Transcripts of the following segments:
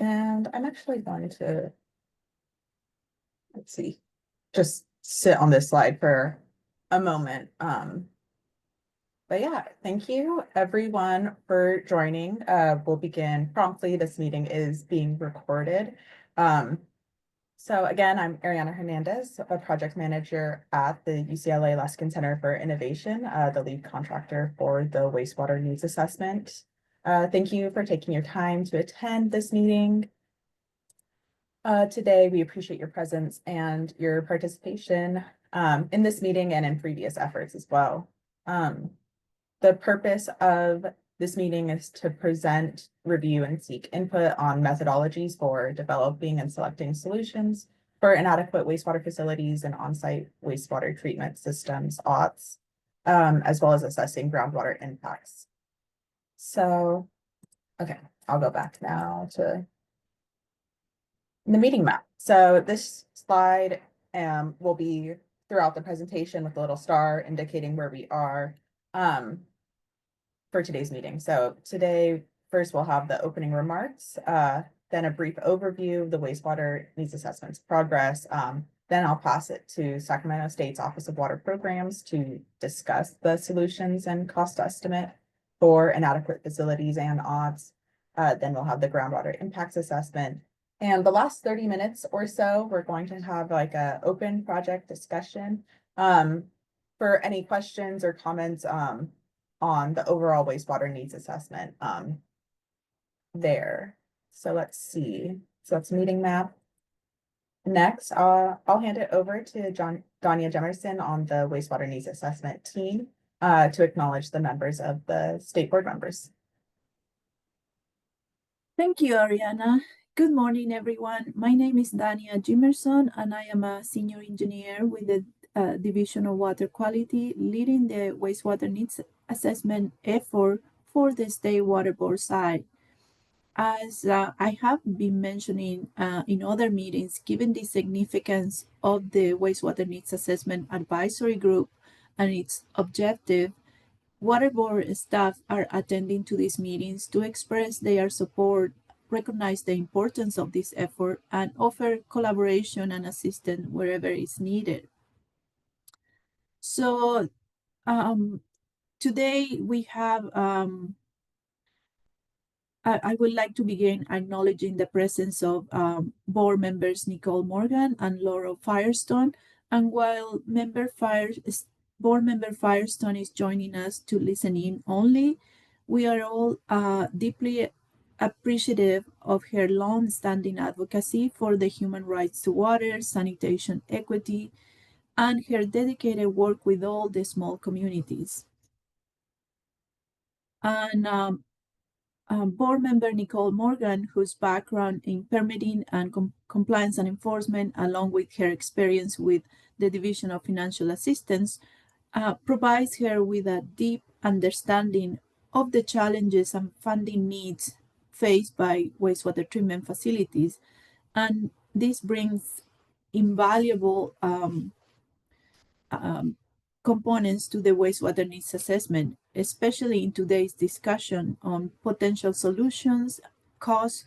And I'm actually going to, let's see, just sit on this slide for a moment. But yeah, thank you everyone for joining. We'll begin promptly. This meeting is being recorded. So again, I'm Ariana Hernandez, a project manager at the UCLA Luskin Center for Innovation, the lead contractor for the wastewater needs assessment. Thank you for taking your time to attend this meeting. Today, we appreciate your presence and your participation in this meeting and in previous efforts as well. The purpose of this meeting is to present, review, and seek input on methodologies for developing and selecting solutions for inadequate wastewater facilities and on-site wastewater treatment systems, OTS, as well as assessing groundwater impacts. So, okay, I'll go back now to the meeting map. So this slide will be throughout the presentation with a little star indicating where we are for today's meeting. So today, first we'll have the opening remarks, then a brief overview of the wastewater needs assessments progress. Then I'll pass it to Sacramento State's Office of Water Programs to discuss the solutions and cost estimate for inadequate facilities and odds. Then we'll have the groundwater impacts assessment. And the last 30 minutes or so, we're going to have like a open project discussion for any questions or comments on the overall wastewater needs assessment there. So let's see. So that's meeting map. Next, I'll hand it over to Danya Jemerson on the wastewater needs assessment team to acknowledge the members of the state board members. Thank you, Ariana. Good morning, everyone. My name is Danya Jimerson, and I am a senior engineer with the Division of Water Quality, leading the wastewater needs assessment effort for the State Water Board side. As I have been mentioning in other meetings, given the significance of the wastewater needs assessment advisory group and its objective, Water Board staff are attending to these meetings to express their support, recognize the importance of this effort, and offer collaboration and assistance wherever it's needed. So today we have, I would like to begin acknowledging the presence of board members Nicole Morgan and Laurel Firestone. And while board member Firestone is joining us to listen in only, we are all deeply appreciative of her long-standing advocacy for the human rights to water, sanitation, equity, and her dedicated work with all the small communities. And board member Nicole Morgan, whose background in permitting and compliance and enforcement, along with her experience with the Division of Financial Assistance, provides her with a deep understanding of the challenges and funding needs faced by wastewater treatment facilities. And this brings invaluable components to the wastewater needs assessment, especially in today's discussion on potential solutions, costs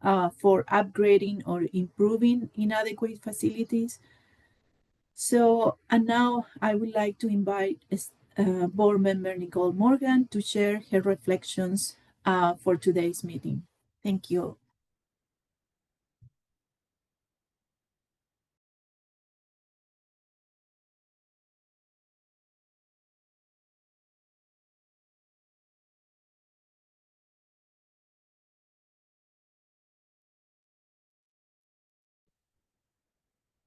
for upgrading or improving inadequate facilities. So, and now I would like to invite board member Nicole Morgan to share her reflections for today's meeting. Thank you.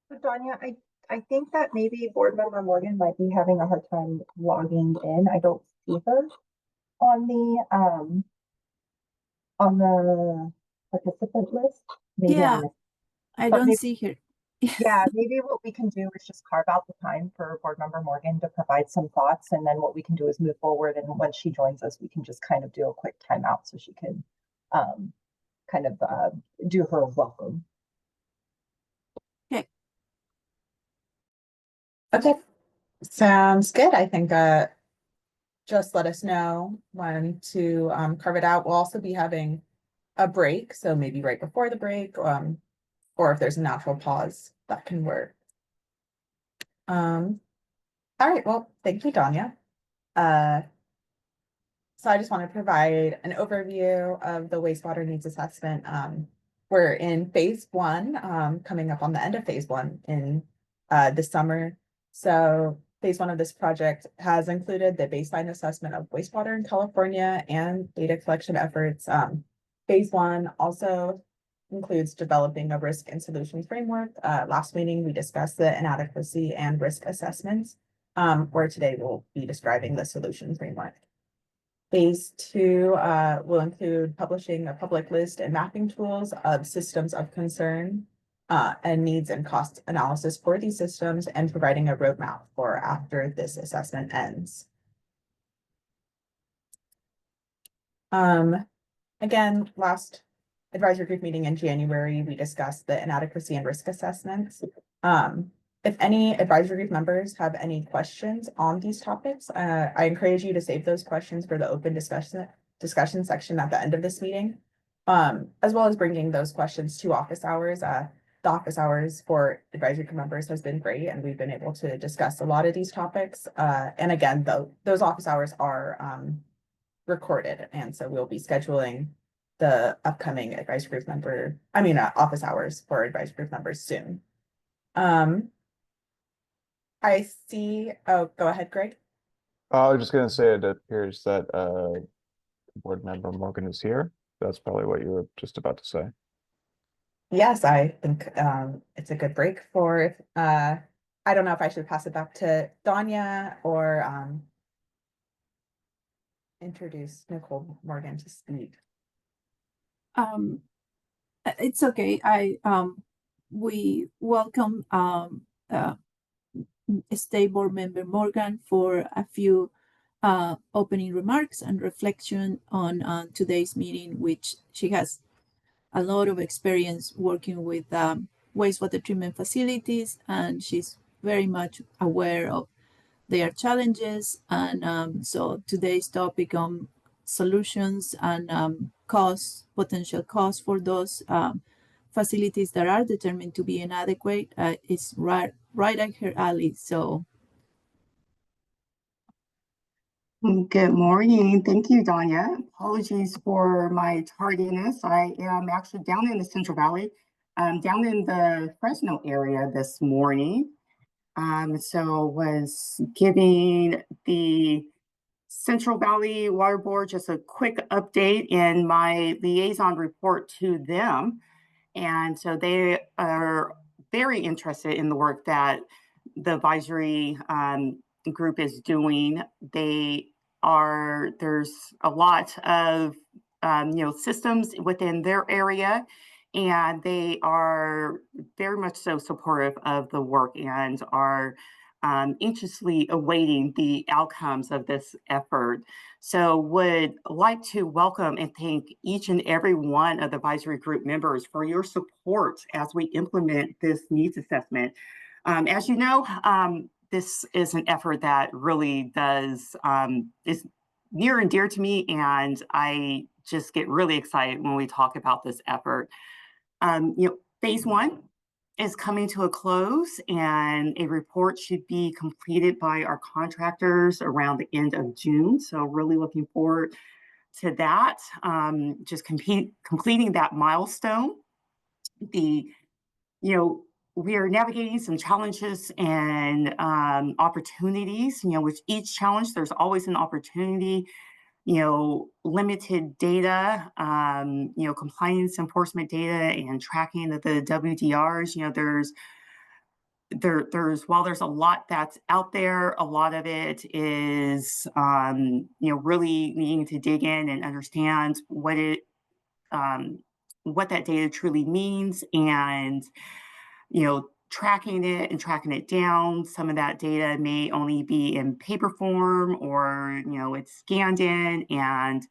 So Danya, I think that maybe board member Morgan might be having a hard time logging in. I don't see her on the participant list. Maybe yeah, I don't see her. Yeah, maybe what we can do is just carve out the time for board member Morgan to provide some thoughts, and then what we can do is move forward. And when she joins us, we can just kind of do a quick timeout so she can kind of do her welcome. Okay, sounds good. I think just let us know when to carve it out. We'll also be having a break, so maybe right before the break, or if there's a natural pause, that can work. All right, well, thank you, Danya. So I just want to provide an overview of the wastewater needs assessment. We're in phase one, coming up on the end of phase one in this summer. So phase one of this project has included the baseline assessment of wastewater in California and data collection efforts. Phase one also includes developing a risk and solutions framework. Last meeting, we discussed the inadequacy and risk assessments, where today we'll be describing the solution framework. Phase two will include publishing a public list and mapping tools of systems of concern and needs and cost analysis for these systems, and providing a roadmap for after this assessment ends. Again, last advisory group meeting in January, we discussed the inadequacy and risk assessments. If any advisory group members have any questions on these topics, I encourage you to save those questions for the open discussion section at the end of this meeting, as well as bringing those questions to office hours. The office hours for advisory group members has been great, and we've been able to discuss a lot of these topics. And again, those office hours are recorded, and so we'll be scheduling the upcoming advisory group office hours for advisory group members soon. I see. Oh, go ahead, Greg. I was just going to say it appears that board member Morgan is here. That's probably what you were just about to say. Yes, I think it's a good break for, I don't know if I should pass it back to Danya or introduce Nicole Morgan to speak. It's okay. We welcome State Board Member Morgan for a few opening remarks and reflection on today's meeting, which she has a lot of experience working with wastewater treatment facilities, and she's very much aware of their challenges. And so today's topic on solutions and potential costs for those facilities that are determined to be inadequate is right at her alley. So good morning. Thank you, Danya. Apologies for my tardiness. I am actually down in the Central Valley, down in the Fresno area this morning. So was giving the Central Valley Water Board just a quick update in my liaison report to them. And so they are very interested in the work that the advisory group is doing. There's a lot of systems within their area, and they are very much so supportive of the work and are anxiously awaiting the outcomes of this effort. So would like to welcome and thank each and every one of the advisory group members for your support as we implement this needs assessment. As you know, this is an effort that really is near and dear to me, and I just get really excited when we talk about this effort. Phase one is coming to a close, and a report should be completed by our contractors around the end of June. So really looking forward to that, just completing that milestone. We are navigating some challenges and opportunities. With each challenge, there's always an opportunity. Limited data, compliance enforcement data and tracking of the WDRs. While there's a lot that's out there, a lot of it is, really needing to dig in and understand what that data truly means, and, tracking it down. Some of that data may only be in paper form, or, it's scanned in and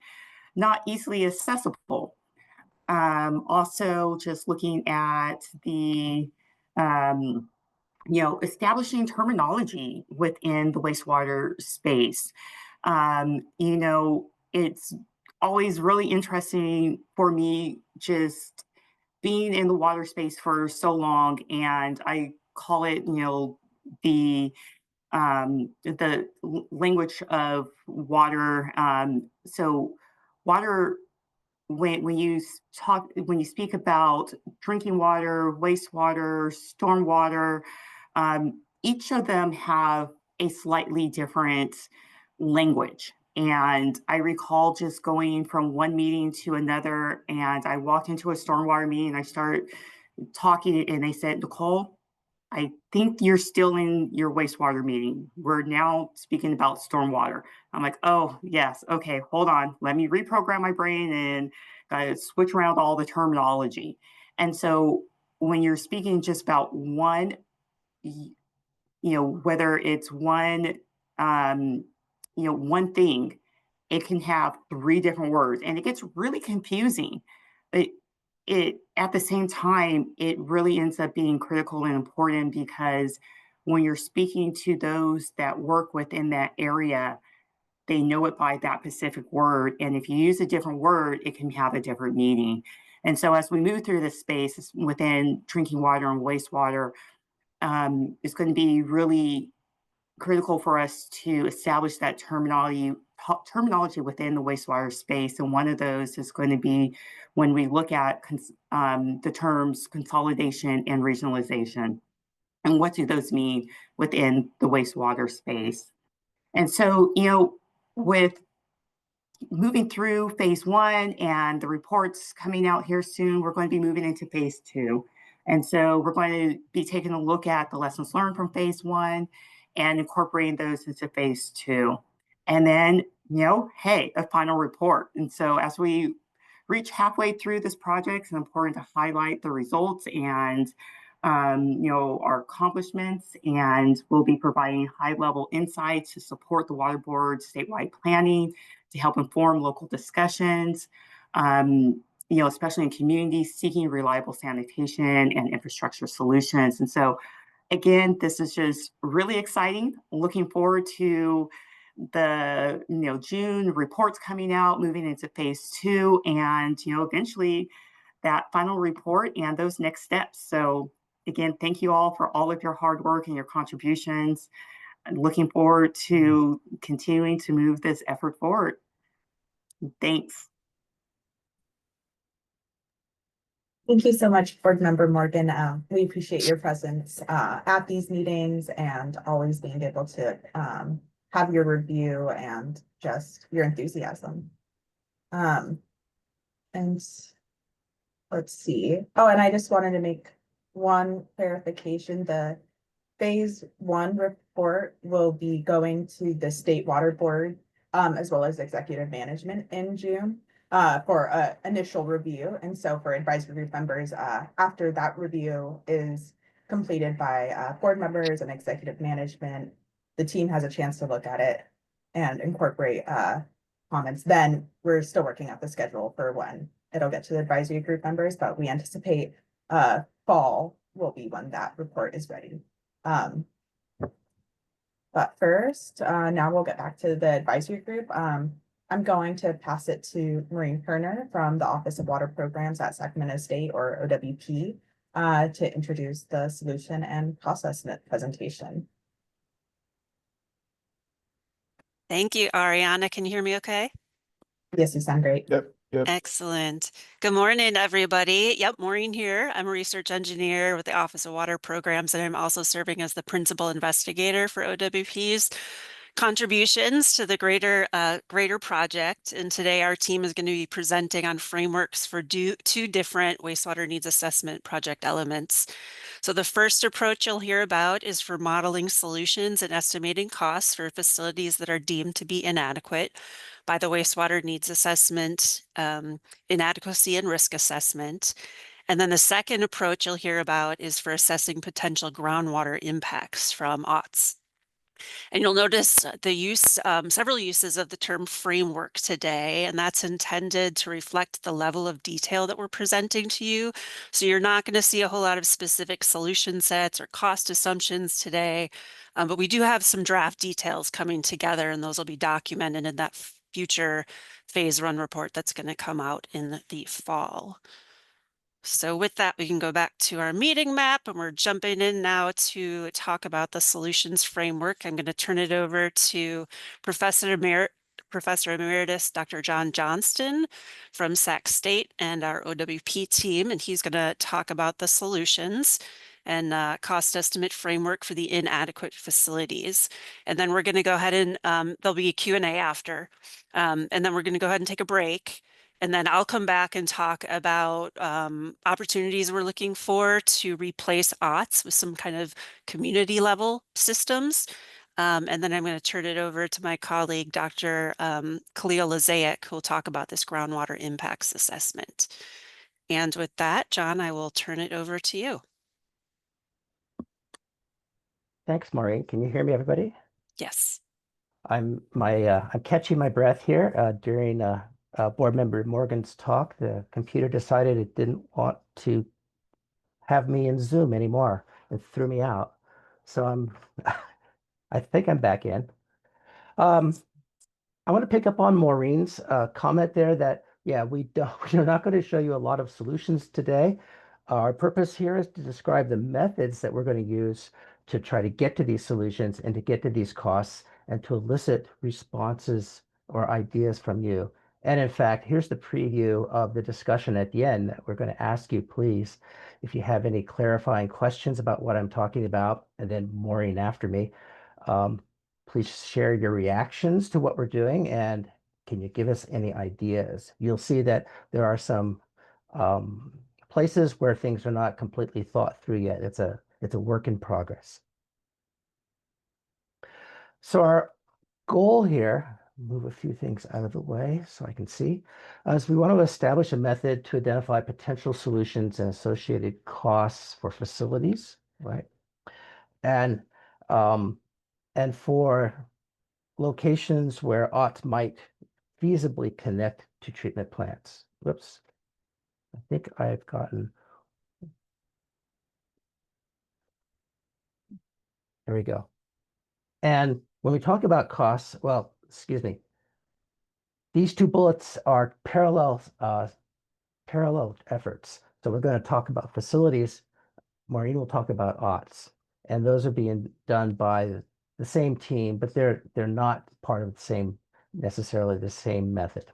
not easily accessible. Also just looking at the, establishing terminology within the wastewater space. It's always really interesting for me, just being in the water space for so long. And I call it, the language of water. So water, when you speak about drinking water, wastewater, stormwater, each of them have a slightly different language. And I recall just going from one meeting to another, and I walked into a stormwater meeting and I started talking, and they said, Nicole, I think you're still in your wastewater meeting. We're now speaking about stormwater. I'm like, oh, yes. Okay, hold on. Let me reprogram my brain and switch around all the terminology. And so when you're speaking just about one, whether it's one, one thing, it can have 3 different words, and it gets really confusing. But at the same time, it really ends up being critical and important, because when you're speaking to those that work within that area, they know it by that specific word. And if you use a different word, it can have a different meaning. And so as we move through this space within drinking water and wastewater, it's going to be really critical for us to establish that terminology within the wastewater space. And one of those is going to be when we look at the terms consolidation and regionalization, and what do those mean within the wastewater space. And so, with moving through phase 1 and the reports coming out here soon, we're going to be moving into phase 2. And so we're going to be taking a look at the lessons learned from phase 1 and incorporating those into phase 2. And then, hey, a final report. And so as we reach halfway through this project, it's important to highlight the results and our accomplishments, and we'll be providing high-level insights to support the Water Board's statewide planning, to help inform local discussions, especially in communities seeking reliable sanitation and infrastructure solutions. And so, again, this is just really exciting. Looking forward to the June reports coming out, moving into phase 2, and eventually that final report and those next steps. So again, thank you all for all of your hard work and your contributions. I'm looking forward to continuing to move this effort forward. Thanks. Thank you so much, Board Member Morgan. We appreciate your presence at these meetings and always being able to have your review and just your enthusiasm. And let's see. Oh, and I just wanted to make one clarification. The phase 1 report will be going to the State Water Board as well as executive management in June for initial review. And so for advisory group members, after that review is completed by board members and executive management, the team has a chance to look at it and incorporate comments. Then we're still working out the schedule for when it'll get to the advisory group members, but we anticipate fall will be when that report is ready. But first, now we'll get back to the advisory group. I'm going to pass it to Maureen Kerner from the Office of Water Programs at Sacramento State, or OWP, to introduce the solution and process presentation. Thank you, Ariana. Can you hear me okay? Yes, you sound great. Yep. Excellent. Good morning, everybody. Yep, Maureen here. I'm a research engineer with the Office of Water Programs, and I'm also serving as the principal investigator for OWP's contributions to the greater project. And today our team is going to be presenting on frameworks for two different wastewater needs assessment project elements. So the first approach you'll hear about is for modeling solutions and estimating costs for facilities that are deemed to be inadequate by the wastewater needs assessment, inadequacy and risk assessment. And then the second approach you'll hear about is for assessing potential groundwater impacts from OTS. And you'll notice the use, several uses of the term framework today, and that's intended to reflect the level of detail that we're presenting to you. So you're not going to see a whole lot of specific solution sets or cost assumptions today, but we do have some draft details coming together, and those will be documented in that future phase run report that's going to come out in the fall. So with that, we can go back to our meeting map, and we're jumping in now to talk about the solutions framework. I'm going to turn it over to Professor Emeritus Dr. John Johnston from Sac State and our OWP team, and he's going to talk about the solutions and cost estimate framework for the inadequate facilities. And then we're going to go ahead and there'll be a Q&A after. And then we're going to go ahead and take a break. And then I'll come back and talk about opportunities we're looking for to replace OTS with some kind of community level systems. And then I'm going to turn it over to my colleague, Dr. Khalil Lazaic, who will talk about this groundwater impacts assessment. And with that, John, I will turn it over to you. Thanks, Maureen. Can you hear me, everybody? Yes. I'm catching my breath here during Board Member Morgan's talk. The computer decided it didn't want to have me in Zoom anymore and threw me out. So I think I'm back in. I want to pick up on Maureen's comment there that, yeah, we're not going to show you a lot of solutions today. Our purpose here is to describe the methods that we're going to use to try to get to these solutions and to get to these costs and to elicit responses or ideas from you. And in fact, here's the preview of the discussion at the end that we're going to ask you, please, if you have any clarifying questions about what I'm talking about, and then Maureen after me. Please share your reactions to what we're doing, and can you give us any ideas? You'll see that there are some places where things are not completely thought through yet. It's a work in progress. So our goal here, move a few things out of the way so I can see, is we want to establish a method to identify potential solutions and associated costs for facilities, right? And for locations where OTS might feasibly connect to treatment plants. Whoops. I think I've gotten. There we go. And when we talk about costs, well, excuse me, these two bullets are parallel efforts. So we're going to talk about facilities. Maureen will talk about OTS, and those are being done by the same team, but they're not part of the same, necessarily the same method.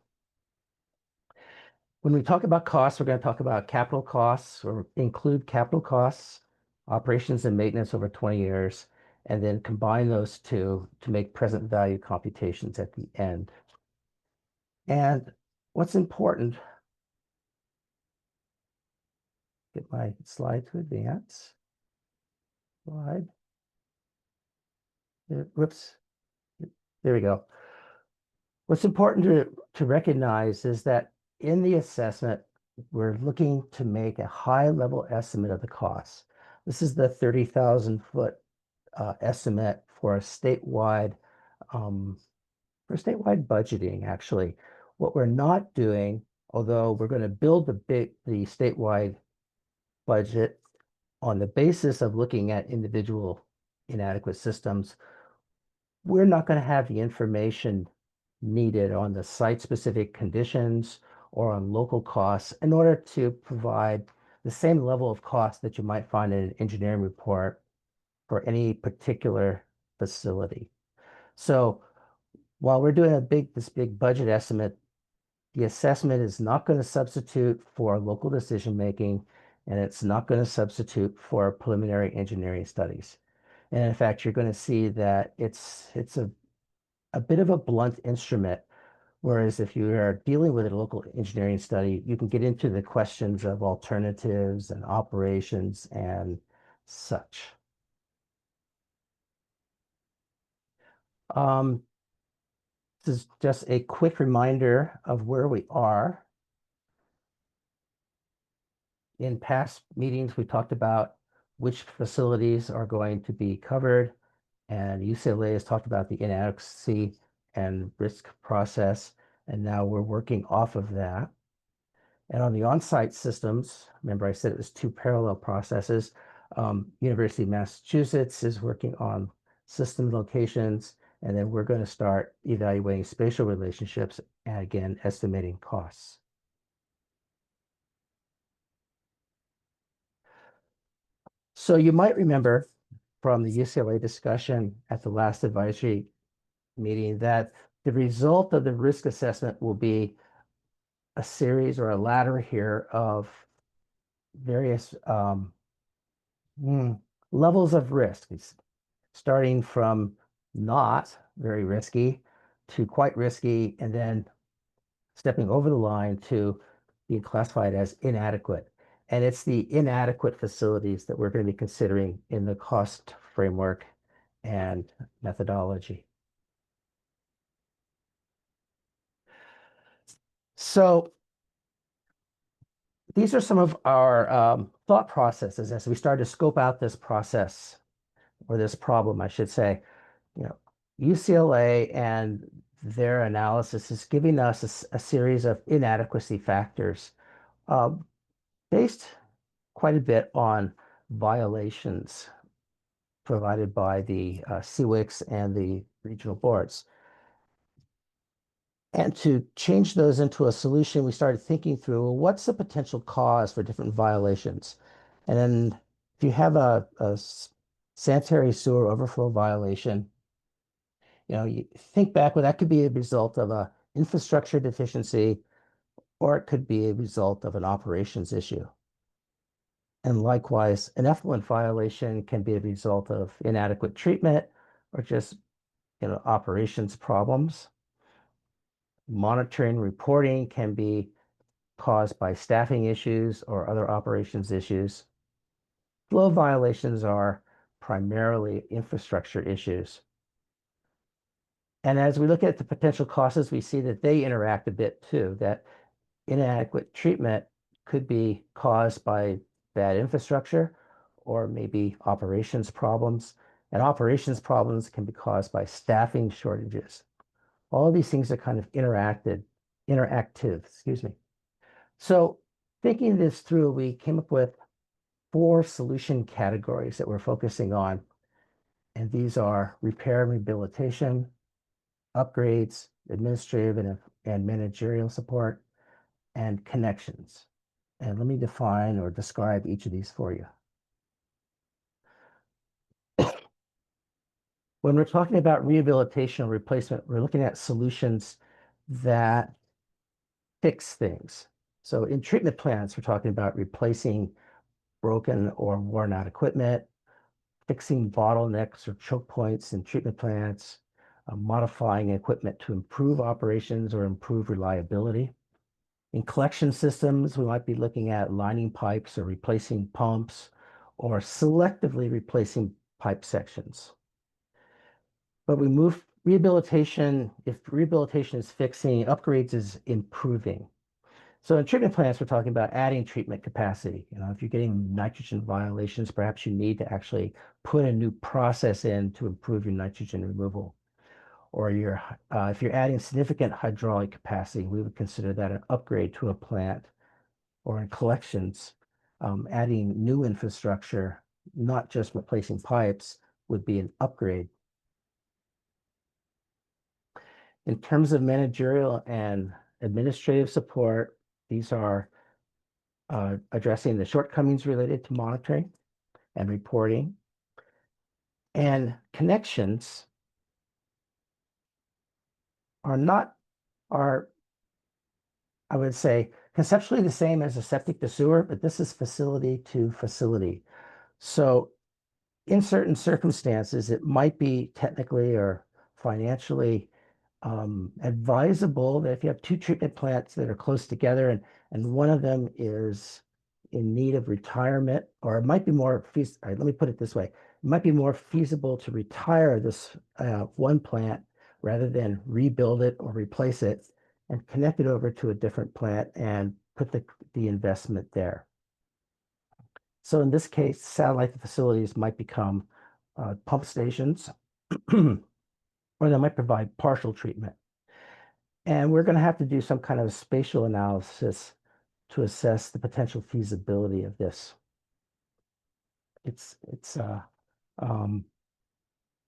When we talk about costs, we're going to talk about capital costs, or include capital costs, operations and maintenance over 20 years, and then combine those two to make present value computations at the end. And what's important, get my slide to advance. Slide. Whoops. There we go. What's important to recognize is that in the assessment, we're looking to make a high-level estimate of the costs. This is the 30,000-foot estimate for a statewide budgeting. Actually, what we're not doing, although we're going to build the statewide budget on the basis of looking at individual inadequate systems, we're not going to have the information needed on the site-specific conditions or on local costs in order to provide the same level of cost that you might find in an engineering report for any particular facility. So while we're doing this big budget estimate, the assessment is not going to substitute for local decision-making, and it's not going to substitute for preliminary engineering studies. And in fact, you're going to see that it's a bit of a blunt instrument. Whereas if you are dealing with a local engineering study, you can get into the questions of alternatives and operations and such. This is just a quick reminder of where we are. In past meetings, we talked about which facilities are going to be covered, and UCLA has talked about the inadequacy and risk process, and now we're working off of that. And on the on-site systems, remember I said it was two parallel processes. University of Massachusetts is working on system locations, And then we're going to start evaluating spatial relationships and again, estimating costs. So you might remember from the UCLA discussion at the last advisory meeting that the result of the risk assessment will be a series or a ladder here of various levels of risk. It's starting from not very risky to quite risky, and then stepping over the line to being classified as inadequate. And it's the inadequate facilities that we're going to be considering in the cost framework and methodology. So these are some of our thought processes as we start to scope out this process, or this problem, I should say. You know, UCLA and their analysis is giving us a series of inadequacy factors based quite a bit on violations provided by the CWICs and the regional boards. And to change those into a solution, we started thinking through, well, what's the potential cause for different violations? And then if you have a sanitary sewer overflow violation, you know, you think back, well, that could be a result of a infrastructure deficiency, or it could be a result of an operations issue. And likewise, an effluent violation can be a result of inadequate treatment or just, you know, operations problems. Monitoring reporting can be caused by staffing issues or other operations issues. Flow violations are primarily infrastructure issues. And as we look at the potential causes, we see that they interact a bit too, that inadequate treatment could be caused by bad infrastructure or maybe operations problems. And operations problems can be caused by staffing shortages. All of these things are kind of interactive, excuse me. So thinking this through, we came up with 4 solution categories that we're focusing on. And these are repair and rehabilitation, upgrades, administrative and managerial support, and connections. And let me define or describe each of these for you. When we're talking about rehabilitation or replacement, we're looking at solutions that fix things. So in treatment plants, we're talking about replacing broken or worn out equipment, fixing bottlenecks or choke points in treatment plants, modifying equipment to improve operations or improve reliability. In collection systems, we might be looking at lining pipes or replacing pumps or selectively replacing pipe sections. But we move rehabilitation, if rehabilitation is fixing, upgrades is improving. So in treatment plants, we're talking about adding treatment capacity. You know, if you're getting nitrogen violations, perhaps you need to actually put a new process in to improve your nitrogen removal. Or if you're adding significant hydraulic capacity, we would consider that an upgrade to a plant. Or in collections, adding new infrastructure, not just replacing pipes, would be an upgrade. In terms of managerial and administrative support, these are addressing the shortcomings related to monitoring and reporting. And connections are, I would say, conceptually the same as a septic to sewer, but this is facility to facility. So in certain circumstances, it might be technically or financially advisable that if you have 2 treatment plants that are close together and one of them is in need of retirement, or it might be more feasible, let me put it this way, it might be more feasible to retire this one plant rather than rebuild it or replace it and connect it over to a different plant and put the investment there. So in this case, satellite facilities might become pump stations, or they might provide partial treatment. And we're going to have to do some kind of spatial analysis to assess the potential feasibility of this.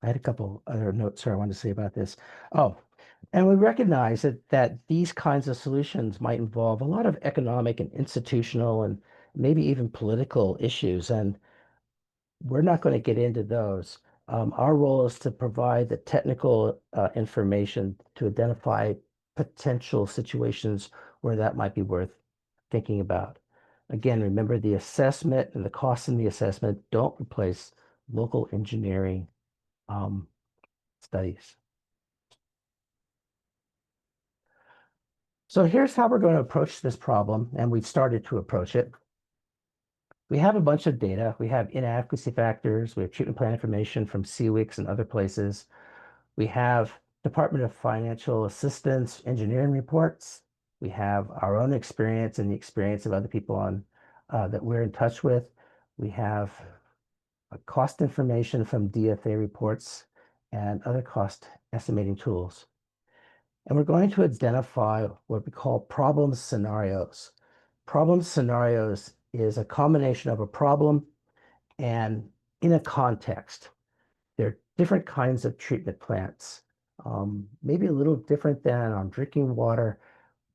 I had a couple other notes here I wanted to say about this. Oh, and we recognize that these kinds of solutions might involve a lot of economic and institutional and maybe even political issues, and we're not going to get into those. Our role is to provide the technical information to identify potential situations where that might be worth thinking about. Again, remember the assessment and the costs in the assessment don't replace local engineering studies. So here's how we're going to approach this problem, and we've started to approach it. We have a bunch of data. We have inadequacy factors. We have treatment plan information from CWICS and other places. We have Department of Financial Assistance engineering reports. We have our own experience and the experience of other people on that we're in touch with. We have cost information from DFA reports and other cost estimating tools. And we're going to identify what we call problem scenarios. Problem scenarios is a combination of a problem and in a context. There are different kinds of treatment plants, maybe a little different than on drinking water.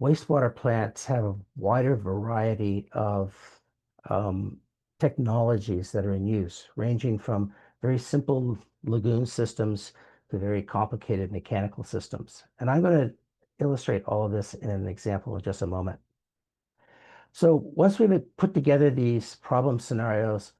Wastewater plants have a wider variety of technologies that are in use, ranging from very simple lagoon systems to very complicated mechanical systems. And I'm going to illustrate all of this in an example in just a moment. So once we've put together these problem scenarios,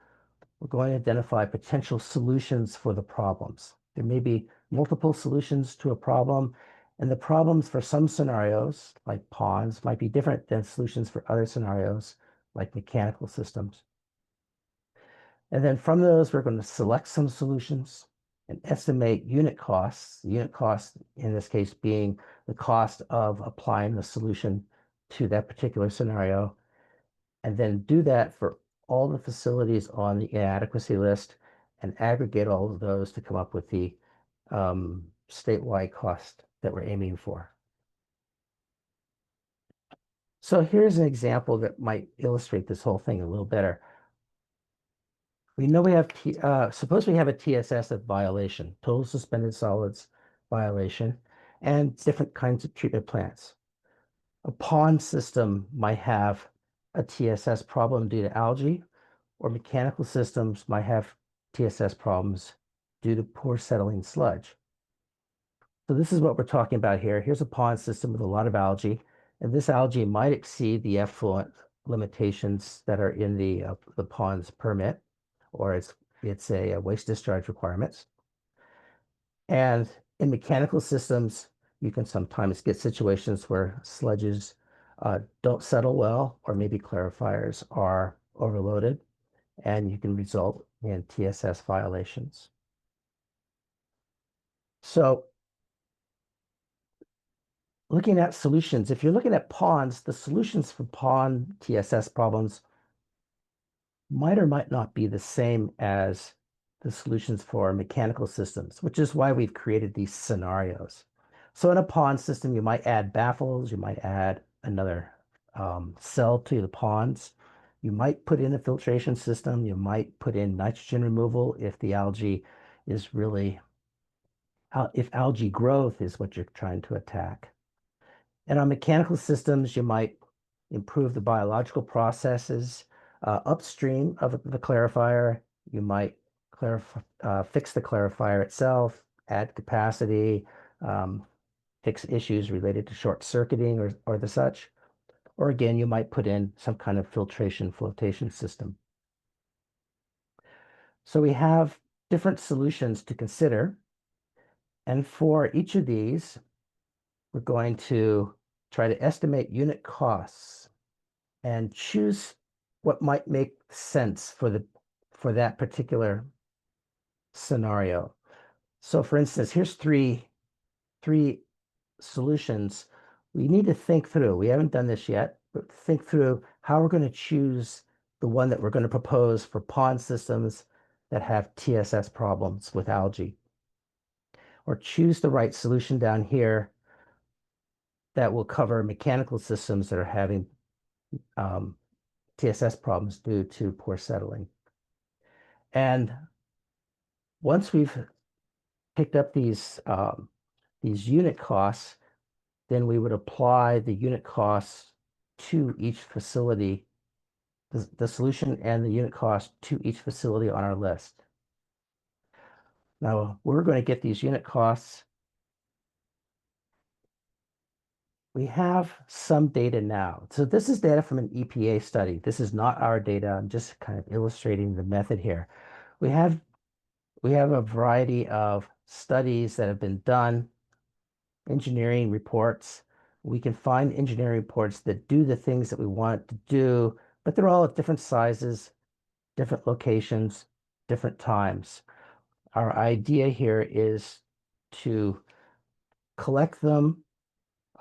we're going to identify potential solutions for the problems. There may be multiple solutions to a problem, and the problems for some scenarios, like ponds, might be different than solutions for other scenarios, like mechanical systems. And then from those, we're going to select some solutions and estimate unit costs. Unit cost, in this case, being the cost of applying the solution to that particular scenario, and then do that for all the facilities on the inadequacy list and aggregate all of those to come up with the statewide cost that we're aiming for. So here's an example that might illustrate this whole thing a little better. We know we have, suppose we have a TSS at violation, total suspended solids violation, and different kinds of treatment plants. A pond system might have a TSS problem due to algae, or mechanical systems might have TSS problems due to poor settling sludge. So this is what we're talking about here. Here's a pond system with a lot of algae, and this algae might exceed the effluent limitations that are in the pond's permit, or it's a waste discharge requirements. And in mechanical systems, you can sometimes get situations where sludges don't settle well, or maybe clarifiers are overloaded, and you can result in TSS violations. So looking at solutions, if you're looking at ponds, the solutions for pond TSS problems might or might not be the same as the solutions for mechanical systems, which is why we've created these scenarios. So in a pond system, you might add baffles, you might add another cell to the ponds. You might put in a filtration system. You might put in nitrogen removal if the algae is really, if algae growth is what you're trying to attack. And on mechanical systems, you might improve the biological processes upstream of the clarifier. You might fix the clarifier itself, add capacity, fix issues related to short circuiting or the such. Or again, you might put in some kind of filtration flotation system. So we have different solutions to consider. And for each of these, we're going to try to estimate unit costs and choose what might make sense for that particular scenario. So for instance, here's three solutions we need to think through. We haven't done this yet, but think through how we're going to choose the one that we're going to propose for pond systems that have TSS problems with algae. Or choose the right solution down here that will cover mechanical systems that are having TSS problems due to poor settling. And once we've picked up these unit costs, then we would apply the unit costs to each facility, the solution and the unit cost to each facility on our list. Now we're going to get these unit costs. We have some data now. So this is data from an EPA study. This is not our data. I'm just kind of illustrating the method here. We have a variety of studies that have been done, engineering reports. We can find engineering reports that do the things that we want to do, but they're all at different sizes, different locations, different times. Our idea here is to collect them,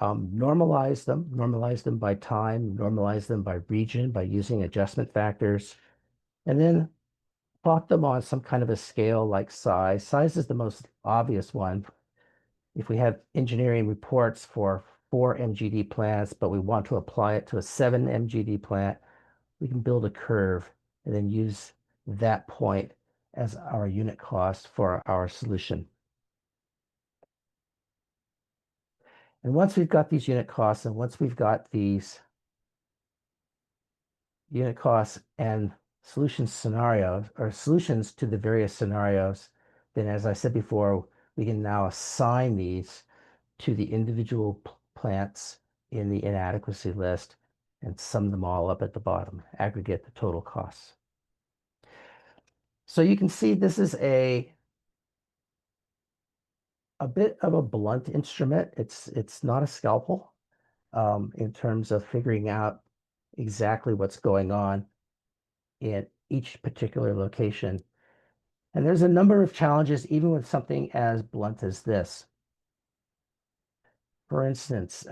normalize them by time, normalize them by region, by using adjustment factors, and then plot them on some kind of a scale like size. Size is the most obvious one. If we have engineering reports for 4 MGD plants, but we want to apply it to a 7 MGD plant, we can build a curve and then use that point as our unit cost for our solution. And once we've got these unit costs, and once we've got these unit costs and solution scenarios, or solutions to the various scenarios, then as I said before, we can now assign these to the individual plants in the inadequacy list and sum them all up at the bottom, aggregate the total costs. So you can see this is a bit of a blunt instrument. It's not a scalpel in terms of figuring out exactly what's going on in each particular location. And there's a number of challenges, even with something as blunt as this. For instance,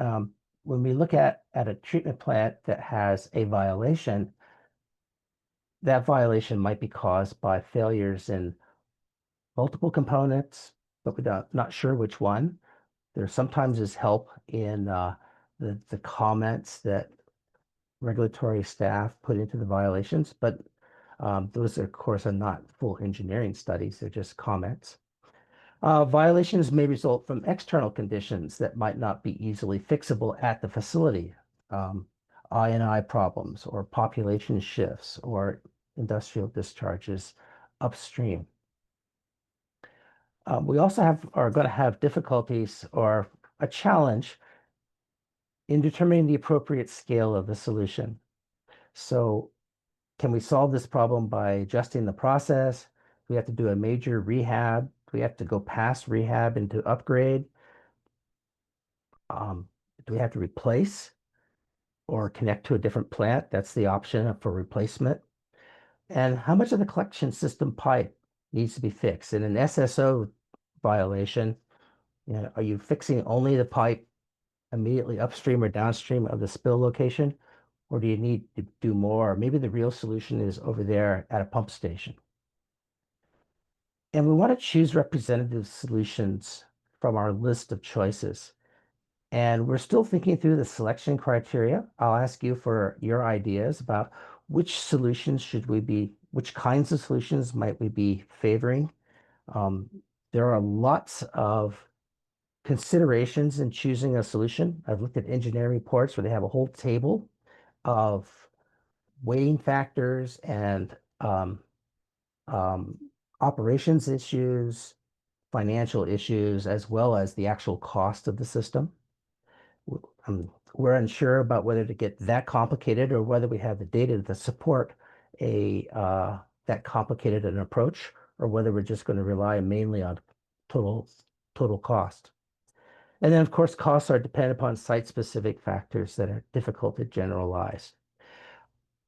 when we look at a treatment plant that has a violation, that violation might be caused by failures in multiple components, but we're not sure which one. There sometimes is help in the comments that regulatory staff put into the violations, but those, of course, are not full engineering studies. They're just comments. Violations may result from external conditions that might not be easily fixable at the facility. I&I problems or population shifts or industrial discharges upstream. We also are going to have difficulties or a challenge in determining the appropriate scale of the solution. So can we solve this problem by adjusting the process? We have to do a major rehab. We have to go past rehab into upgrade. Do we have to replace or connect to a different plant? That's the option for replacement. And how much of the collection system pipe needs to be fixed? In an SSO violation, are you fixing only the pipe immediately upstream or downstream of the spill location? Or do you need to do more? Maybe the real solution is over there at a pump station. And we want to choose representative solutions from our list of choices. And we're still thinking through the selection criteria. I'll ask you for your ideas about which solutions which kinds of solutions might we be favoring? There are lots of considerations in choosing a solution. I've looked at engineering reports where they have a whole table of weighting factors and operations issues, financial issues, as well as the actual cost of the system. We're unsure about whether to get that complicated or whether we have the data to support that complicated an approach, or whether we're just going to rely mainly on total cost. And then, of course, costs are dependent upon site-specific factors that are difficult to generalize.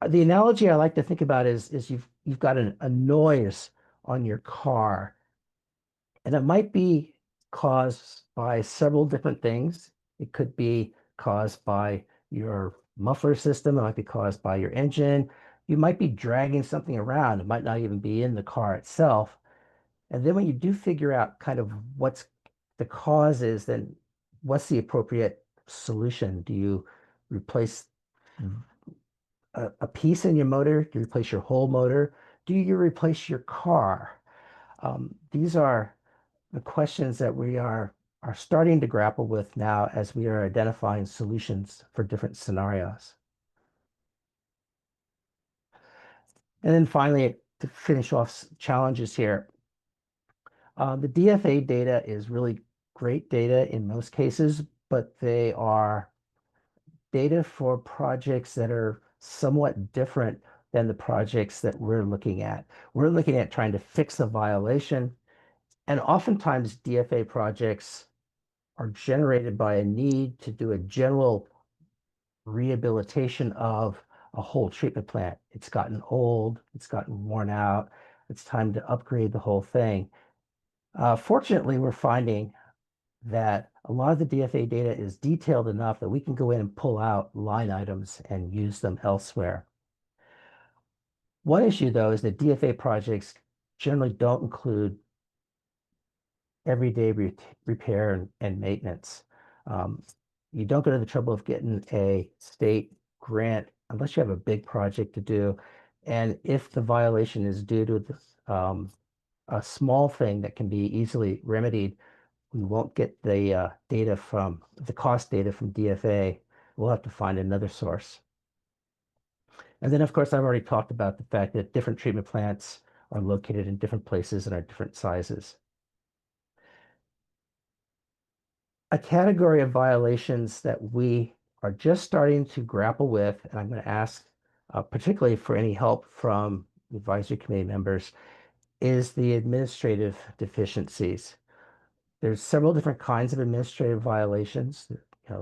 The analogy I like to think about is you've got a noise on your car, and it might be caused by several different things. It could be caused by your muffler system. It might be caused by your engine. You might be dragging something around. It might not even be in the car itself. And then when you do figure out kind of what's the cause is, then what's the appropriate solution? Do you replace a piece in your motor? Do you replace your whole motor? Do you replace your car? These are the questions that we are starting to grapple with now as we are identifying solutions for different scenarios. And then finally, to finish off challenges here, the DFA data is really great data in most cases, but they are data for projects that are somewhat different than the projects that we're looking at. We're looking at trying to fix a violation, and oftentimes DFA projects are generated by a need to do a general rehabilitation of a whole treatment plant. It's gotten old, it's gotten worn out, it's time to upgrade the whole thing. Fortunately, we're finding that a lot of the DFA data is detailed enough that we can go in and pull out line items and use them elsewhere. One issue, though, is that DFA projects generally don't include everyday repair and maintenance. You don't go to the trouble of getting a state grant unless you have a big project to do. And if the violation is due to a small thing that can be easily remedied, we won't get the data from the cost data from DFA. We'll have to find another source. And then, of course, I've already talked about the fact that different treatment plants are located in different places and are different sizes. A category of violations that we are just starting to grapple with, and I'm going to ask particularly for any help from advisory committee members, is the administrative deficiencies. There's several different kinds of administrative violations,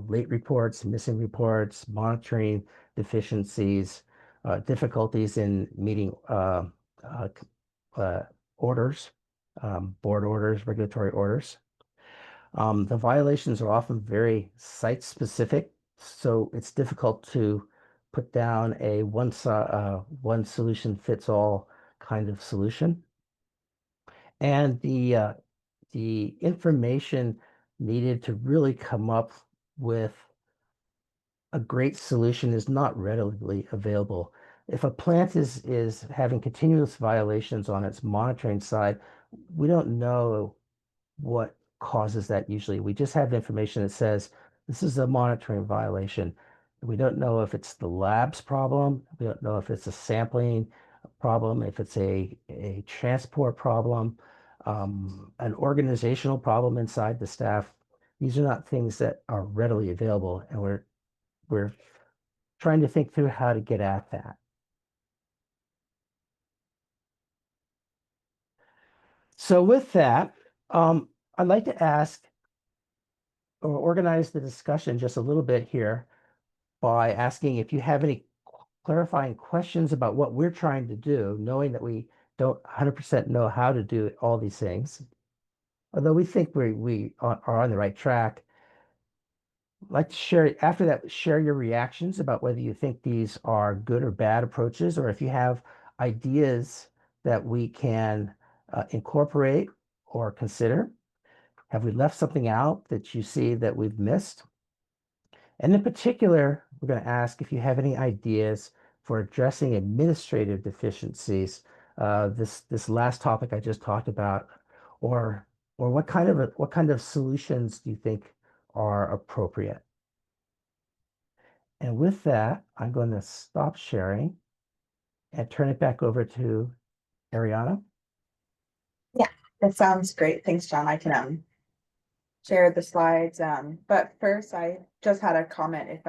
late reports, missing reports, monitoring deficiencies, difficulties in meeting orders, board orders, regulatory orders. The violations are often very site specific, so it's difficult to put down a one solution fits all kind of solution. And the information needed to really come up with a great solution is not readily available. If a plant is having continuous violations on its monitoring side, we don't know what causes that usually. We just have information that says this is a monitoring violation. We don't know if it's the lab's problem. We don't know if it's a sampling problem, if it's a transport problem, an organizational problem inside the staff. These are not things that are readily available, and we're trying to think through how to get at that. So with that, I'd like to ask or organize the discussion just a little bit here by asking if you have any clarifying questions about what we're trying to do, knowing that we don't 100% know how to do all these things. Although we think we are on the right track. I'd like to share, after that, share your reactions about whether you think these are good or bad approaches, or if you have ideas that we can incorporate or consider. Have we left something out that you see that we've missed? And in particular, we're going to ask if you have any ideas for addressing administrative deficiencies, this last topic I just talked about, or what kind of solutions do you think are appropriate? And with that, I'm going to stop sharing and turn it back over to Ariana. Yeah, that sounds great. Thanks, John. I can share the slides. But first, I just had a comment. If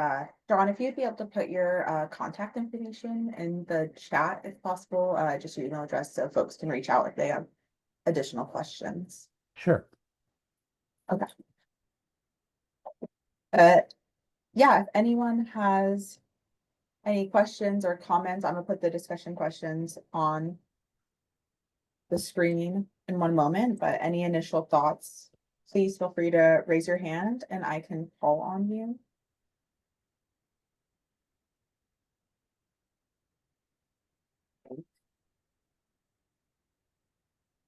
John, if you'd be able to put your contact information in the chat, if possible, just your email address so folks can reach out if they have additional questions. Sure. Okay. Yeah, if anyone has any questions or comments, I'm gonna put the discussion questions on the screen in one moment, but any initial thoughts, please feel free to raise your hand and I can call on you.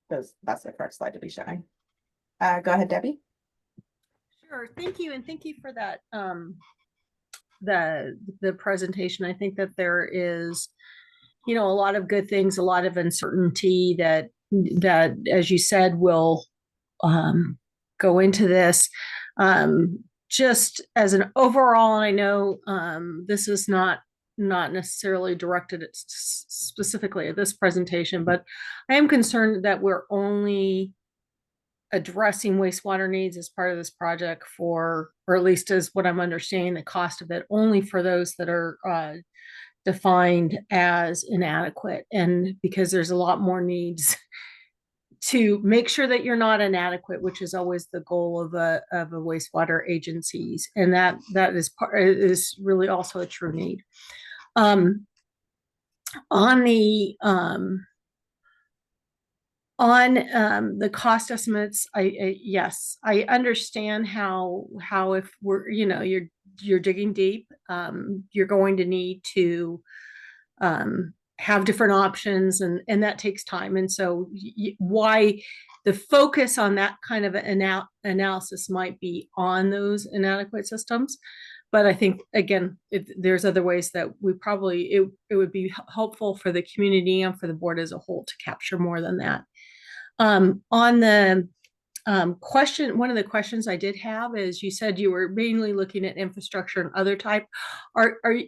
Because that's the correct slide to be showing. Go ahead, Debbie. Sure, thank you, and thank you for that the presentation. I think that there is, a lot of good things, a lot of uncertainty that as you said will go into this. Just as an overall, and I know this is not necessarily directed at specifically at this presentation, but I am concerned that we're only addressing wastewater needs as part of this project for, or at least as what I'm understanding, the cost of it only for those that are defined as inadequate. And because there's a lot more needs to make sure that you're not inadequate, which is always the goal of a wastewater agencies, and that is really also a true need. On the cost estimates, yes, I understand how if we're, you know, you're digging deep, you're going to need to have different options, and that takes time. And so why the focus on that kind of analysis might be on those inadequate systems. But I think, again, there's other ways that we probably, it would be helpful for the community and for the board as a whole to capture more than that. On the question, one of the questions I did have is, you said you were mainly looking at infrastructure and other type.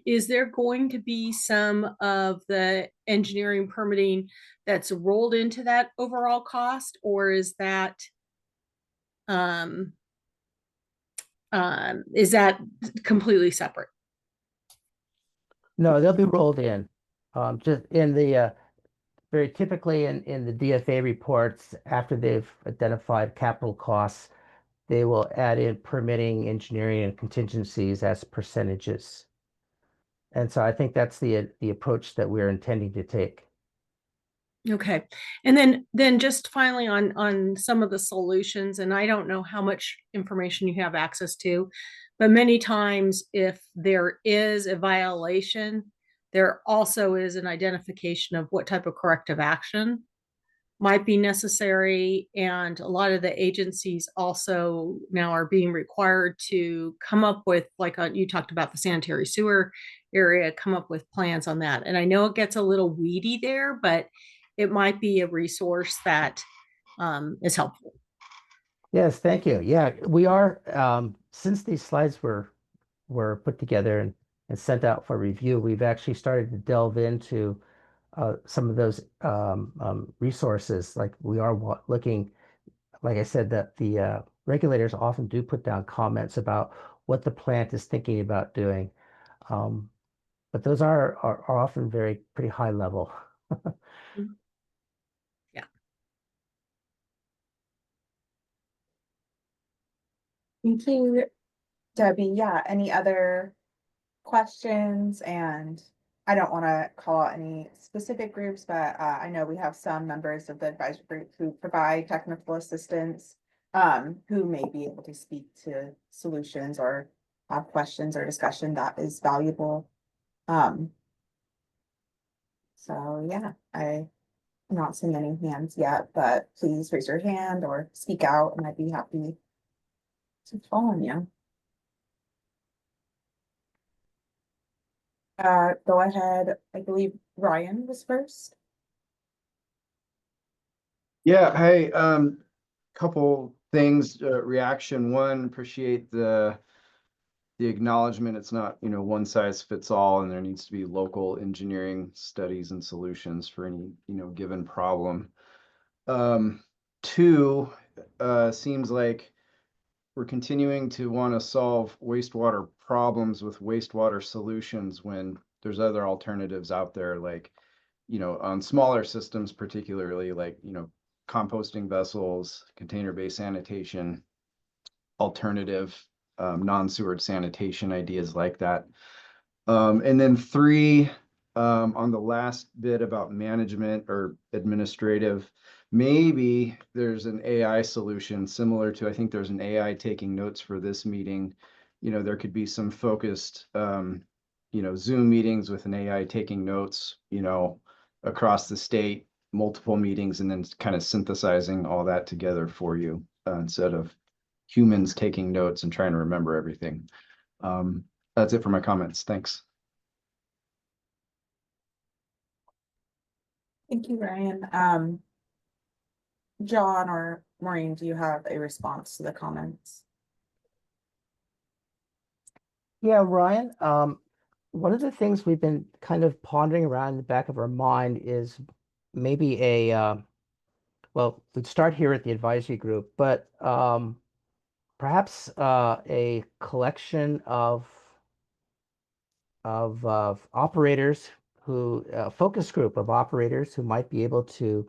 Is there going to be some of the engineering permitting that's rolled into that overall cost, or is that completely separate? No, they'll be rolled in. Just in the very typically in the DFA reports, after they've identified capital costs, they will add in permitting, engineering, and contingencies as percentages. And so I think that's the approach that we're intending to take. Okay. And then just finally on some of the solutions, and I don't know how much information you have access to, but many times if there is a violation, there also is an identification of what type of corrective action might be necessary. And a lot of the agencies also now are being required to come up with, like you talked about the sanitary sewer area, come up with plans on that. And I know it gets a little weedy there, but it might be a resource that is helpful. Yes, thank you. Yeah, we are, since these slides were put together and sent out for review, we've actually started to delve into some of those resources. Like we are looking, like I said, that the regulators often do put down comments about what the plant is thinking about doing. But those are often pretty high level. Yeah. Thank you, Debbie. Yeah, any other questions? And I don't want to call out any specific groups, but I know we have some members of the advisory group who provide technical assistance, who may be able to speak to solutions or have questions or discussion that is valuable. So yeah, I'm not seeing any hands yet, but please raise your hand or speak out, and I'd be happy to call on you. Go ahead. I believe Ryan was first. Yeah, hey, couple things, reaction. One, appreciate the acknowledgement. It's not, you know, one size fits all, and there needs to be local engineering studies and solutions for any, you know, given problem. Two, seems like we're continuing to want to solve wastewater problems with wastewater solutions when there's other alternatives out there, like, you know, on smaller systems, particularly like, you know, composting vessels, container-based sanitation, alternative non-sewered sanitation ideas like that. And then three, on the last bit about management or administrative, maybe there's an AI solution similar to, I think there's an AI taking notes for this meeting. You know, there could be some focused, you know, Zoom meetings with an AI taking notes, you know, across the state, multiple meetings, and then kind of synthesizing all that together for you instead of humans taking notes and trying to remember everything. That's it for my comments. Thanks. Thank you, Ryan. John or Maureen, do you have a response to the comments? Yeah, Ryan, one of the things we've been kind of pondering around in the back of our mind is maybe well, we'd start here at the advisory group, but perhaps a collection of operators who, a focus group of operators who might be able to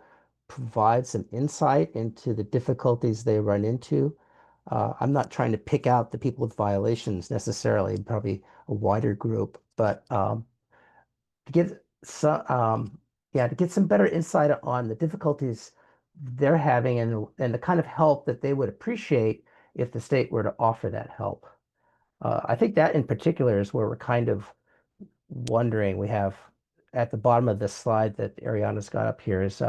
provide some insight into the difficulties they run into. I'm not trying to pick out the people with violations necessarily, probably a wider group, but to get some, yeah, to get some better insight on the difficulties they're having and the kind of help that they would appreciate if the state were to offer that help. I think that in particular is where we're kind of wondering. We have at the bottom of this slide that Ariana's got up here is,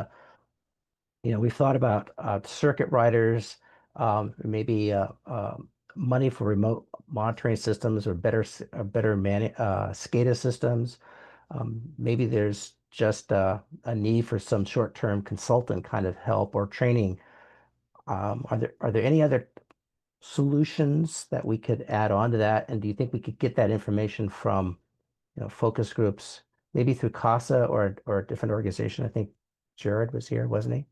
we've thought about circuit riders, maybe money for remote monitoring systems or better SCADA systems. Maybe there's just a need for some short-term consultant kind of help or training. Are there any other solutions that we could add on to that? And do you think we could get that information from, focus groups, maybe through CASA or a different organization? I think Jared was here, wasn't he?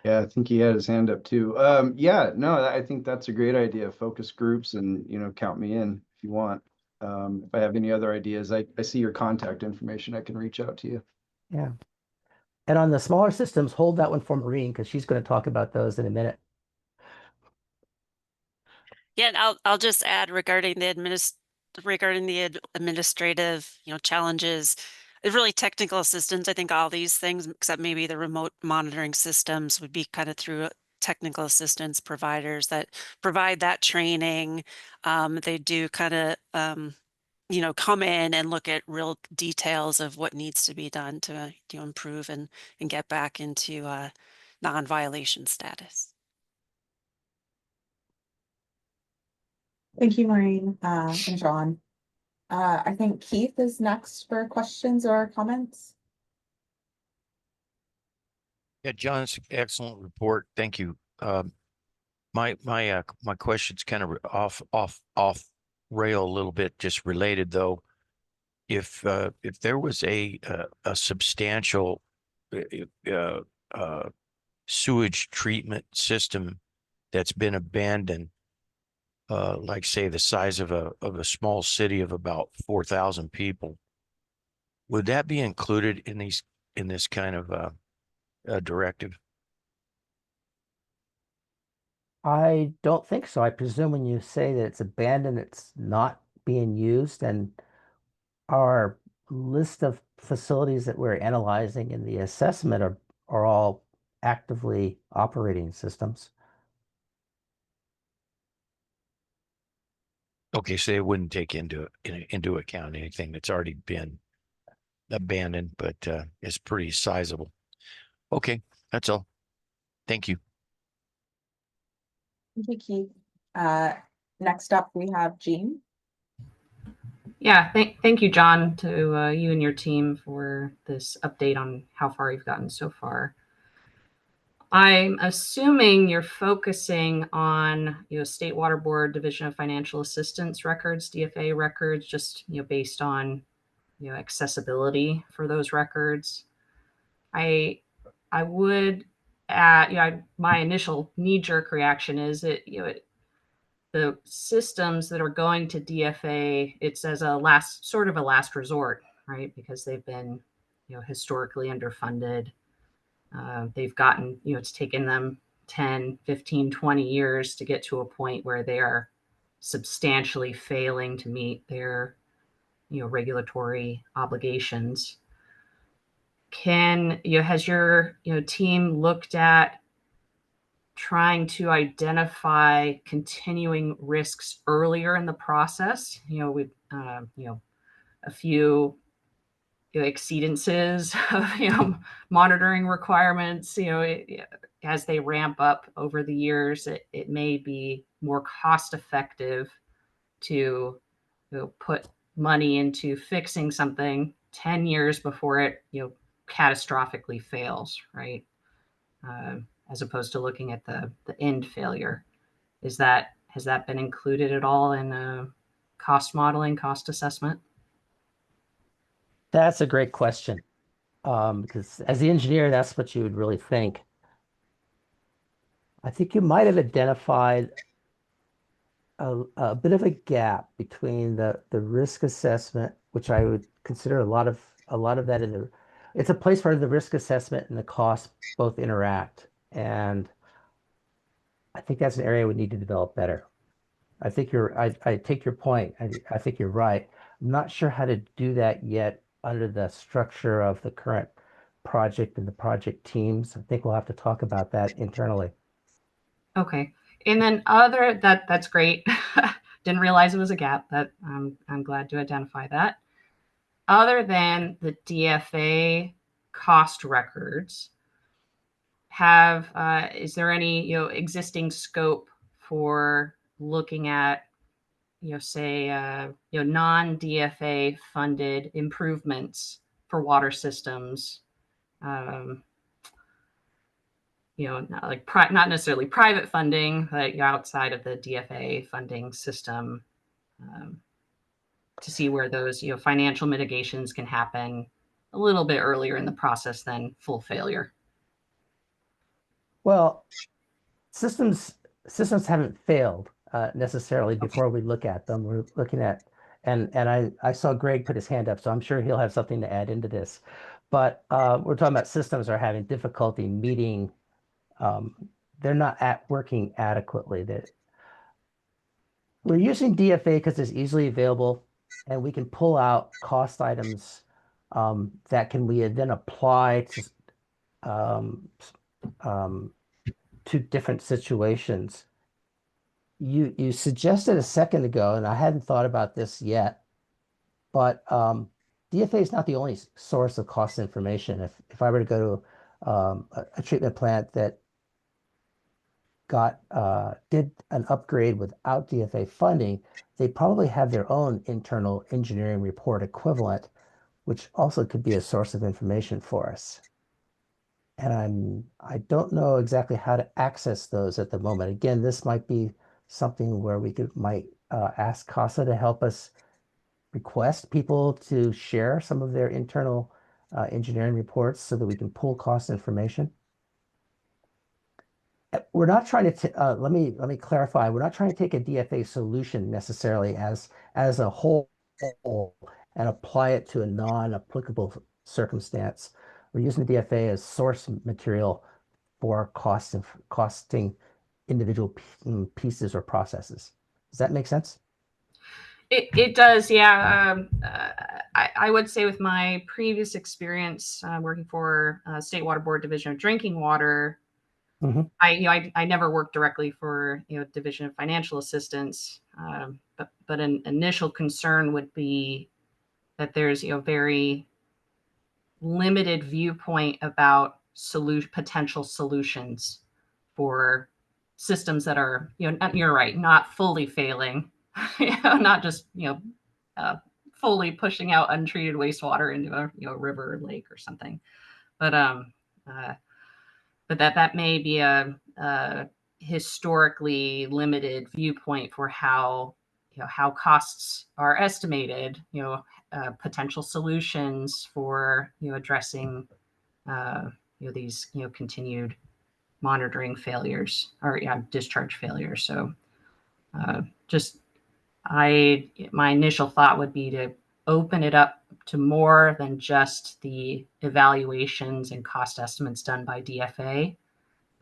Yeah, I think he had his hand up too. Yeah, no, I think that's a great idea. Focus groups and, count me in if you want. If I have any other ideas, I see your contact information. I can reach out to you. Yeah. And on the smaller systems, hold that one for Maureen because she's going to talk about those in a minute. Yeah, and I'll just add regarding the administrative, challenges, really technical assistance. I think all these things, except maybe the remote monitoring systems, would be kind of through technical assistance providers that provide that training. They do kind of, come in and look at real details of what needs to be done to improve and get back into non-violation status. Thank you, Maureen, and John. I think Keith is next for questions or comments. Yeah, John's excellent report. Thank you. My question's kind of off rail a little bit, just related though. If there was a substantial sewage treatment system that's been abandoned, like say the size of a small city of about 4,000 people, would that be included in this kind of directive? I don't think so. I presume when you say that it's abandoned, it's not being used, and our list of facilities that we're analyzing in the assessment are all actively operating systems. Okay, so they wouldn't take into account anything that's already been abandoned, but it's pretty sizable. Okay, that's all. Thank you. Thank you, Keith. Next up, we have Jean. Yeah, thank you, John, to you and your team for this update on how far you've gotten so far. I'm assuming you're focusing on, State Water Board Division of Financial Assistance records, DFA records, just, based on, accessibility for those records. I would add, my initial knee-jerk reaction is that, the systems that are going to DFA, it's as a last resort, right? Because they've been, historically underfunded. They've gotten, it's taken them 10, 15, 20 years to get to a point where they are substantially failing to meet their, regulatory obligations. Has your, team looked at trying to identify continuing risks earlier in the process, with, a few exceedances of, monitoring requirements, as they ramp up over the years, it may be more cost effective to, put money into fixing something 10 years before it, catastrophically fails, right? as opposed to looking at the end failure. Has that been included at all in cost modeling, cost assessment? That's a great question. Because as the engineer, that's what you would really think. I think you might have identified a bit of a gap between the risk assessment, which I would consider a lot of that in the, it's a place where the risk assessment and the cost both interact. And I think that's an area we need to develop better. I think I take your point. I think you're right. I'm not sure how to do that yet under the structure of the current project and the project teams. I think we'll have to talk about that internally. Okay. And then that's great. Didn't realize it was a gap. That I'm glad to identify that. Other than the DFA cost records, is there any existing scope for looking at say non-DFA funded improvements for water systems? Not necessarily private funding, but outside of the DFA funding system, to see where those financial mitigations can happen a little bit earlier in the process than full failure. Well, systems haven't failed necessarily before we look at them. We're looking at, and I saw Greg put his hand up, so I'm sure he'll have something to add into this. But we're talking about systems are having difficulty meeting. They're not working adequately. We're using DFA because it's easily available, and we can pull out cost items that we then apply to different situations. You suggested a second ago, and I hadn't thought about this yet, but DFA is not the only source of cost information. If I were to go to a treatment plant that did an upgrade without DFA funding, they probably have their own internal engineering report equivalent, which also could be a source of information for us. And I don't know exactly how to access those at the moment. Again, this might be something where we might ask CASA to help us request people to share some of their internal engineering reports so that we can pull cost information. We're not trying to, let me clarify, we're not trying to take a DFA solution necessarily as a whole and apply it to a non-applicable circumstance. We're using the DFA as source material for costing individual pieces or processes. Does that make sense? It does, yeah. I would say with my previous experience working for State Water Board Division of Drinking Water, I never worked directly for Division of Financial Assistance, but an initial concern would be that there's very limited viewpoint about potential solutions for systems that are you're right, not fully failing, not just fully pushing out untreated wastewater into a river or lake or something, but that may be a historically limited viewpoint for how costs are estimated, potential solutions for addressing these continued monitoring failures or discharge failures. So my initial thought would be to open it up to more than just the evaluations and cost estimates done by DFA.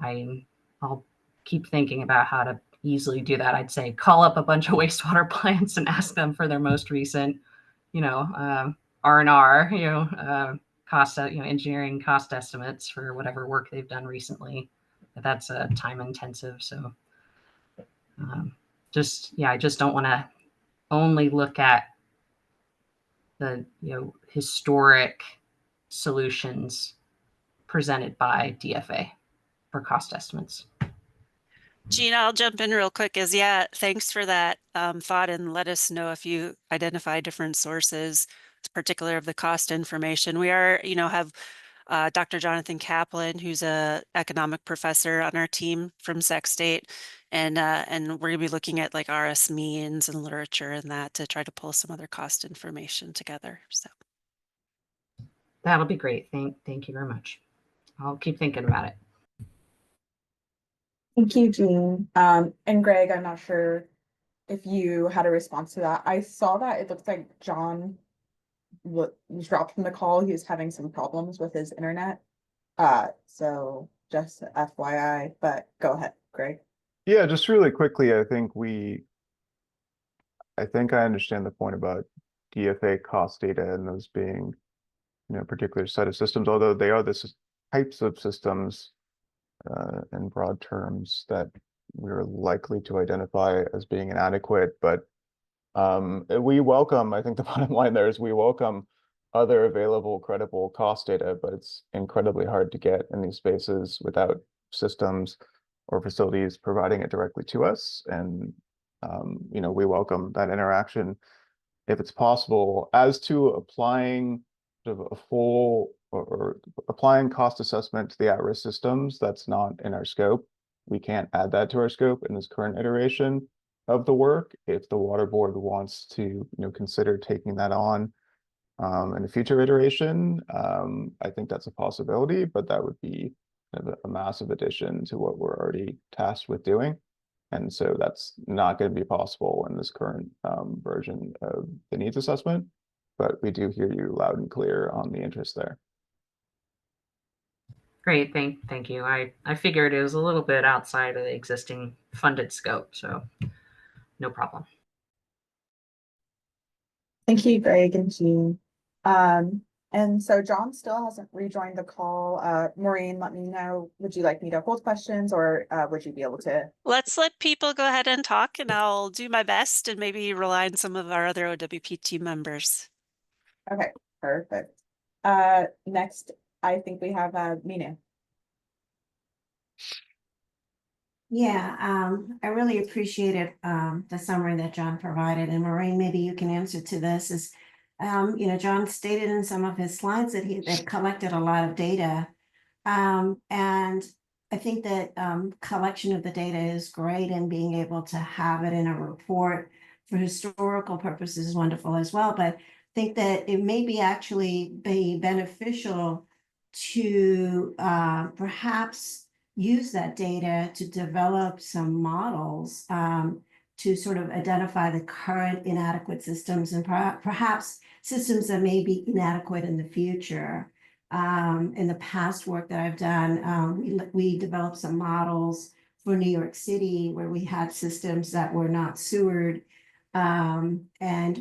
I'll keep thinking about how to easily do that. I'd say call up a bunch of wastewater plants and ask them for their most recent, R&R, cost, engineering cost estimates for whatever work they've done recently. But that's time intensive. So I just don't want to only look at the historic solutions presented by DFA for cost estimates. Gina, I'll jump in real quick thanks for that thought, and let us know if you identify different sources, particular of the cost information. We are, have Dr. Jonathan Kaplan, who's a economic professor on our team from Sac State. And we're gonna be looking at like RS means and literature and that to try to pull some other cost information together. So That'll be great. Thank you very much. I'll keep thinking about it. Thank you, Jean. And Greg, I'm not sure if you had a response to that. I saw that it looks like John was dropped from the call. He was having some problems with his internet. So just FYI, but go ahead, Greg. Yeah, just really quickly, I think I understand the point about DFA cost data and those being, particular set of systems, although they are the types of systems in broad terms that we're likely to identify as being inadequate. But we welcome, I think the bottom line there is we welcome other available credible cost data, but it's incredibly hard to get in these spaces without systems or facilities providing it directly to us. And, we welcome that interaction if it's possible. As to applying sort of a full or applying cost assessment to the at-risk systems, that's not in our scope. We can't add that to our scope in this current iteration of the work. If the water board wants to, consider taking that on in a future iteration, I think that's a possibility, but that would be a massive addition to what we're already tasked with doing. And so that's not going to be possible in this current version of the needs assessment, but we do hear you loud and clear on the interest there. Great, thank you. I figured it was a little bit outside of the existing funded scope, so no problem. Thank you, Greg and Jean. And so John still hasn't rejoined the call. Maureen, let me know, would you like me to hold questions or would you be able to? let's let people go ahead and talk, and I'll do my best and maybe rely on some of our other OWP team members. Okay, perfect. Next, I think we have Mina. Yeah, I really appreciated the summary that John provided, and Maureen, maybe you can answer to this. John stated in some of his slides that they've collected a lot of data, and I think that collection of the data is great, and being able to have it in a report for historical purposes is wonderful as well. But I think that it may be actually be beneficial to perhaps use that data to develop some models to sort of identify the current inadequate systems and perhaps systems that may be inadequate in the future. In the past work that I've done, we developed some models for New York City where we had systems that were not sewered. And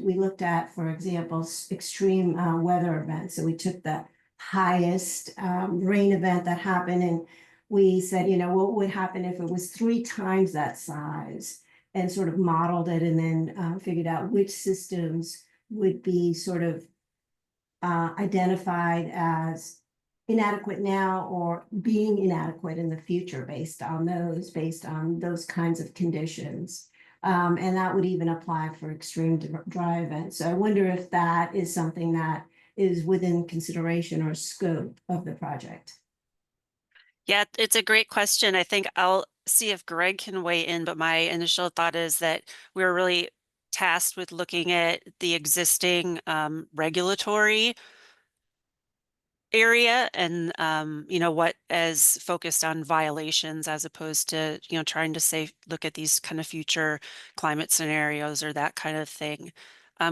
we looked at, for example, extreme weather events. So we took the highest rain event that happened and we said, what would happen if it was 3 times that size, and sort of modeled it and then figured out which systems would be sort of identified as inadequate now or being inadequate in the future based on those kinds of conditions. And that would even apply for extreme dry events. So I wonder if that is something that is within consideration or scope of the project. Yeah, it's a great question. I think I'll see if Greg can weigh in, but my initial thought is that we're really tasked with looking at the existing regulatory area and what is focused on violations as opposed to trying to look at these kind of future climate scenarios or that kind of thing.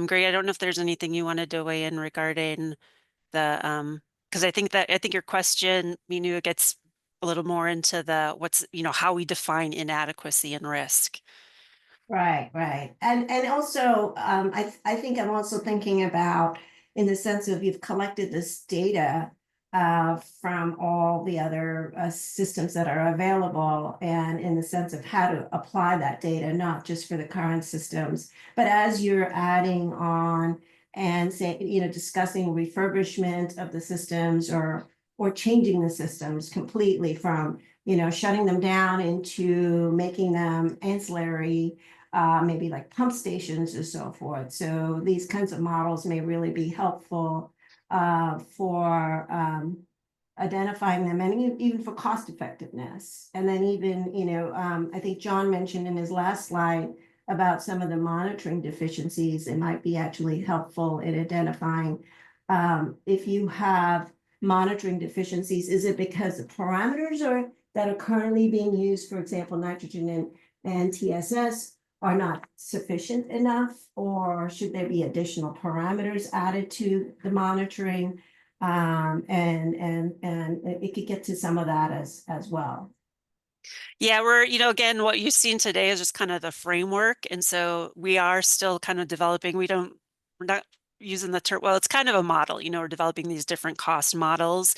Greg, I don't know if there's anything you wanted to weigh in regarding the because I think your question, Minu, gets a little more into the how we define inadequacy and risk. Right. And also, I think I'm also thinking about in the sense of you've collected this data from all the other systems that are available, and in the sense of how to apply that data, not just for the current systems, but as you're adding on and discussing refurbishment of the systems or changing the systems completely from, shutting them down into making them ancillary, maybe like pump stations and so forth. So these kinds of models may really be helpful for identifying them, and even for cost effectiveness. And then even, I think John mentioned in his last slide about some of the monitoring deficiencies. It might be actually helpful in identifying if you have monitoring deficiencies, is it because the parameters that are currently being used, for example, nitrogen and TSS, are not sufficient enough, or should there be additional parameters added to the monitoring? And it could get to some of that as well. Yeah, we're, again, what you've seen today is just kind of the framework. And so we are still kind of developing, we're not using the term, well, it's kind of a model, we're developing these different cost models,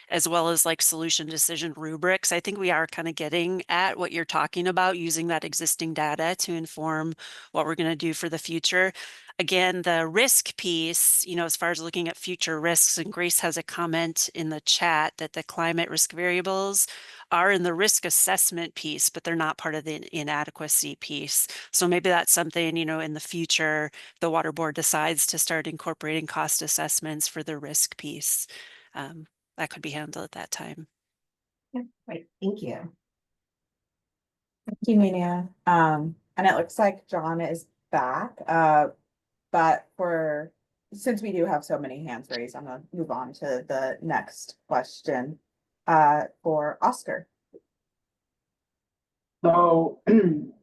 as well as like solution decision rubrics. I think we are kind of getting at what you're talking about, using that existing data to inform what we're going to do for the future. Again, the risk piece, as far as looking at future risks, and Grace has a comment in the chat that the climate risk variables are in the risk assessment piece, but they're not part of the inadequacy piece. So maybe that's something, in the future, the water board decides to start incorporating cost assessments for the risk piece. That could be handled at that time. Right, thank you. Thank you, Mania. And it looks like John is back. But since we do have so many hands raised, I'm gonna move on to the next question for Oscar. So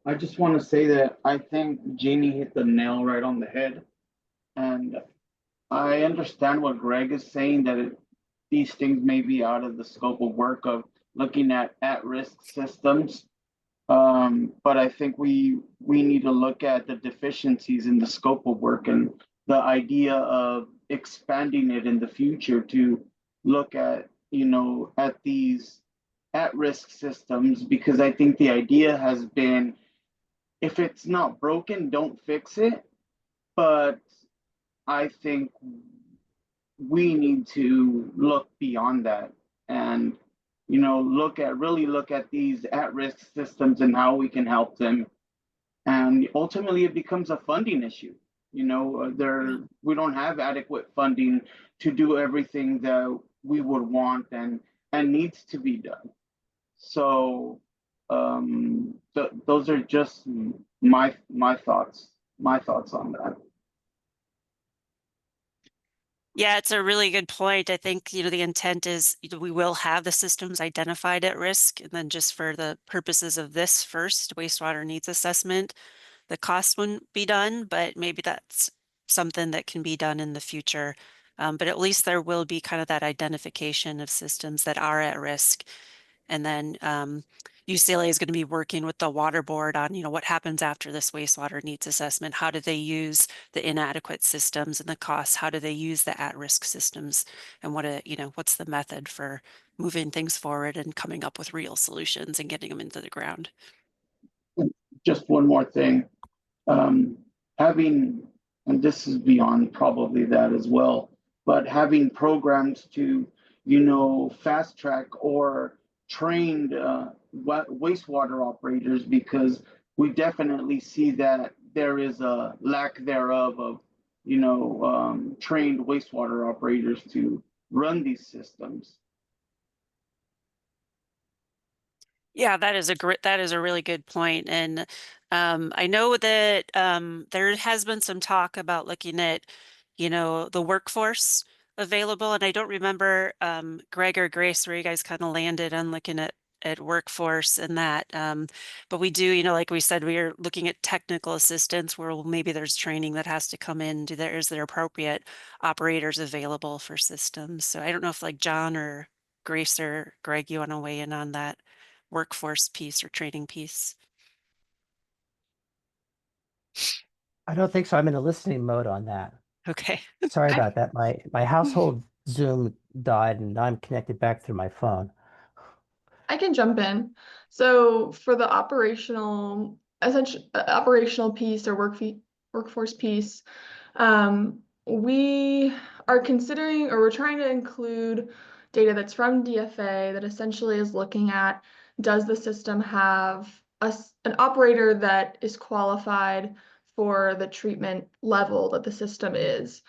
I just want to say that I think Jeannie hit the nail right on the head. And I understand what Greg is saying, that these things may be out of the scope of work of looking at-risk systems. But I think we need to look at the deficiencies in the scope of work and the idea of expanding it in the future to look at, at these at-risk systems, because I think the idea has been, if it's not broken, don't fix it. But I think we need to look beyond that and really look at these at-risk systems and how we can help them. And ultimately it becomes a funding issue. We don't have adequate funding to do everything that we would want and needs to be done. So those are just my thoughts on that. Yeah, it's a really good point. I think, the intent is we will have the systems identified at risk, and then just for the purposes of this first wastewater needs assessment, the cost wouldn't be done, but maybe that's something that can be done in the future. But at least there will be kind of that identification of systems that are at risk. And then UCLA is going to be working with the water board on, what happens after this wastewater needs assessment. How do they use the inadequate systems and the costs? How do they use the at-risk systems? And what's the method for moving things forward and coming up with real solutions and getting them into the ground? Just one more thing, having, and this is beyond probably that as well, but having programs to, fast track or trained wastewater operators, because we definitely see that there is a lack thereof of trained wastewater operators to run these systems. Yeah, that is a really good point. And I know that there has been some talk about looking at, the workforce available. And I don't remember Greg or Grace, where you guys kind of landed on looking at workforce and that. But we do, like we said, we are looking at technical assistance where maybe there's training that has to come in. Is there appropriate operators available for systems? So I don't know if like John or Grace or Greg, you want to weigh in on that workforce piece or training piece? I don't think so. I'm in a listening mode on that. Okay. Sorry about that. My household Zoom died and I'm connected back through my phone. I can jump in. So for the operational piece or workforce piece, we are considering, or we're trying to include data that's from DFA that essentially is looking at, does the system have an operator that is qualified for the treatment level that the system is?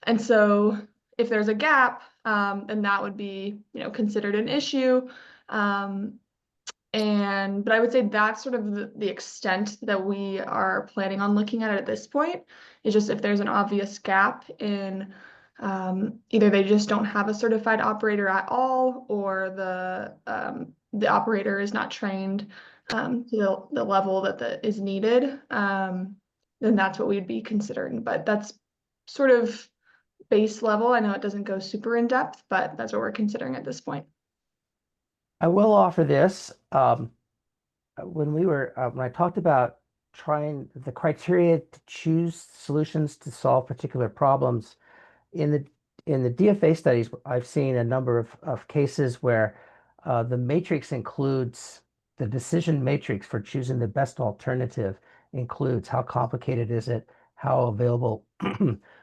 And so if there's a gap, and that would be, considered an issue. But I would say that's sort of the extent that we are planning on looking at it at this point, is just if there's an obvious gap in either they just don't have a certified operator at all, or the operator is not trained to the level that is needed, then that's what we'd be considering. But that's sort of base level. I know it doesn't go super in depth, but that's what we're considering at this point. I will offer this. When I talked about trying the criteria to choose solutions to solve particular problems in the DFA studies, I've seen a number of cases where the matrix includes the decision matrix for choosing the best alternative includes how complicated is it, how available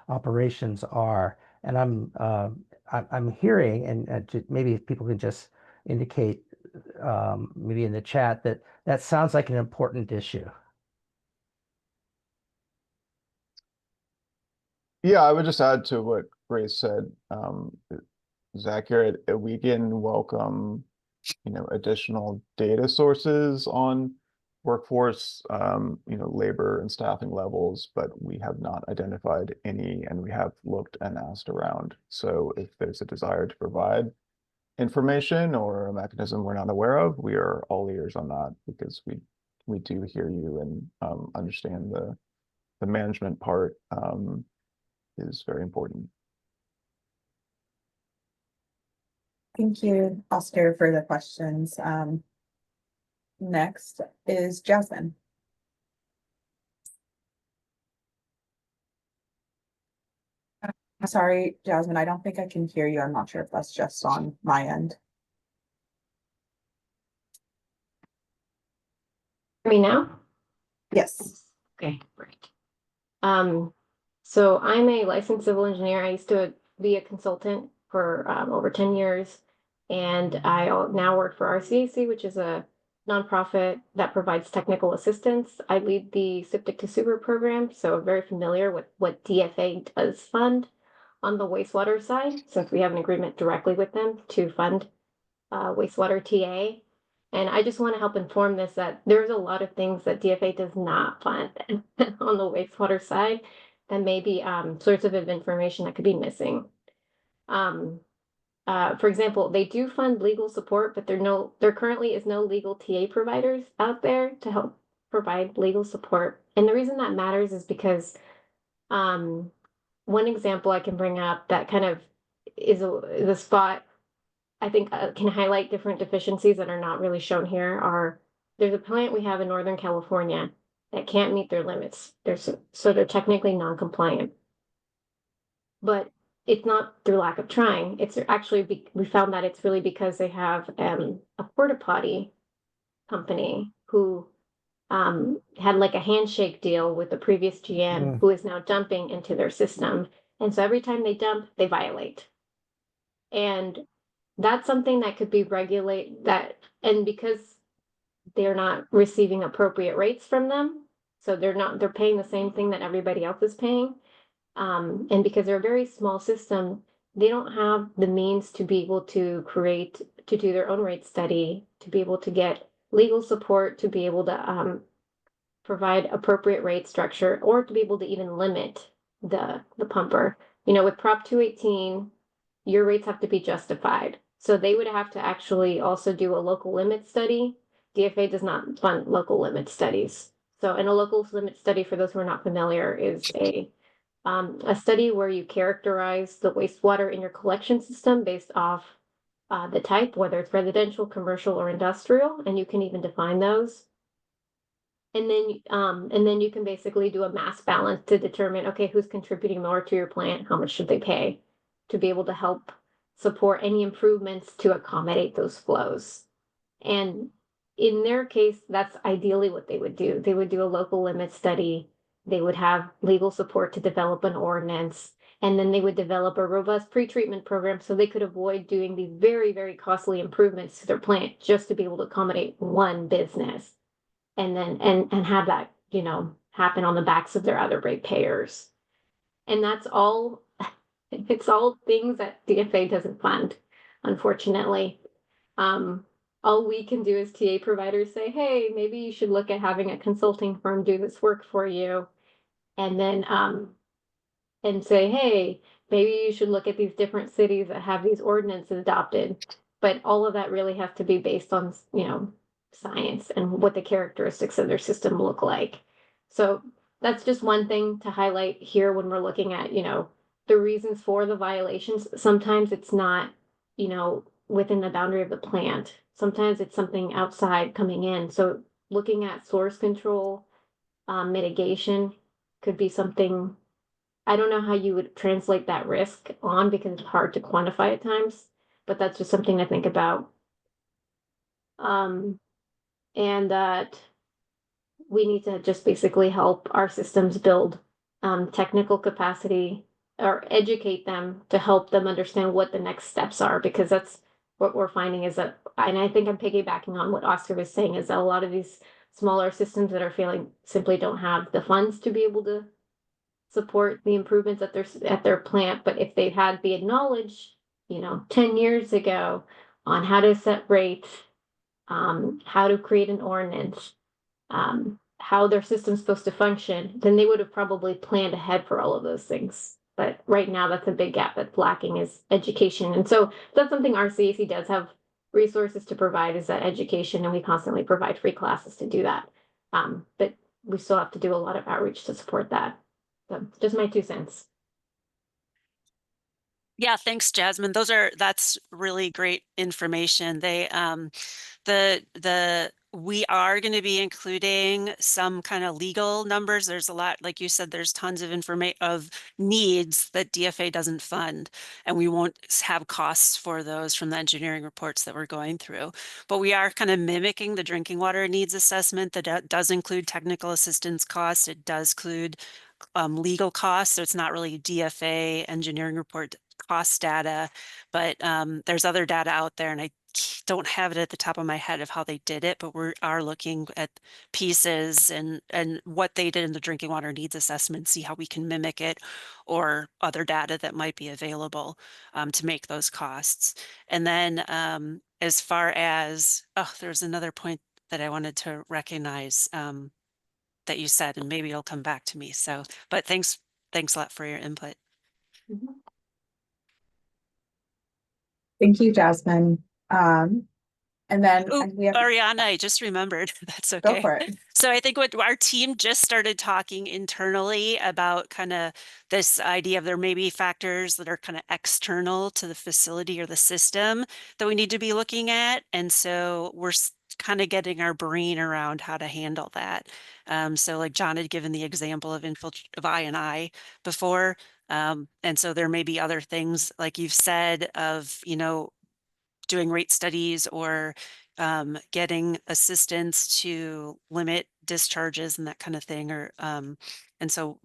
operations are, and I'm hearing, and maybe if people can just indicate maybe in the chat that sounds like an important issue. Yeah, I would just add to what Grace said. Zach here at Weekend welcome, additional data sources on workforce, labor and staffing levels, but we have not identified any, and we have looked and asked around. So if there's a desire to provide information or a mechanism we're not aware of, we are all ears on that, because we do hear you and understand the management part is very important. Thank you, Oscar, for the questions. Next is Jasmine. Sorry, Jasmine, I don't think I can hear you. I'm not sure if that's just on my end. Hear me now? Yes. Okay, great. So I'm a licensed civil engineer. I used to be a consultant for over 10 years, and I now work for RCAC, which is a nonprofit that provides technical assistance. I lead the Septic to Sewer program, so I'm very familiar with what DFA does fund on the wastewater side, since we have an agreement directly with them to fund wastewater TA. And I just want to help inform this that there's a lot of things that DFA does not fund on the wastewater side that may be sources of information that could be missing. For example, they do fund legal support, but there currently is no legal TA providers out there to help provide legal support. And the reason that matters is because one example I can bring up that kind of is a spot I think can highlight different deficiencies that are not really shown here. There's a plant we have in Northern California that can't meet their limits. So they're technically non-compliant. But it's not through lack of trying. It's actually, we found that it's really because they have a porta potty company who had like a handshake deal with the previous GM who is now dumping into their system. And so every time they dump, they violate. And that's something that could be and because they're not receiving appropriate rates from them, so they're paying the same thing that everybody else is paying. And because they're a very small system, they don't have the means to be able to do their own rate study, to be able to get legal support, to be able to provide appropriate rate structure, or to be able to even limit the pumper. With Prop 218, your rates have to be justified. So they would have to actually also do a local limit study. DFA does not fund local limit studies. So, and a local limit study, for those who are not familiar, is a study where you characterize the wastewater in your collection system based off the type, whether it's residential, commercial, or industrial, and you can even define those. And then you can basically do a mass balance to determine, okay, who's contributing more to your plant, how much should they pay, to be able to help support any improvements to accommodate those flows. And in their case, that's ideally what they would do. They would do a local limit study. They would have legal support to develop an ordinance, and then they would develop a robust pretreatment program so they could avoid doing these very, very costly improvements to their plant just to be able to accommodate one business, and then and have that happen on the backs of their other ratepayers. And that's all It's all things that DFA doesn't fund, unfortunately. All we can do as TA providers say, hey, maybe you should look at having a consulting firm do this work for you. And then and say, hey, maybe you should look at these different cities that have these ordinances adopted. But all of that really has to be based on, science and what the characteristics of their system look like. So that's just one thing to highlight here when we're looking at, the reasons for the violations. Sometimes it's not, within the boundary of the plant. Sometimes it's something outside coming in. So looking at source control, mitigation could be something. I don't know how you would translate that risk on because it's hard to quantify at times, but that's just something to think about. And that we need to just basically help our systems build technical capacity or educate them to help them understand what the next steps are, because that's what we're finding is that, and I think I'm piggybacking on what Oscar was saying, is that a lot of these smaller systems that are failing simply don't have the funds to be able to support the improvements at their plant. But if they had the knowledge, 10 years ago on how to set rates, how to create an ordinance, how their system's supposed to function, then they would have probably planned ahead for all of those things. But right now, that's a big gap that's lacking is education. And so that's something our CAC does have resources to provide, is that education, and we constantly provide free classes to do that. But we still have to do a lot of outreach to support that. So just my 2 cents. Yeah, thanks, Jasmine. That's really great information. We are going to be including some kind of legal numbers. There's a lot, like you said, there's tons of information of needs that DFA doesn't fund, and we won't have costs for those from the engineering reports that we're going through. But we are kind of mimicking the drinking water needs assessment that does include technical assistance costs. It does include legal costs, so it's not really DFA engineering report cost data, but there's other data out there, and I don't have it at the top of my head of how they did it, but we are looking at pieces and what they did in the drinking water needs assessment, see how we can mimic it, or other data that might be available to make those costs. And then as far as, there's another point that I wanted to recognize that you said, and maybe it'll come back to me. So, but thanks a lot for your input. Mm-hmm. Thank you, Jasmine. And then we have Ariana, I just remembered. That's okay. Go for it. So I think what our team just started talking internally about kind of this idea of there may be factors that are kind of external to the facility or the system that we need to be looking at. And so we're kind of getting our brain around how to handle that. So like John had given the example of I&I before. And so there may be other things like you've said of, doing rate studies or getting assistance to limit discharges and that kind of thing. And so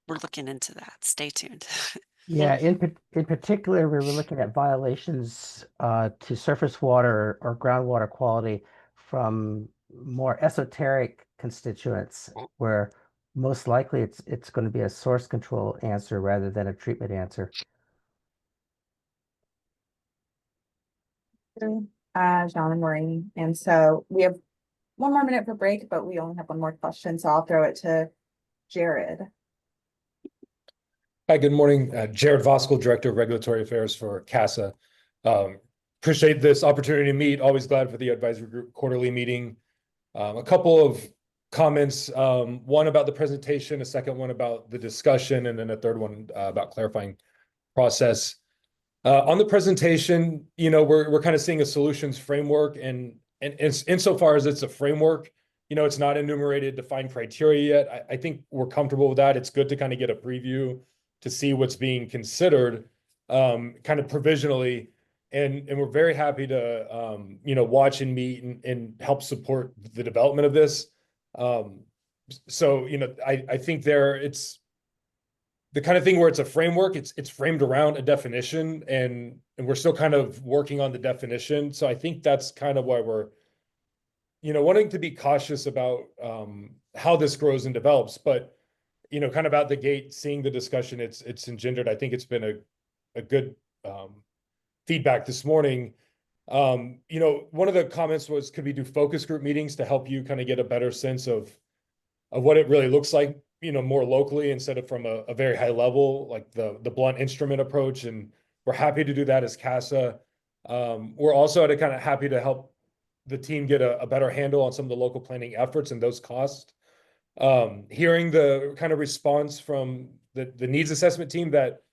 we're looking into that. Stay tuned. Yeah, in particular, we were looking at violations to surface water or groundwater quality from more esoteric constituents, where most likely it's going to be a source control answer rather than a treatment answer. John and Maureen. And so we have 1 more minute for break, but we only have 1 more question. So I'll throw it to Jared. Hi, good morning. Jared Voskel, Director of Regulatory Affairs for CASA. Appreciate this opportunity to meet. Always glad for the advisory group quarterly meeting. A couple of comments, one about the presentation, a second one about the discussion, and then a third one about clarifying process. On the presentation, we're kind of seeing a solutions framework, and insofar as it's a framework, it's not enumerated defined criteria yet. I think we're comfortable with that. It's good to kind of get a preview to see what's being considered kind of provisionally. And we're very happy to, watch and meet and help support the development of this. So, I think it's the kind of thing where it's a framework, it's framed around a definition, and we're still kind of working on the definition. So I think that's kind of why we're, wanting to be cautious about how this grows and develops. But kind of out the gate, seeing the discussion it's engendered, I think it's been a good feedback this morning. One of the comments was, could we do focus group meetings to help you kind of get a better sense of what it really looks like, more locally instead of from a very high level, like the blunt instrument approach. And we're happy to do that as CASA. We're also kind of happy to help the team get a better handle on some of the local planning efforts and those costs. Hearing the kind of response from the needs assessment team that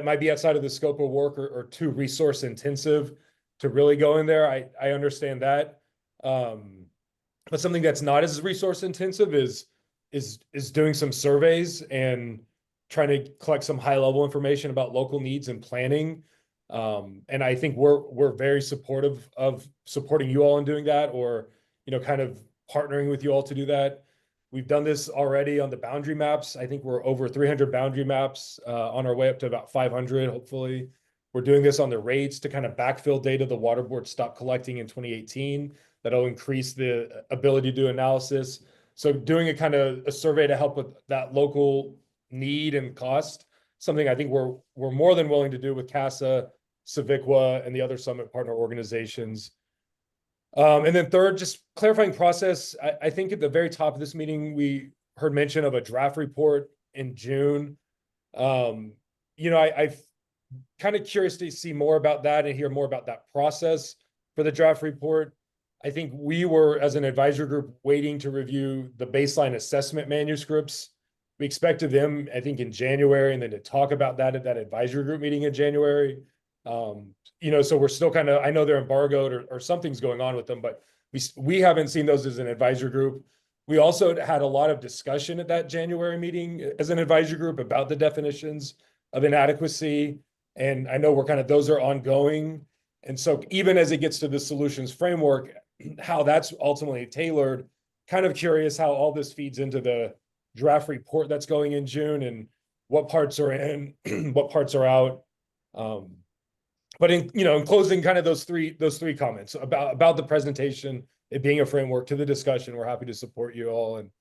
might be outside of the scope of work or too resource intensive to really go in there. I understand that. But something that's not as resource intensive is doing some surveys and trying to collect some high level information about local needs and planning. And I think we're very supportive of supporting you all in doing that, or kind of partnering with you all to do that. We've done this already on the boundary maps. I think we're over 300 boundary maps, on our way up to about 500, hopefully. We're doing this on the rates to kind of backfill data the water board stopped collecting in 2018. That'll increase the ability to do analysis. So doing a kind of a survey to help with that local need and cost, something I think we're more than willing to do with CASA, Civiqua, and the other summit partner organizations. And then third, just clarifying process. I think at the very top of this meeting, we heard mention of a draft report in June. I'm kind of curious to see more about that and hear more about that process for the draft report. I think we were, as an advisory group, waiting to review the baseline assessment manuscripts. We expected them, I think, in January, and then to talk about that at that advisory group meeting in January. So we're still kind of, I know they're embargoed or something's going on with them, but we haven't seen those as an advisory group. We also had a lot of discussion at that January meeting as an advisory group about the definitions of inadequacy. And I know those are ongoing. And so even as it gets to the solutions framework, how that's ultimately tailored, kind of curious how all this feeds into the draft report that's going in June and what parts are in, what parts are out. But in closing, kind of those three comments about the presentation, it being a framework to the discussion. We're happy to support you all and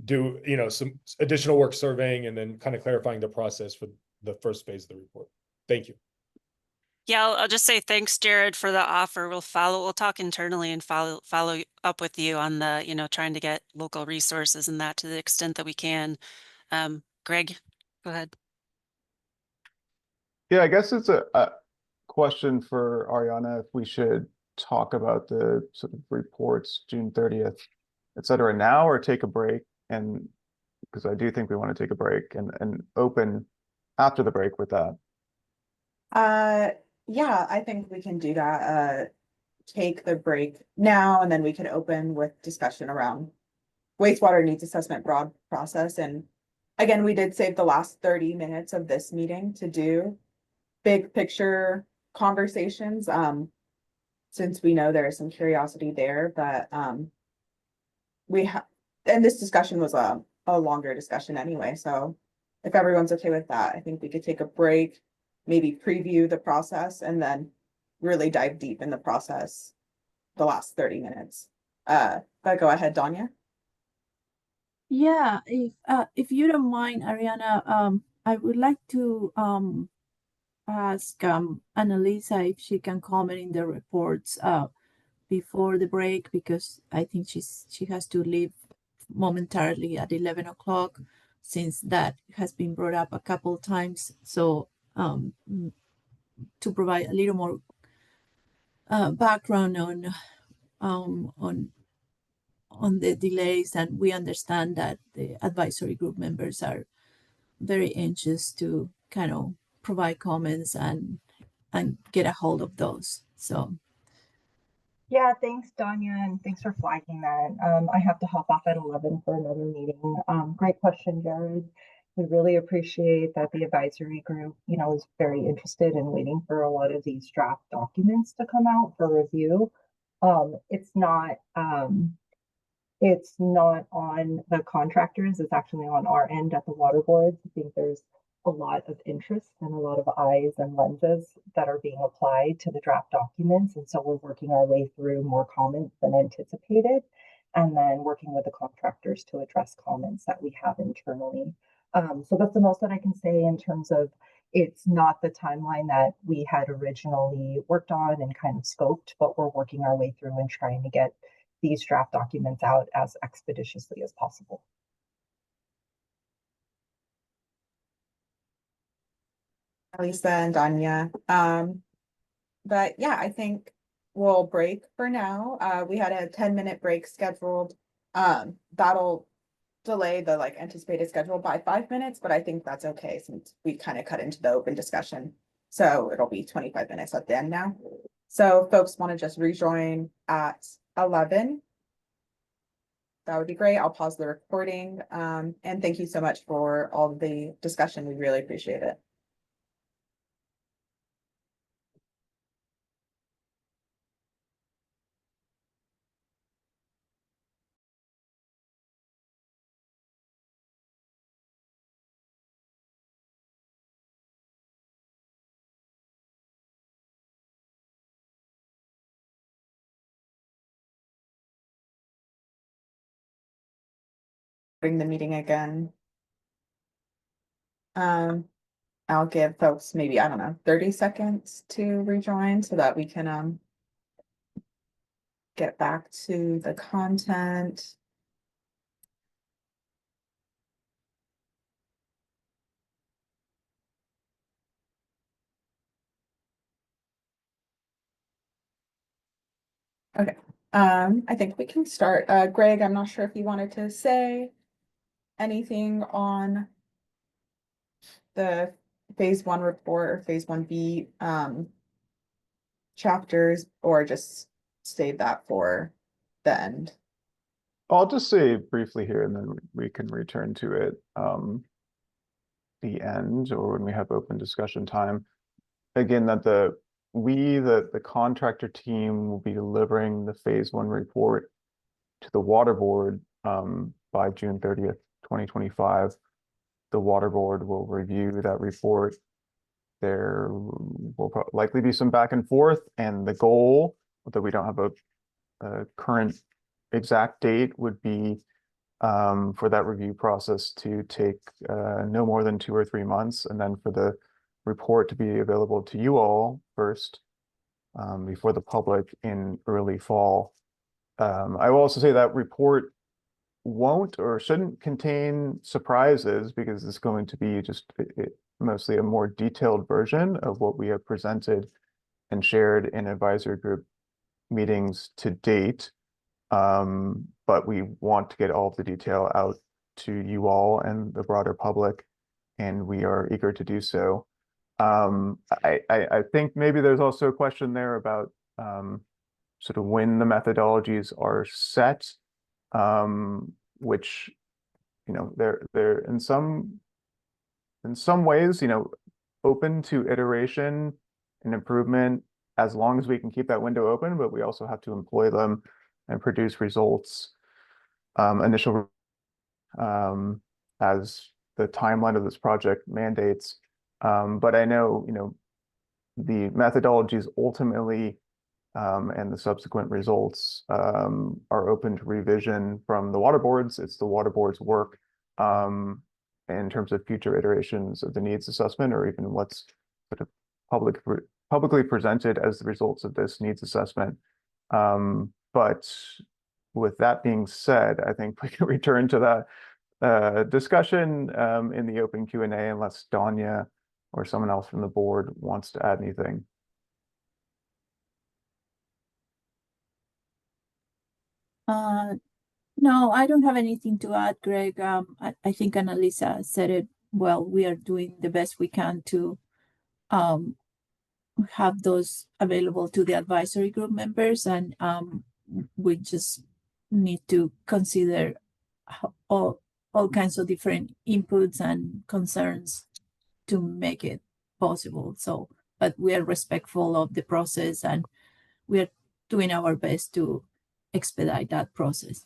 do some additional work surveying and then kind of clarifying the process for the first phase of the report. Thank you. Yeah, I'll just say thanks, Jared, for the offer. We'll talk internally and follow up with you on the, trying to get local resources and that to the extent that we can. Greg, go ahead. Yeah, I guess it's a question for Ariana if we should talk about the sort of reports June 30th, et cetera, now, or take a break. And because I do think we want to take a break and open after the break with that. Yeah, I think we can do that. Take the break now, and then we can open with discussion around wastewater needs assessment broad process. And again, we did save the last 30 minutes of this meeting to do big picture conversations, since we know there is some curiosity there, but and this discussion was a longer discussion anyway. So if everyone's okay with that, I think we could take a break, maybe preview the process, and then really dive deep in the process the last 30 minutes. But go ahead, Danya. Yeah, if you don't mind, Ariana, I would like to ask Annalisa if she can comment in the reports before the break, because I think she has to leave momentarily at 11 o'clock, since that has been brought up a couple of times. So to provide a little more background on the delays, and we understand that the advisory group members are very anxious to kind of provide comments and get a hold of those. So yeah, thanks, Danya, and thanks for flagging that. I have to hop off at 11 for another meeting. Great question, Jared. We really appreciate that the advisory group, is very interested in waiting for a lot of these draft documents to come out for review. It's not on the contractors, it's actually on our end at the water boards. I think there's a lot of interest and a lot of eyes and lenses that are being applied to the draft documents. And so we're working our way through more comments than anticipated. and then working with the contractors to address comments that we have internally. So that's the most that I can say in terms of it's not the timeline that we had originally worked on and kind of scoped, but we're working our way through and trying to get these draft documents out as expeditiously as possible. Lisa and Danya. But yeah, I think we'll break for now. We had a 10-minute break scheduled. That'll delay the anticipated schedule by 5 minutes, but I think that's okay since we kind of cut into the open discussion. So it'll be 25 minutes at the end now. So folks want to just rejoin at 11. That would be great. I'll pause the recording. And thank you so much for all the discussion. We really appreciate it. Bring the meeting again. I'll give folks maybe, I don't know, 30 seconds to rejoin so that we can get back to the content. Okay, I think we can start. Greg, I'm not sure if you wanted to say anything on the phase 1 report or phase 1B chapters, or just save that for the end. I'll just say briefly here, and then we can return to it the end or when we have open discussion time. Again, that the contractor team will be delivering the phase 1 report to the water board by June 30th, 2025. The water board will review that report. There will likely be some back and forth, and the goal, although we don't have a current exact date, would be for that review process to take no more than 2 or 3 months, and then for the report to be available to you all first before the public in early fall. I will also say that report won't or shouldn't contain surprises, because it's going to be just mostly a more detailed version of what we have presented and shared in advisory group meetings to date. But we want to get all of the detail out to you all and the broader public, and we are eager to do so. I think maybe there's also a question there about sort of when the methodologies are set, which, they're in some ways, open to iteration and improvement as long as we can keep that window open, but we also have to employ them and produce results initial as the timeline of this project mandates. But I know, the methodologies ultimately and the subsequent results are open to revision from the water boards. It's the water board's work in terms of future iterations of the needs assessment, or even what's sort of publicly presented as the results of this needs assessment. But with that being said, I think we can return to that discussion in the open Q&A, unless Danya or someone else from the board wants to add anything. No, I don't have anything to add, Greg. I think Annalisa said it well. We are doing the best we can to have those available to the advisory group members, and we just need to consider all kinds of different inputs and concerns to make it possible. So, but we are respectful of the process, and we are doing our best to expedite that process.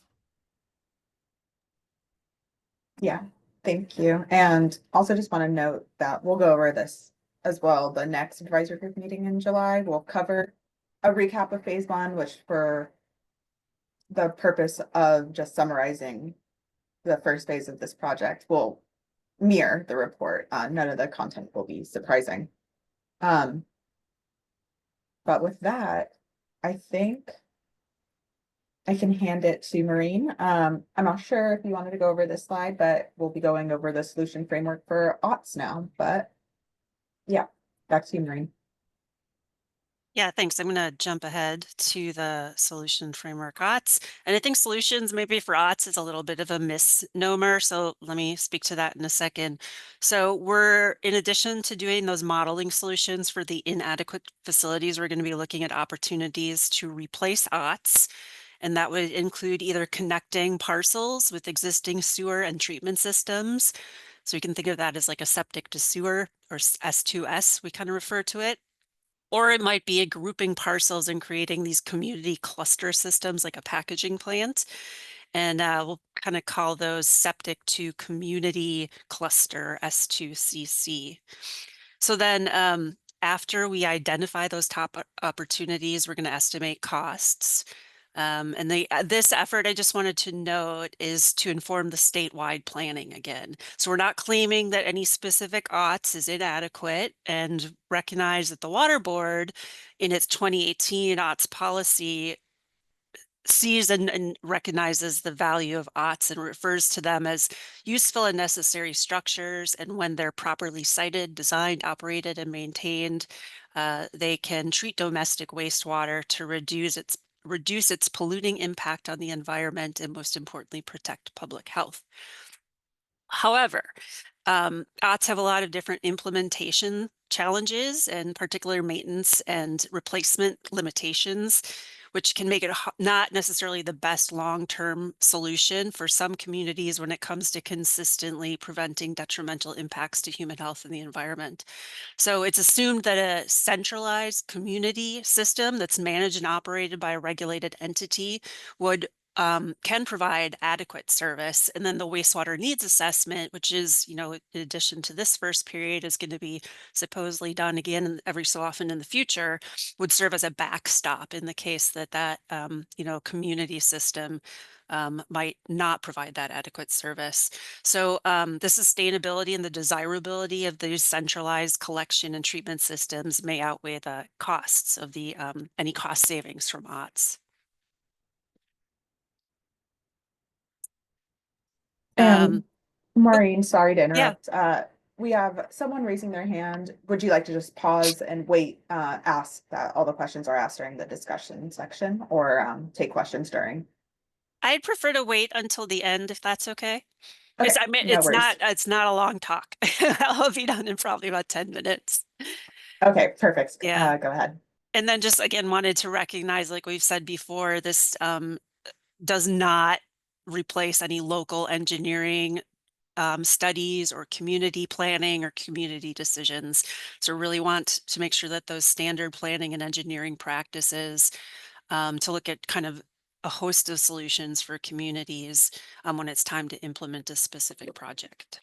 Yeah, thank you. And also just want to note that we'll go over this as well. The next advisory group meeting in July will cover a recap of phase 1, which for the purpose of just summarizing the first phase of this project will mirror the report. None of the content will be surprising. But with that, I think I can hand it to Maureen. I'm not sure if you wanted to go over this slide, but we'll be going over the solution framework for AUTS now. But yeah, back to you, Maureen. Yeah, thanks. I'm going to jump ahead to the solution framework AUTS. And I think solutions maybe for AUTS is a little bit of a misnomer. So let me speak to that in a second. So we're, in addition to doing those modeling solutions for the inadequate facilities, we're going to be looking at opportunities to replace AUTS. And that would include either connecting parcels with existing sewer and treatment systems. So you can think of that as like a septic to sewer, or S2S, we kind of refer to it. Or it might be grouping parcels and creating these community cluster systems like a packaging plant. And we'll kind of call those septic to community cluster, S2CC. So then after we identify those top opportunities, we're going to estimate costs. And this effort, I just wanted to note, is to inform the statewide planning again. So we're not claiming that any specific AUTS is inadequate, and recognize that the Water Board in its 2018 AUTS policy sees and recognizes the value of AUTS and refers to them as useful and necessary structures. And when they're properly sited, designed, operated, and maintained, they can treat domestic wastewater to reduce its polluting impact on the environment, and most importantly, protect public health. However, AUTS have a lot of different implementation challenges, and particular maintenance and replacement limitations, which can make it not necessarily the best long-term solution for some communities when it comes to consistently preventing detrimental impacts to human health and the environment. So it's assumed that a centralized community system that's managed and operated by a regulated entity would can provide adequate service. And then the wastewater needs assessment, which is, in addition to this first period, is going to be supposedly done again every so often in the future, would serve as a backstop in the case that community system might not provide that adequate service. So the sustainability and the desirability of these centralized collection and treatment systems may outweigh the costs of the any cost savings from AUTS. Maureen, sorry to interrupt. We have someone raising their hand. Would you like to just pause and wait, ask that all the questions are asked during the discussion section, or take questions during? I'd prefer to wait until the end if that's okay. Okay, It's not a long talk. I'll be done in probably about 10 minutes. Okay, perfect. Yeah. Go ahead. And then just again wanted to recognize, like we've said before, this does not replace any local engineering studies or community planning or community decisions. So really want to make sure that those standard planning and engineering practices to look at kind of a host of solutions for communities when it's time to implement a specific project.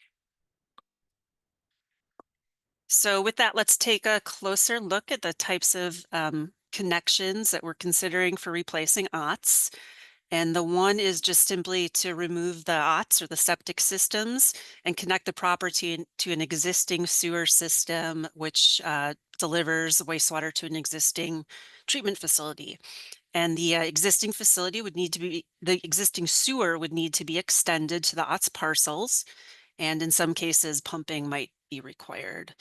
So with that, let's take a closer look at the types of connections that we're considering for replacing AUTS. And the one is just simply to remove the AUTS or the septic systems and connect the property to an existing sewer system, which delivers wastewater to an existing treatment facility. And the existing facility would need to be, the existing sewer would need to be extended to the AUTS parcels. And in some cases, pumping might be required.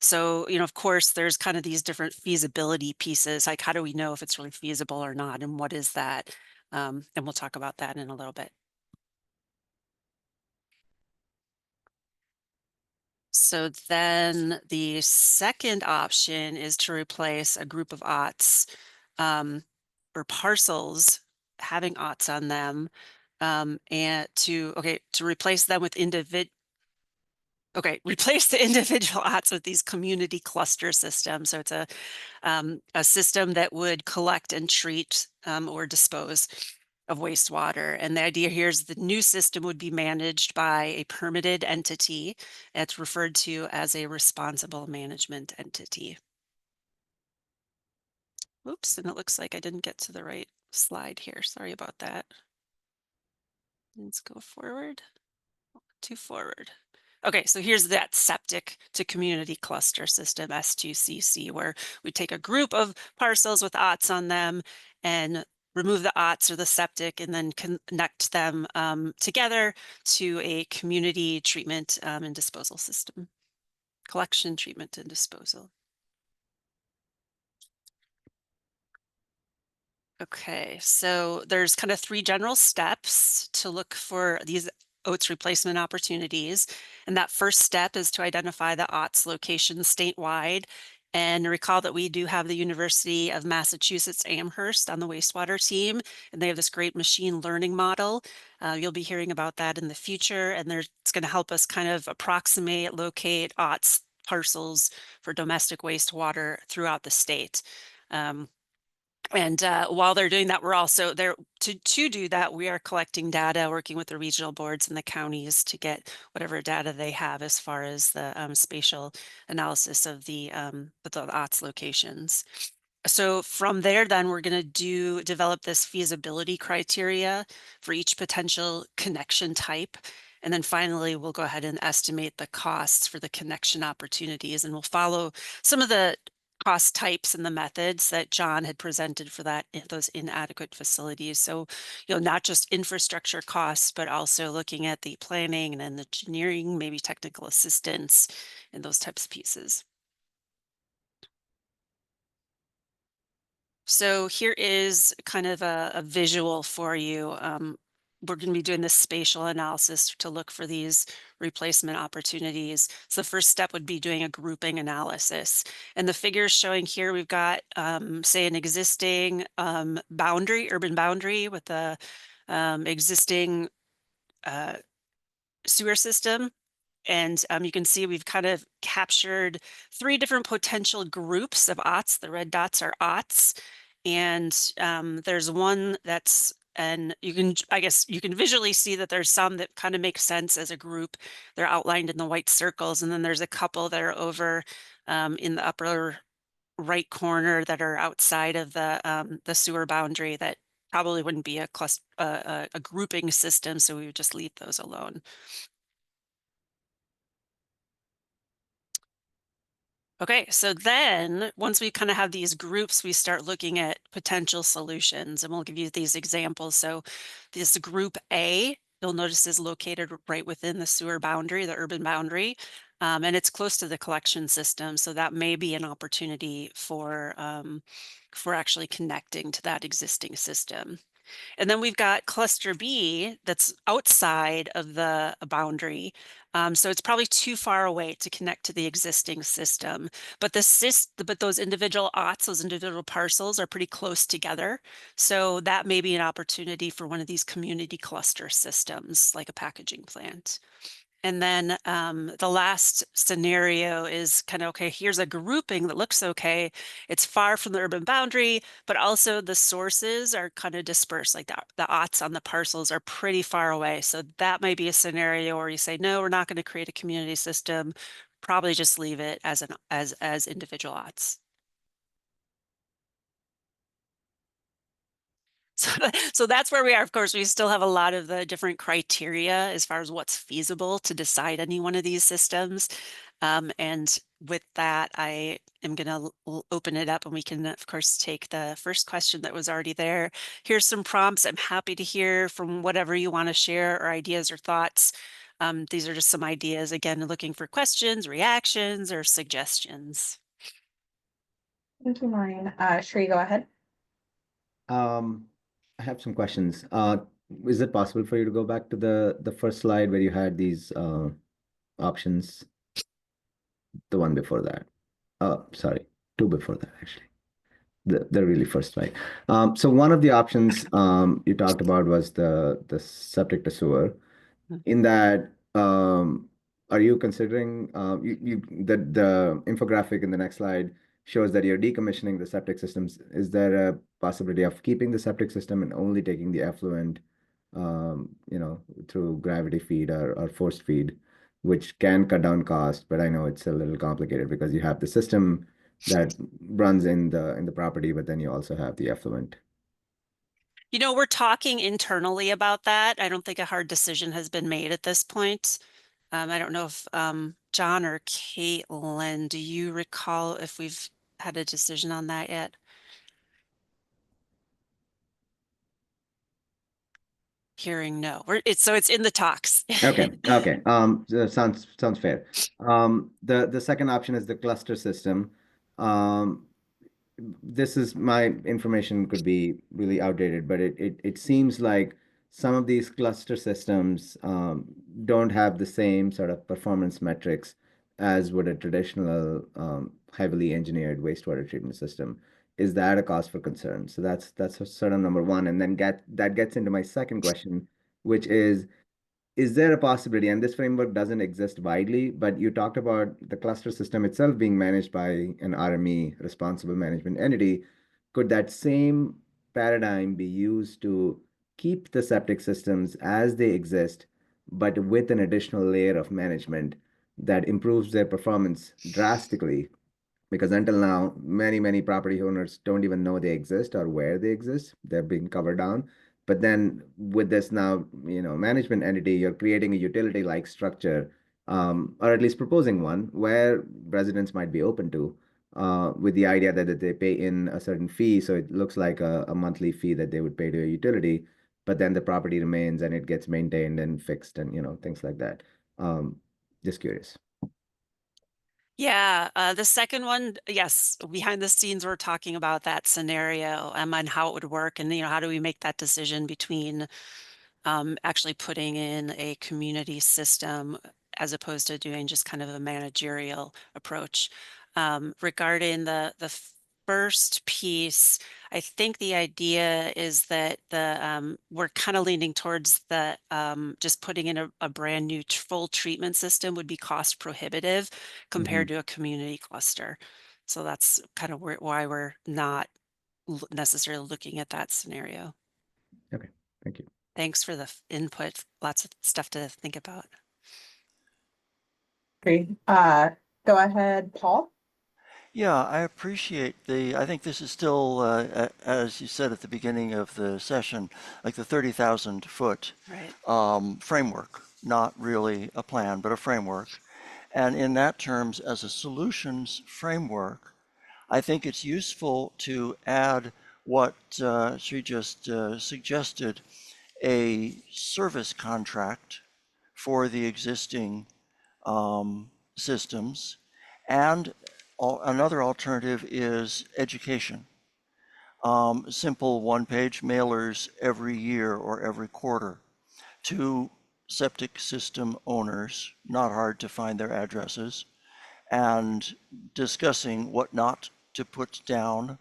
So, of course, there's kind of these different feasibility pieces, like how do we know if it's really feasible or not, and what is that? And we'll talk about that in a little bit. So then the second option is to replace a group of AUTS or parcels having AUTS on them, and to replace them with replace the individual AUTS with these community cluster systems. So it's a system that would collect and treat or dispose of wastewater. And the idea here is the new system would be managed by a permitted entity. It's referred to as a responsible management entity. Oops, and it looks like I didn't get to the right slide here. Sorry about that. Let's go forward. Too forward. Okay, so here's that septic to community cluster system, S2CC, where we take a group of parcels with OTS on them and remove the OTS or the septic and then connect them together to a community treatment and disposal system. Collection, treatment, and disposal. Okay, so there's kind of 3 general steps to look for these OTS replacement opportunities. And that first step is to identify the OTS locations statewide. And recall that we do have the University of Massachusetts Amherst on the wastewater team, and they have this great machine learning model. You'll be hearing about that in the future, and it's going to help us kind of approximate, locate OTS parcels for domestic wastewater throughout the state. And while they're doing that, we're also there to do that. We are collecting data, working with the regional boards and the counties to get whatever data they have as far as the spatial analysis of the OTS locations. So from there, then we're going to develop this feasibility criteria for each potential connection type. And then finally, we'll go ahead and estimate the costs for the connection opportunities, and we'll follow some of the cost types and the methods that John had presented for those inadequate facilities. So, not just infrastructure costs, but also looking at the planning and then the engineering, maybe technical assistance and those types of pieces. So here is kind of a visual for you. We're going to be doing this spatial analysis to look for these replacement opportunities. So the first step would be doing a grouping analysis. And the figures showing here, we've got, say, an existing urban boundary with the existing sewer system. And you can see we've kind of captured 3 different potential groups of OTS. The red dots are OTS. And there's one that's, and I guess you can visually see that there's some that kind of make sense as a group. They're outlined in the white circles. And then there's a couple that are over in the upper right corner that are outside of the sewer boundary that probably wouldn't be a grouping system. So we would just leave those alone. Okay, so then once we kind of have these groups, we start looking at potential solutions, and we'll give you these examples. So this group A, you'll notice, is located right within the sewer boundary, the urban boundary, and it's close to the collection system. So that may be an opportunity for actually connecting to that existing system. And then we've got cluster B that's outside of the boundary. So it's probably too far away to connect to the existing system. But those individual OTS, those individual parcels are pretty close together. So that may be an opportunity for one of these community cluster systems, like a packaging plant. And then the last scenario is kind of, okay, here's a grouping that looks okay. It's far from the urban boundary, but also the sources are kind of dispersed, like the OTS on the parcels are pretty far away. So that might be a scenario where you say, no, we're not going to create a community system. Probably just leave it as individual OTS. So that's where we are. Of course, we still have a lot of the different criteria as far as what's feasible to decide any one of these systems. And with that, I am going to open it up, and we can, of course, take the first question that was already there. Here's some prompts. I'm happy to hear from whatever you want to share, or ideas or thoughts. These are just some ideas. Again, looking for questions, reactions, or suggestions. Thank you, Maureen. Shree, go ahead. I have some questions. Is it possible for you to go back to the first slide where you had these options? The one before that. Sorry, 2 before that, actually. The really first slide. So one of the options you talked about was the septic to sewer. In that, are you considering the infographic in the next slide shows that you're decommissioning the septic systems? Is there a possibility of keeping the septic system and only taking the effluent, through gravity feed or forced feed, which can cut down cost? But I know it's a little complicated because you have the system that runs in the property, but then you also have the effluent. You know, we're talking internally about that. I don't think a hard decision has been made at this point. I don't know if John or Caitlin, do you recall if we've had a decision on that yet? Hearing no. So it's in the talks. Okay, okay. Sounds fair. The second option is the cluster system. This is my information could be really outdated, but it seems like some of these cluster systems don't have the same sort of performance metrics as would a traditional heavily engineered wastewater treatment system. Is that a cause for concern? So that's sort of number one, and then that gets into my second question, which is there a possibility, and this framework doesn't exist widely, but you talked about the cluster system itself being managed by an RME, responsible management entity. Could that same paradigm be used to keep the septic systems as they exist, but with an additional layer of management that improves their performance drastically? Because until now, many property owners don't even know they exist or where they exist. They're being covered down. But then with this now, management entity, you're creating a utility-like structure, or at least proposing one where residents might be open to, with the idea that they pay in a certain fee. So it looks like a monthly fee that they would pay to a utility, but then the property remains and it gets maintained and fixed and, things like that. Just curious. Yeah, the second one, yes, behind the scenes, we're talking about that scenario and how it would work, and how do we make that decision between actually putting in a community system as opposed to doing just kind of a managerial approach. Regarding the first piece, I think the idea is that we're kind of leaning towards the just putting in a brand new full treatment system would be cost prohibitive compared to a community cluster. So that's kind of why we're not necessarily looking at that scenario. Okay, thank you. Thanks for the input. Lots of stuff to think about. Great. Go ahead, Paul. Yeah, I appreciate I think this is still, as you said at the beginning of the session, like the 30,000 foot framework, not really a plan, but a framework. And in that terms, as a solutions framework, I think it's useful to add what she just suggested, a service contract for the existing systems. And another alternative is education. Simple one-page mailers every year or every quarter to septic system owners, not hard to find their addresses, and discussing what not to put down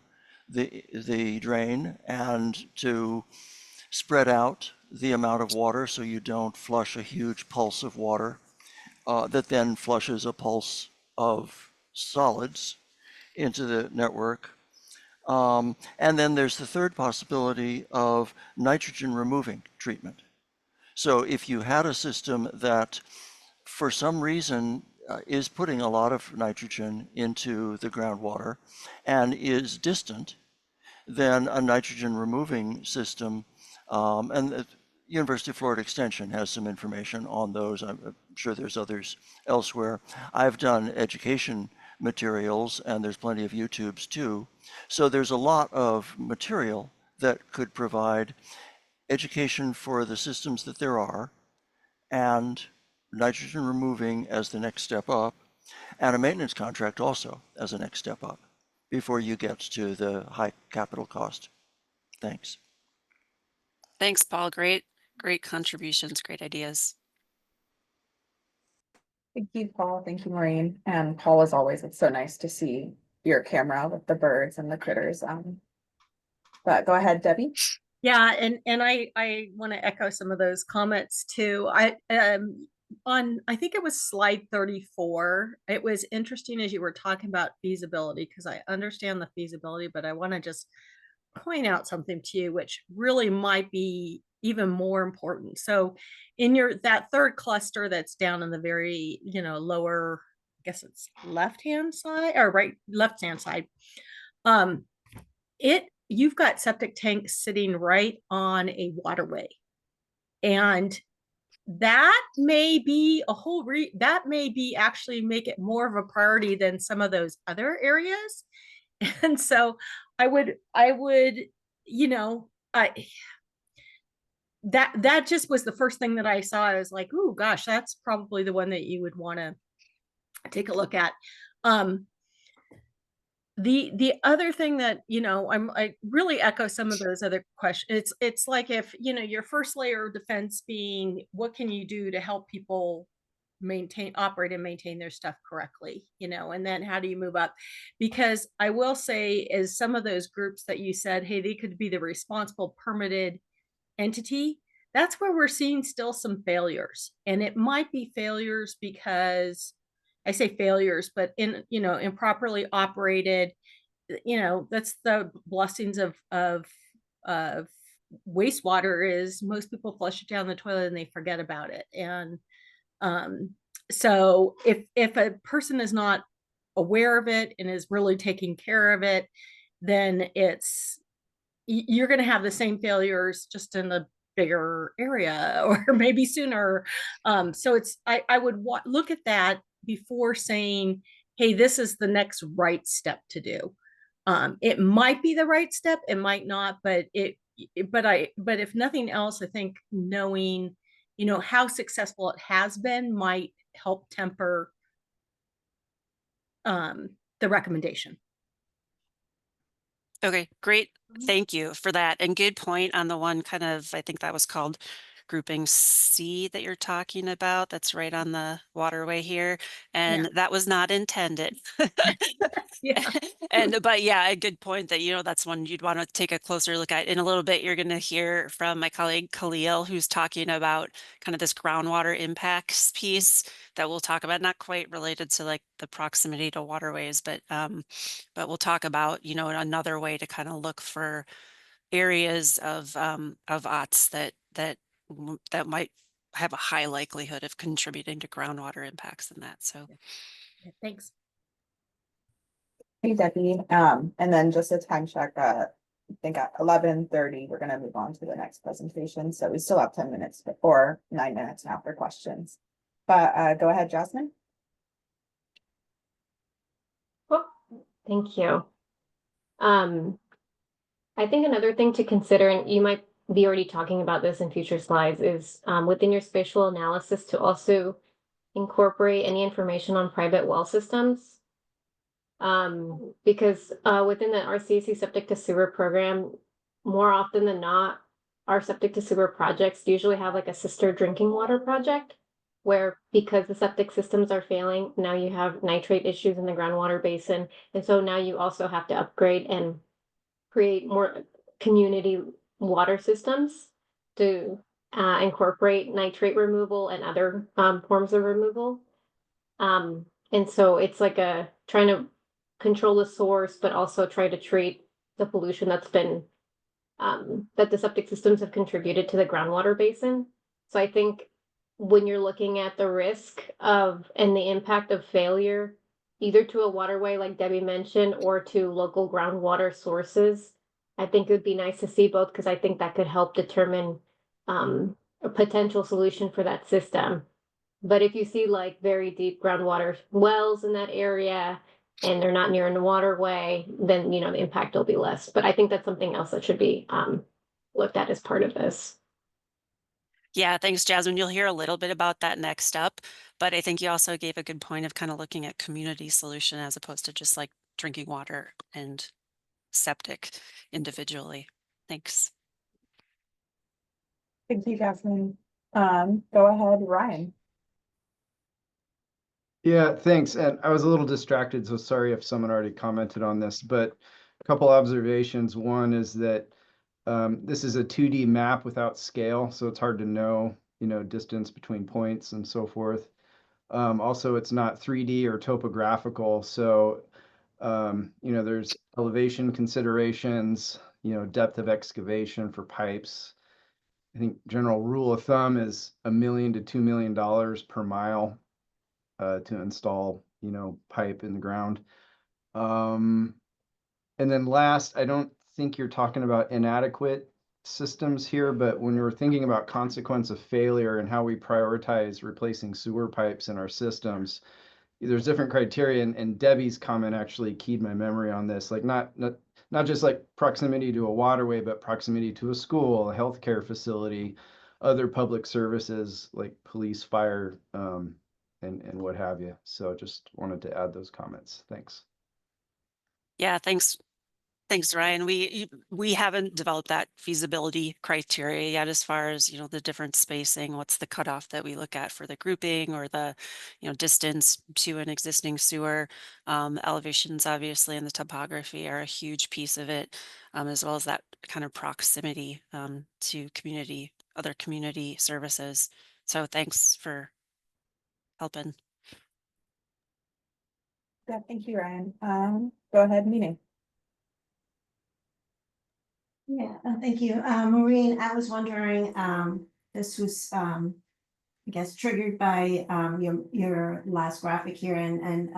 the drain and to spread out the amount of water so you don't flush a huge pulse of water that then flushes a pulse of solids into the network. And then there's the third possibility of nitrogen removing treatment. So if you had a system that for some reason is putting a lot of nitrogen into the groundwater and is distant, then a nitrogen removing system, and the University of Florida Extension has some information on those. I'm sure there's others elsewhere. I've done education materials and there's plenty of YouTubes too. So there's a lot of material that could provide education for the systems that there are and nitrogen removing as the next step up, and a maintenance contract also as a next step up before you get to the high capital cost. Thanks. Thanks, Paul. Great contributions, great ideas. Thank you, Paul. Thank you, Maureen. And Paul, as always, it's so nice to see your camera with the birds and the critters. But go ahead, Debbie. Yeah, and I want to echo some of those comments too. I think it was slide 34. It was interesting as you were talking about feasibility, because I understand the feasibility, but I want to just point out something to you which really might be even more important. So in that third cluster that's down in the very lower, I guess it's left-hand side or left-hand side, it you've got septic tanks sitting right on a waterway. And that may be a whole that may be actually make it more of a priority than some of those other areas. And so I would, you know, that just was the first thing that I saw. I was like, oh gosh, that's probably the one that you would want to take a look at. The other thing that, you know, I really echo some of those other questions. It's like, if, you know, your first layer of defense being, what can you do to help people operate and maintain their stuff correctly, you know, and then how do you move up? Because I will say, as some of those groups that you said, hey, they could be the responsible permitted entity, that's where we're seeing still some failures. And it might be failures because, I say failures, but in, you know, improperly operated, you know, that's the blessings of wastewater, is most people flush it down the toilet and they forget about it. And so if a person is not aware of it and is really taking care of it, then you're going to have the same failures, just in the bigger area, or maybe sooner. So I would look at that before saying, hey, this is the next right step to do. It might be the right step, it might not, but if nothing else, I think knowing, you know, how successful it has been might help temper the recommendation. Okay, great. Thank you for that. And good point on the one kind of, I think that was called grouping C that you're talking about. That's right on the waterway here. And that was not intended. Yeah. But yeah, a good point that, you know, that's one you'd want to take a closer look at. In a little bit, you're going to hear from my colleague Khalil, who's talking about kind of this groundwater impacts piece that we'll talk about, not quite related to like the proximity to waterways, but we'll talk about, you know, another way to kind of look for areas of OTS that might have a high likelihood of contributing to groundwater impacts in that. So thanks. Hey, Debbie. And then just a time check, I think at 11:30, we're going to move on to the next presentation. So we still have 10 minutes or 9 minutes now for questions. But go ahead, Jasmine. Well, thank you. I think another thing to consider, and you might be already talking about this in future slides, is within your spatial analysis to also incorporate any information on private well systems. Because within the RCAC septic to sewer program, more often than not, our septic to sewer projects usually have like a sister drinking water project, where because the septic systems are failing, now you have nitrate issues in the groundwater basin. And so now you also have to upgrade and create more community water systems to incorporate nitrate removal and other forms of removal. And so it's like trying to control the source, but also try to treat the pollution that's been that the septic systems have contributed to the groundwater basin. So I think when you're looking at the risk of and the impact of failure, either to a waterway like Debbie mentioned, or to local groundwater sources, I think it would be nice to see both, because I think that could help determine a potential solution for that system. But if you see like very deep groundwater wells in that area and they're not near a waterway, then, you know, the impact will be less. But I think that's something else that should be looked at as part of this. yeah, thanks, Jasmine. You'll hear a little bit about that next up, but I think you also gave a good point of kind of looking at community solution as opposed to just like drinking water and septic individually. Thanks. Thank you, Jasmine. Go ahead, Ryan. Yeah, thanks. And I was a little distracted, so sorry if someone already commented on this, but a couple observations. One is that this is a 2D map without scale, so it's hard to know, you know, distance between points and so forth. Also, it's not 3D or topographical, so you know, there's elevation considerations, you know, depth of excavation for pipes. I think general rule of thumb is $1 million to $2 million per mile to install, you know, pipe in the ground. And then last, I don't think you're talking about inadequate systems here, but when we're thinking about consequence of failure and how we prioritize replacing sewer pipes in our systems, there's different criteria, and Debbie's comment actually keyed my memory on this, like not just like proximity to a waterway, but proximity to a school, a healthcare facility, other public services like police, fire, and what have you. So just wanted to add those comments. Thanks. Yeah, thanks. Thanks, Ryan. We haven't developed that feasibility criteria yet as far as, the different spacing, what's the cutoff that we look at for the grouping or the, distance to an existing sewer. Elevations, obviously, and the topography are a huge piece of it, as well as that kind of proximity to other community services. So thanks for helping. Yeah, thank you, Ryan. Go ahead, meeting. Yeah, thank you. Maureen, I was wondering, this was, I guess, triggered by your last graphic here and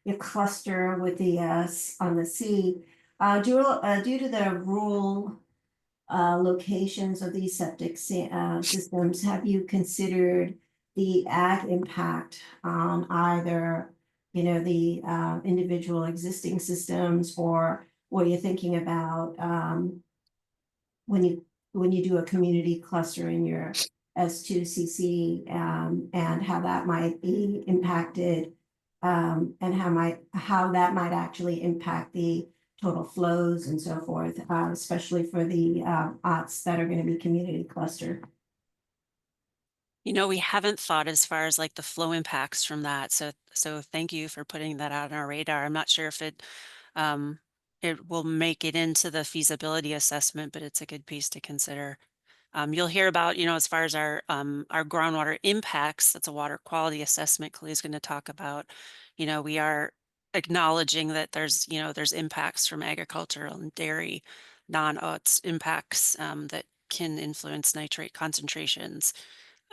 your cluster with the on the sea. Due to the rural locations of these septic systems, have you considered the ag impact on either, the individual existing systems, or what you're thinking about when you do a community cluster in your S2CC, and how that might be impacted, and how that might actually impact the total flows and so forth, especially for the OTS that are going to be community clustered. We haven't thought as far as like the flow impacts from that. So thank you for putting that out on our radar. I'm not sure if it will make it into the feasibility assessment, but it's a good piece to consider. You'll hear about, as far as our groundwater impacts, that's a water quality assessment Clay's going to talk about. We are acknowledging that there's impacts from agricultural and dairy, non-OTS impacts that can influence nitrate concentrations.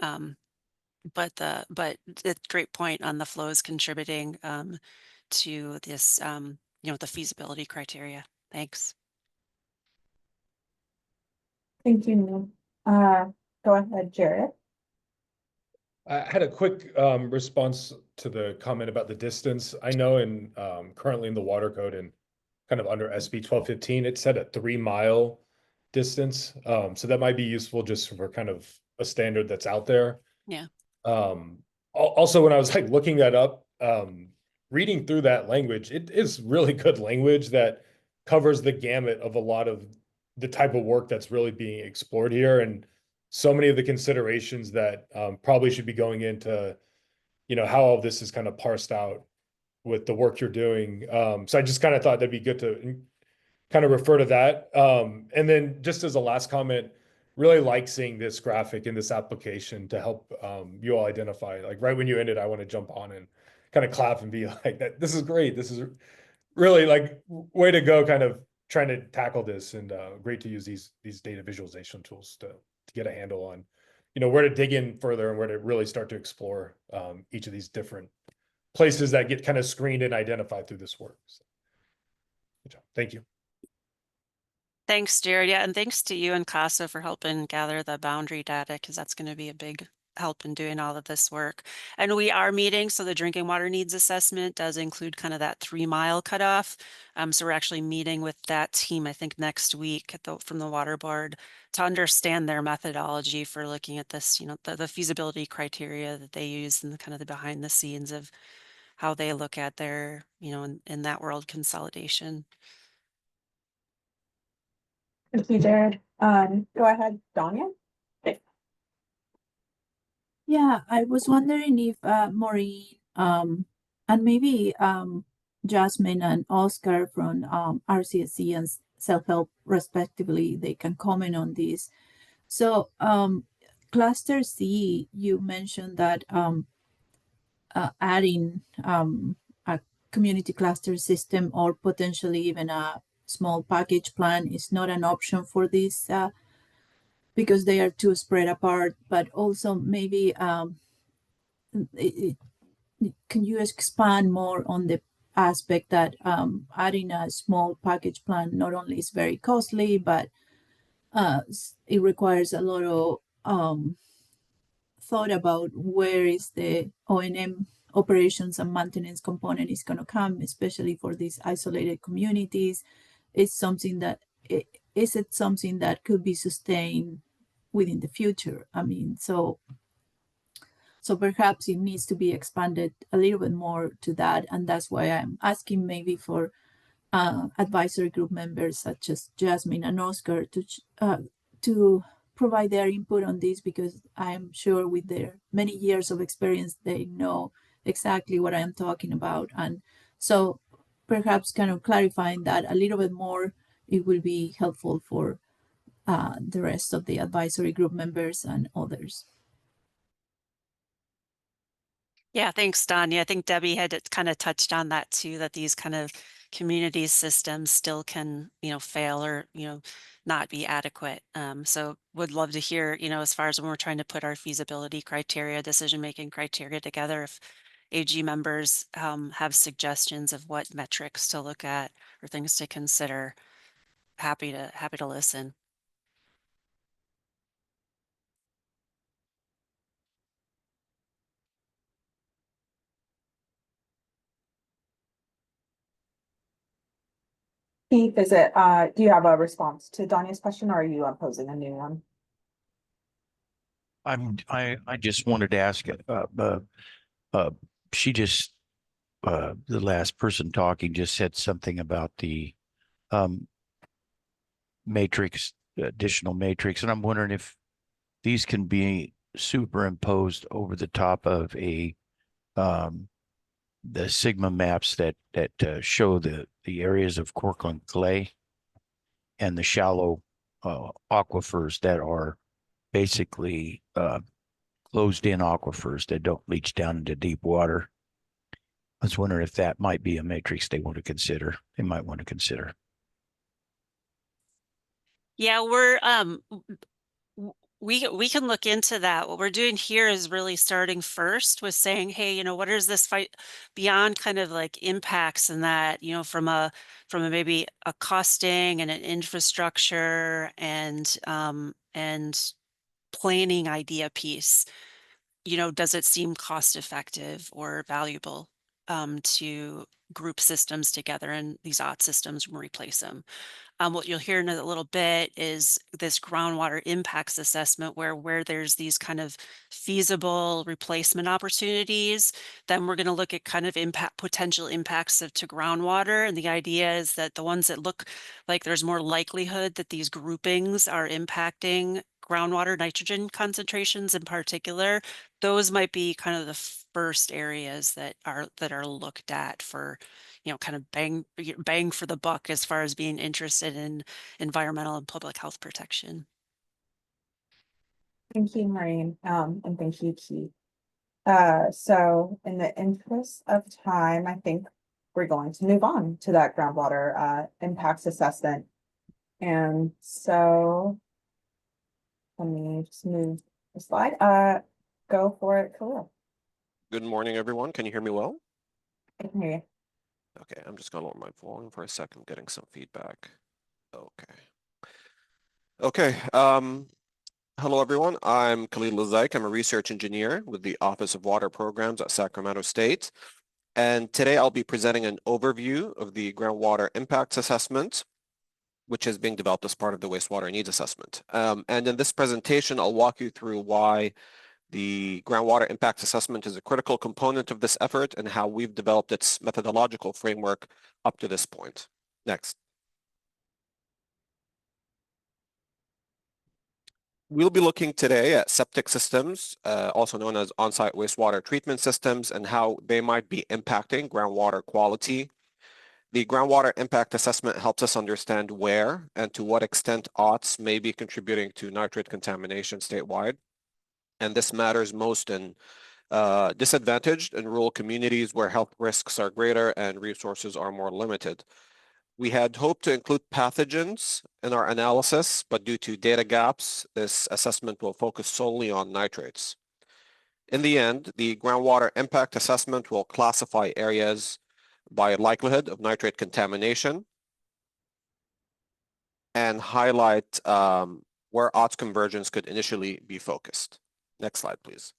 But it's a great point on the flows contributing to this, the feasibility criteria. Thanks. Thank you, Neil. Go ahead, Jared. I had a quick response to the comment about the distance. I know currently in the water code and kind of under SB 1215, it said a 3-mile distance. So that might be useful just for kind of a standard that's out there. Yeah. Also, when I was like looking that up, reading through that language, it is really good language that covers the gamut of a lot of the type of work that's really being explored here, and so many of the considerations that probably should be going into, how all of this is kind of parsed out with the work you're doing. So I just kind of thought that'd be good to kind of refer to that. And then just as a last comment, really like seeing this graphic in this application to help you all identify, like right when you ended, I want to jump on and kind of clap and be like, that this is great. This is really like way to go, kind of trying to tackle this, and great to use these data visualization tools to get a handle on, where to dig in further and where to really start to explore each of these different places that get kind of screened and identified through this work. So, good job. Thank you. Thanks, Jared. Yeah, and thanks to you and CASA for helping gather the boundary data, because that's going to be a big help in doing all of this work. And we are meeting, so the drinking water needs assessment does include kind of that 3-mile cutoff. So we're actually meeting with that team, I think, next week from the water board to understand their methodology for looking at this, the feasibility criteria that they use and kind of the behind the scenes of how they look at their, in that world consolidation. Thank you, Jared. Go ahead, Danya. Yeah, I was wondering if Maureen and maybe Jasmine and Oscar from RCSC and Self-Help respectively, they can comment on this. So cluster C, you mentioned that adding a community cluster system or potentially even a small package plan is not an option for this because they are too spread apart, but also maybe can you expand more on the aspect that adding a small package plant not only is very costly, but it requires a lot of thought about where is the O&M operations and maintenance component is going to come, especially for these isolated communities. It's something that is it something that could be sustained within the future? I mean, so perhaps it needs to be expanded a little bit more to that, and that's why I'm asking maybe for advisory group members such as Jasmine and Oscar to provide their input on this, because I'm sure with their many years of experience, they know exactly what I am talking about. And so perhaps kind of clarifying that a little bit more, it will be helpful for the rest of the advisory group members and others. Yeah, thanks, Danya. I think Debbie had kind of touched on that too, that these kind of community systems still can, fail or, not be adequate. So would love to hear, as far as when we're trying to put our feasibility criteria, decision-making criteria together, if AG members have suggestions of what metrics to look at or things to consider, happy to listen. Keith, do you have a response to Danya's question, or are you posing a new one? I just wanted to ask, she just, the last person talking just said something about the matrix, additional matrix, and I'm wondering if these can be superimposed over the top of the Sigma maps that show the areas of Corkland clay and the shallow aquifers that are basically closed in aquifers that don't leach down into deep water. I was wondering if that might be a matrix they might want to consider. Yeah, we can look into that. What we're doing here is really starting first with saying, hey, what is this fight beyond kind of like impacts and that, from a maybe a costing and an infrastructure and planning idea piece. Does it seem cost effective or valuable to group systems together and these OT systems and replace them? What you'll hear in a little bit is this groundwater impacts assessment where there's these kind of feasible replacement opportunities. Then we're going to look at kind of potential impacts to groundwater. And the idea is that the ones that look like there's more likelihood that these groupings are impacting groundwater nitrogen concentrations in particular, those might be kind of the first areas that are looked at for, kind of bang for the buck as far as being interested in environmental and public health protection. Thank you, Maureen, and thank you, Keith. So in the interest of time, I think we're going to move on to that groundwater impacts assessment. And so let me just move the slide. Go for it, Khalil. Good morning, everyone. Can you hear me well? I can hear you. Okay, I'm just gonna lower my volume for a second, getting some feedback. Okay. Hello, everyone. I'm Khalil Lazaik. I'm a research engineer with the Office of Water Programs at Sacramento State. And today I'll be presenting an overview of the groundwater impacts assessment, which is being developed as part of the wastewater needs assessment. And in this presentation, I'll walk you through why the groundwater impact assessment is a critical component of this effort and how we've developed its methodological framework up to this point. Next. We'll be looking today at septic systems, also known as on-site wastewater treatment systems, and how they might be impacting groundwater quality. The groundwater impact assessment helps us understand where and to what extent OTS may be contributing to nitrate contamination statewide. And this matters most in disadvantaged and rural communities where health risks are greater and resources are more limited. We had hoped to include pathogens in our analysis, but due to data gaps, this assessment will focus solely on nitrates. In the end, the groundwater impact assessment will classify areas by likelihood of nitrate contamination, and highlight where odds convergence could initially be focused. Next slide, please.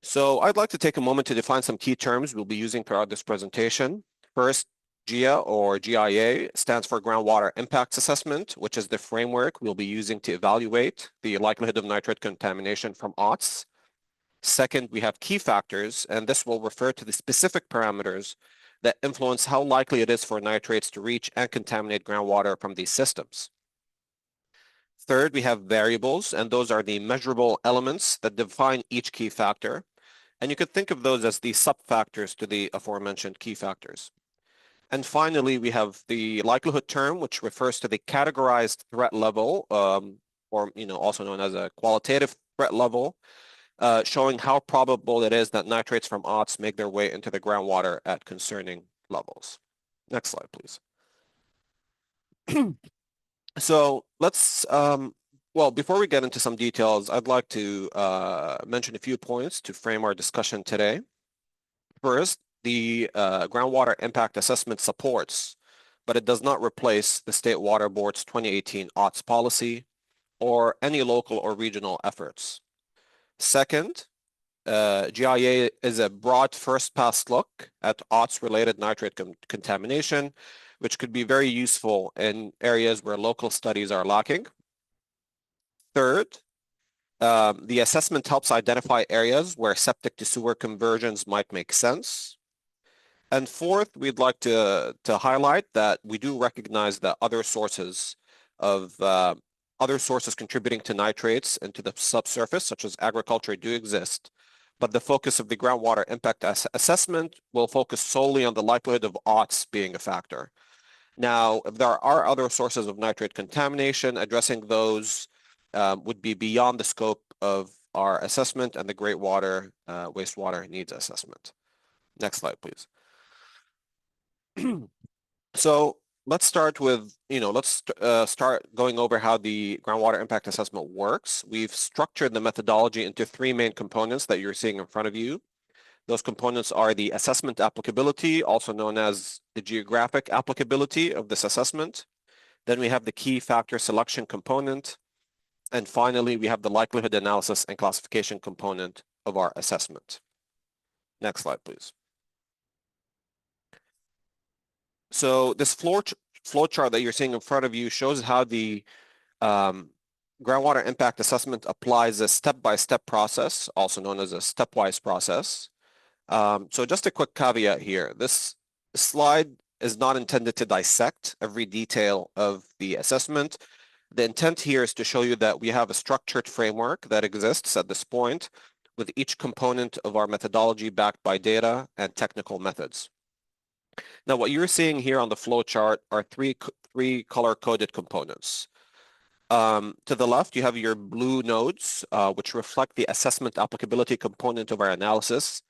So I'd like to take a moment to define some key terms we'll be using throughout this presentation. First, GIA or GIA stands for Groundwater Impacts Assessment, which is the framework we'll be using to evaluate the likelihood of nitrate contamination from OTS. Second, we have key factors, and this will refer to the specific parameters that influence how likely it is for nitrates to reach and contaminate groundwater from these systems. Third, we have variables, and those are the measurable elements that define each key factor. And you could think of those as the sub-factors to the aforementioned key factors. And finally, we have the likelihood term, which refers to the categorized threat level, or also known as a qualitative threat level, showing how probable it is that nitrates from OTS make their way into the groundwater at concerning levels. Next slide, please. So let's, well, before we get into some details, I'd like to mention a few points to frame our discussion today. First, the groundwater impact assessment supports, but it does not replace the State Water Board's 2018 OTS policy or any local or regional efforts. Second, GIA is a broad first pass look at OTS-related nitrate contamination, which could be very useful in areas where local studies are lacking. Third, the assessment helps identify areas where septic to sewer conversions might make sense. And fourth, we'd like to highlight that we do recognize that other sources contributing to nitrates into the subsurface, such as agriculture, do exist. But the focus of the groundwater impact assessment will focus solely on the likelihood of OTS being a factor. Now, if there are other sources of nitrate contamination, addressing those would be beyond the scope of our assessment and the Great Water Wastewater Needs Assessment. Next slide, please. So let's start with, start going over how the groundwater impact assessment works. We've structured the methodology into three main components that you're seeing in front of you. Those components are the assessment applicability, also known as the geographic applicability of this assessment. Then we have the key factor selection component. And finally, we have the likelihood analysis and classification component of our assessment. Next slide, please. So this flow chart that you're seeing in front of you shows how the groundwater impact assessment applies a step-by-step process, also known as a stepwise process. So just a quick caveat here. This slide is not intended to dissect every detail of the assessment. The intent here is to show you that we have a structured framework that exists at this point, with each component of our methodology backed by data and technical methods. Now, what you're seeing here on the flow chart are three color-coded components. To the left, you have your blue nodes, which reflect the assessment applicability component of our analysis,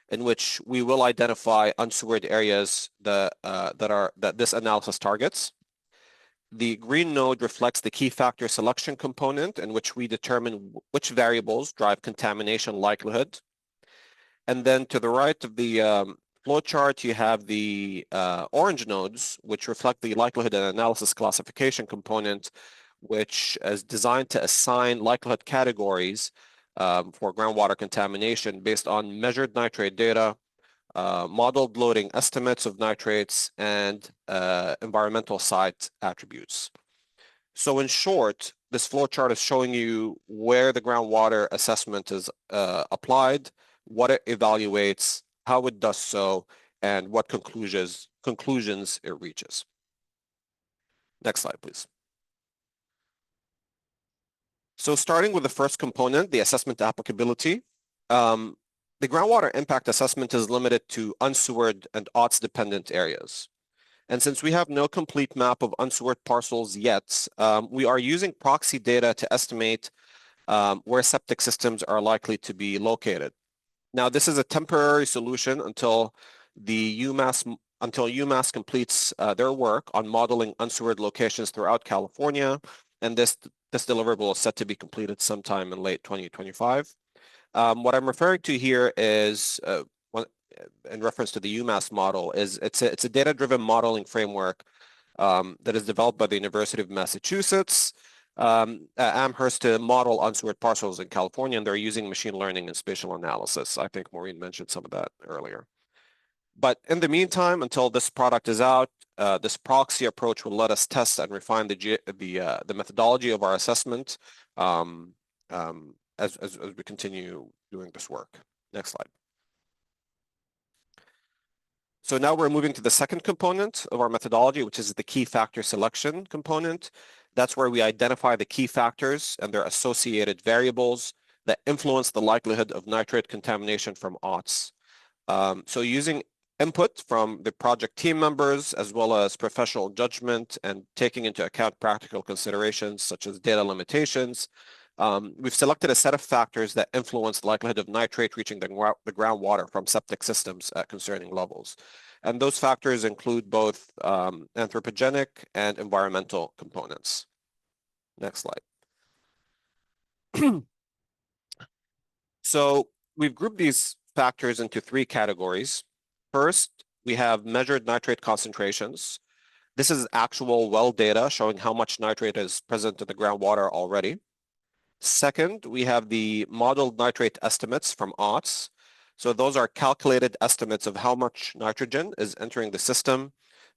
in which we will identify unsewered areas that this analysis targets. The green node reflects the key factor selection component, in which we determine which variables drive contamination likelihood. And then to the right of the flow chart, you have the orange nodes, which reflect the likelihood and analysis classification component, which is designed to assign likelihood categories for groundwater contamination based on measured nitrate data, modeled loading estimates of nitrates, and environmental site attributes. So in short, this flow chart is showing you where the groundwater assessment is applied, what it evaluates, how it does so, and what conclusions it reaches. Next slide, please. So starting with the first component, the assessment applicability, the groundwater impact assessment is limited to unsewered and OTS-dependent areas. And since we have no complete map of unsewered parcels yet, we are using proxy data to estimate where septic systems are likely to be located. Now, this is a temporary solution until UMass completes their work on modeling unsewered locations throughout California, and this deliverable is set to be completed sometime in late 2025. What I'm referring to here is in reference to the UMass model is it's a data-driven modeling framework that is developed by the University of Massachusetts, Amherst, to model unsewered parcels in California, and they're using machine learning and spatial analysis. I think Maureen mentioned some of that earlier. But in the meantime, until this product is out, this proxy approach will let us test and refine the methodology of our assessment as we continue doing this work. Next slide. So now we're moving to the second component of our methodology, which is the key factor selection component. That's where we identify the key factors and their associated variables that influence the likelihood of nitrate contamination from OTS. So using input from the project team members, as well as professional judgment and taking into account practical considerations such as data limitations, we've selected a set of factors that influence the likelihood of nitrate reaching the groundwater from septic systems at concerning levels. And those factors include both anthropogenic and environmental components. Next slide. So we've grouped these factors into three categories. First, we have measured nitrate concentrations. This is actual well data showing how much nitrate is present in the groundwater already. Second, we have the modeled nitrate estimates from OTS. So those are calculated estimates of how much nitrogen is entering the system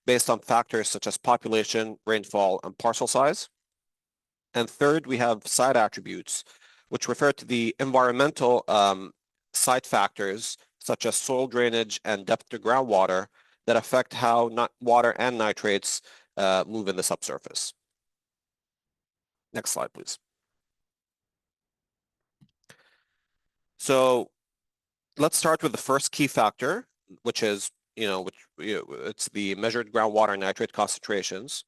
based on factors such as population, rainfall, and parcel size. And third, we have site attributes, which refer to the environmental site factors such as soil drainage and depth to groundwater that affect how water and nitrates move in the subsurface. Next slide, please. So let's start with the first key factor, which is, it's the measured groundwater nitrate concentrations.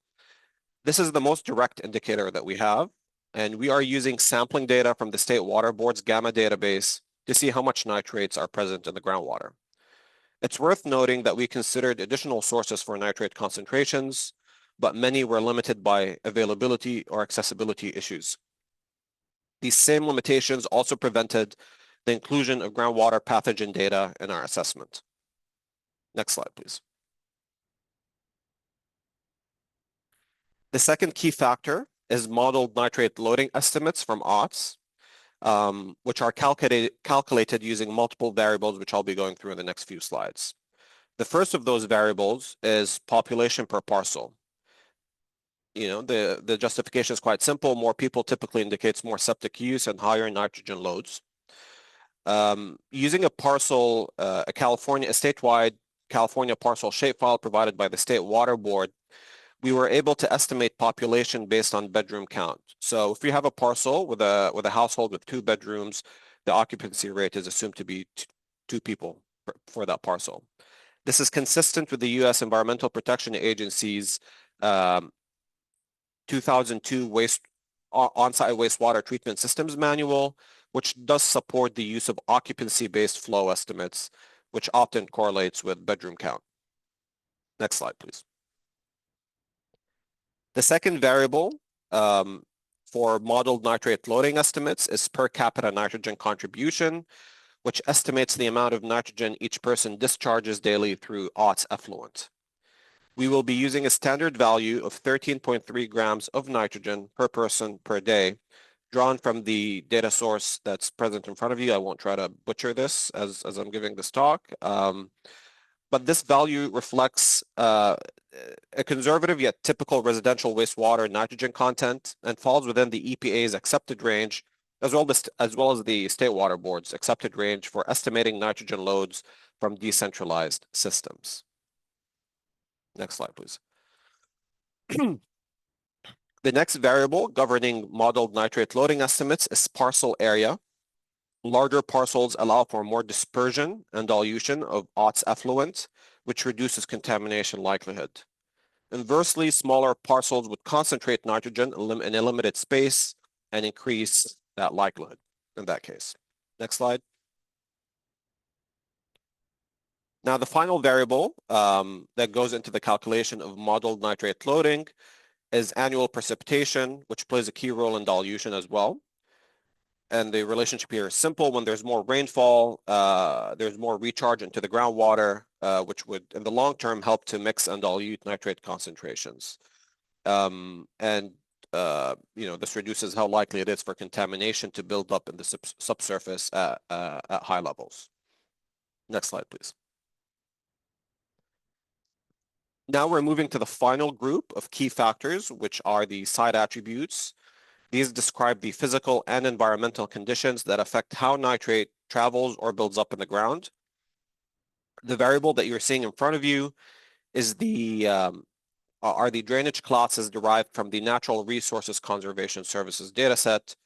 This is the most direct indicator that we have, and we are using sampling data from the State Water Board's GAMMA database to see how much nitrates are present in the groundwater. It's worth noting that we considered additional sources for nitrate concentrations, but many were limited by availability or accessibility issues. These same limitations also prevented the inclusion of groundwater pathogen data in our assessment. Next slide, please. The second key factor is modeled nitrate loading estimates from OTS, which are calculated using multiple variables, which I'll be going through in the next few slides. The first of those variables is population per parcel. The justification is quite simple. More people typically indicates more septic use and higher nitrogen loads. Using a parcel, a statewide California parcel shapefile provided by the State Water Board, we were able to estimate population based on bedroom count. So if you have a parcel with a household with 2 bedrooms, the occupancy rate is assumed to be 2 people for that parcel. This is consistent with the U.S. Environmental Protection Agency's 2002 on-site wastewater treatment systems manual, which does support the use of occupancy-based flow estimates, which often correlates with bedroom count. Next slide, please. The second variable for modeled nitrate loading estimates is per capita nitrogen contribution, which estimates the amount of nitrogen each person discharges daily through OTS effluent. We will be using a standard value of 13.3 grams of nitrogen per person per day, drawn from the data source that's present in front of you. I won't try to butcher this as I'm giving this talk. But this value reflects a conservative yet typical residential wastewater nitrogen content and falls within the EPA's accepted range, as well as the State Water Board's accepted range for estimating nitrogen loads from decentralized systems. Next slide, please. The next variable governing modeled nitrate loading estimates is parcel area. Larger parcels allow for more dispersion and dilution of OTS effluent, which reduces contamination likelihood. Inversely, smaller parcels would concentrate nitrogen in a limited space and increase that likelihood in that case. Next slide. Now, the final variable that goes into the calculation of modeled nitrate loading is annual precipitation, which plays a key role in dilution as well. and the relationship here is simple. When there's more rainfall, there's more recharge into the groundwater, which would, in the long term, help to mix and dilute nitrate concentrations. This reduces how likely it is for contamination to build up in the subsurface at high levels. Next slide, please. Now we're moving to the final group of key factors, which are the site attributes. These describe the physical and environmental conditions that affect how nitrate travels or builds up in the ground. The variable that you're seeing in front of you is are the drainage classes derived from the Natural Resources Conservation Services dataset,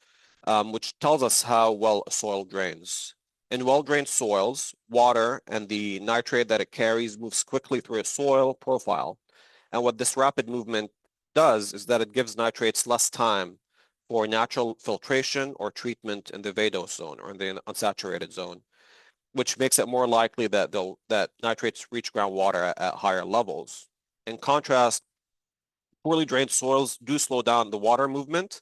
which tells us how well a soil drains. In well-drained soils, water and the nitrate that it carries moves quickly through a soil profile. And what this rapid movement does is that it gives nitrates less time for natural filtration or treatment in the vadose zone or in the unsaturated zone, which makes it more likely that nitrates reach groundwater at higher levels. In contrast, poorly drained soils do slow down the water movement,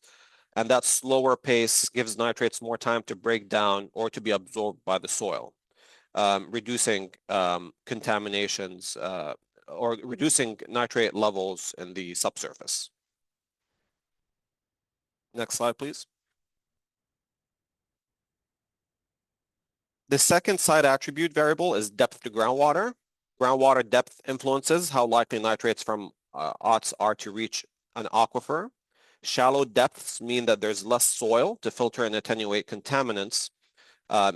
and that slower pace gives nitrates more time to break down or to be absorbed by the soil, reducing contaminations or reducing nitrate levels in the subsurface. Next slide, please. The second site attribute variable is depth to groundwater. Groundwater depth influences how likely nitrates from OTS are to reach an aquifer. Shallow depths mean that there's less soil to filter and attenuate contaminants,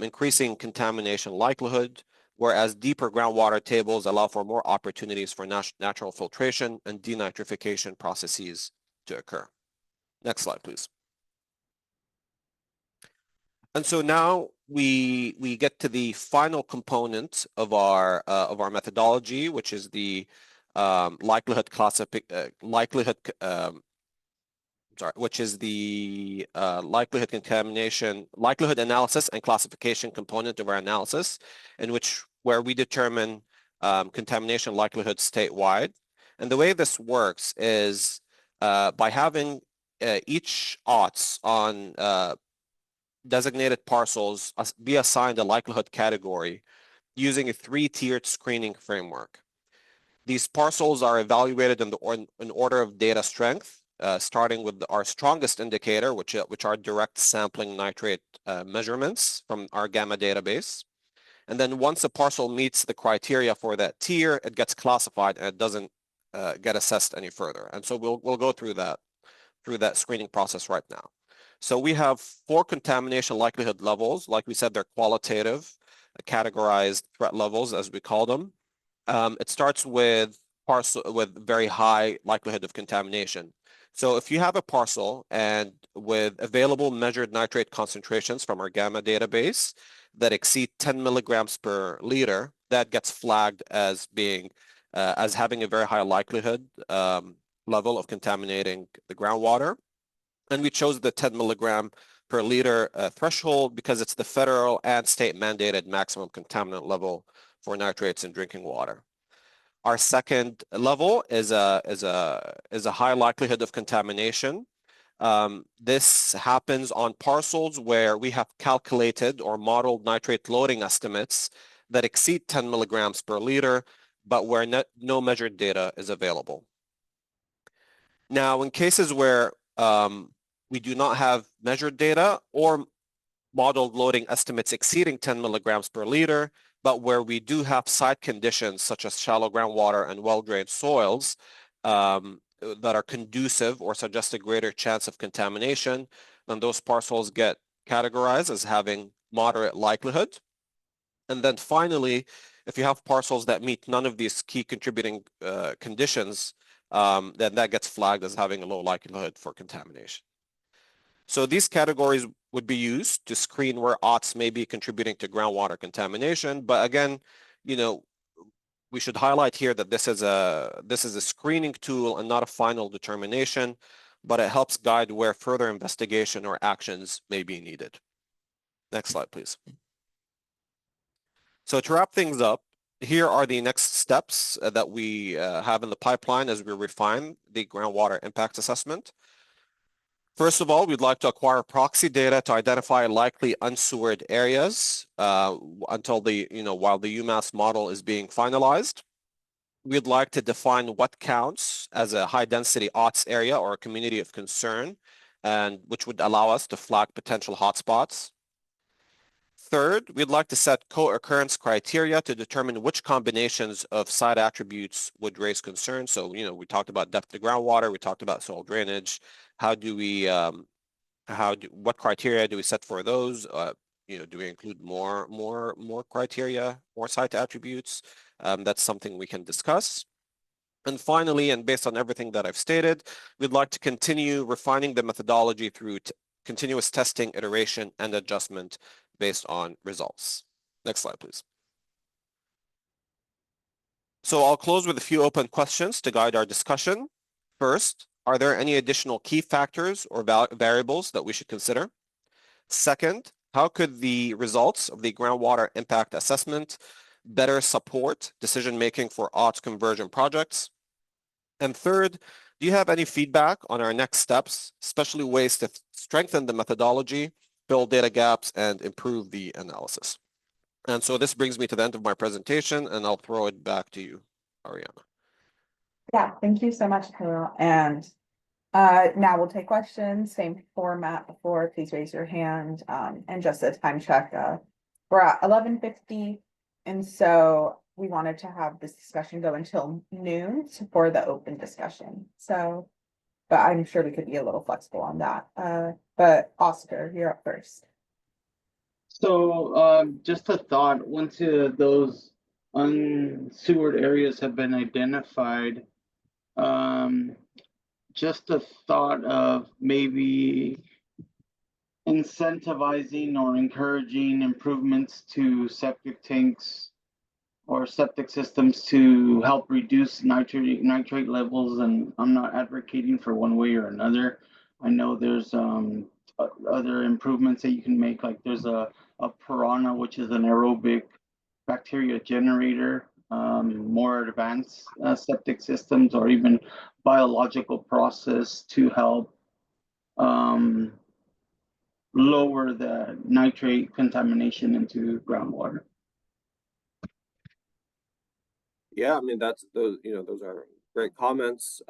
increasing contamination likelihood, whereas deeper groundwater tables allow for more opportunities for natural filtration and denitrification processes to occur. Next slide, please. And so now we get to the final component of our methodology, which is the likelihood analysis and classification component of our analysis, where we determine contamination likelihood statewide. And the way this works is by having each OTS on designated parcels be assigned a likelihood category using a 3-tiered screening framework. These parcels are evaluated in order of data strength, starting with our strongest indicator, which are direct sampling nitrate measurements from our GAMMA database. And then once a parcel meets the criteria for that tier, it gets classified and it doesn't get assessed any further. And so we'll go through that screening process right now. So we have 4 contamination likelihood levels. Like we said, they're qualitative, categorized threat levels, as we call them. It starts with very high likelihood of contamination. So if you have a parcel and with available measured nitrate concentrations from our GAMMA database that exceed 10 milligrams per liter, that gets flagged as having a very high likelihood level of contaminating the groundwater. And we chose the 10 milligram per liter threshold because it's the federal and state mandated maximum contaminant level for nitrates in drinking water. Our second level is a high likelihood of contamination. This happens on parcels where we have calculated or modeled nitrate loading estimates that exceed 10 milligrams per liter, but where no measured data is available. Now, in cases where we do not have measured data or modeled loading estimates exceeding 10 milligrams per liter, but where we do have site conditions such as shallow groundwater and well-drained soils that are conducive or suggest a greater chance of contamination, then those parcels get categorized as having moderate likelihood. And then finally, if you have parcels that meet none of these key contributing conditions, then that gets flagged as having a low likelihood for contamination. So these categories would be used to screen where OTS may be contributing to groundwater contamination. But again, we should highlight here that this is a screening tool and not a final determination, but it helps guide where further investigation or actions may be needed. Next slide, please. So to wrap things up, here are the next steps that we have in the pipeline as we refine the groundwater impact assessment. First of all, we'd like to acquire proxy data to identify likely unsewered areas until while the UMass model is being finalized. We'd like to define what counts as a high density OTS area or a community of concern, and which would allow us to flag potential hotspots. Third, we'd like to set co-occurrence criteria to determine which combinations of site attributes would raise concern. So, we talked about depth of groundwater, we talked about soil drainage. How do we, what criteria do we set for those? Do we include more criteria, more site attributes? That's something we can discuss. And finally, and based on everything that I've stated, we'd like to continue refining the methodology through continuous testing, iteration, and adjustment based on results. Next slide, please. So I'll close with a few open questions to guide our discussion. First, are there any additional key factors or variables that we should consider? Second, how could the results of the groundwater impact assessment better support decision-making for OTS conversion projects? And third, do you have any feedback on our next steps, especially ways to strengthen the methodology, fill data gaps, and improve the analysis? And so this brings me to the end of my presentation, and I'll throw it back to you, Ariana. Yeah, thank you so much, Khalil. And now we'll take questions, same format before, please raise your hand. And just a time check, we're at 11:50. And so we wanted to have this discussion go until noon for the open discussion. So, but I'm sure we could be a little flexible on that. But Oscar, you're up first. So just a thought, once those unsewered areas have been identified, just a thought of maybe incentivizing or encouraging improvements to septic tanks or septic systems to help reduce nitrate levels. And I'm not advocating for one way or another. I know there's other improvements that you can make, like there's a piranha, which is an aerobic bacteria generator, more advanced septic systems, or even biological process to help lower the nitrate contamination into groundwater. Yeah, I mean, those are great comments.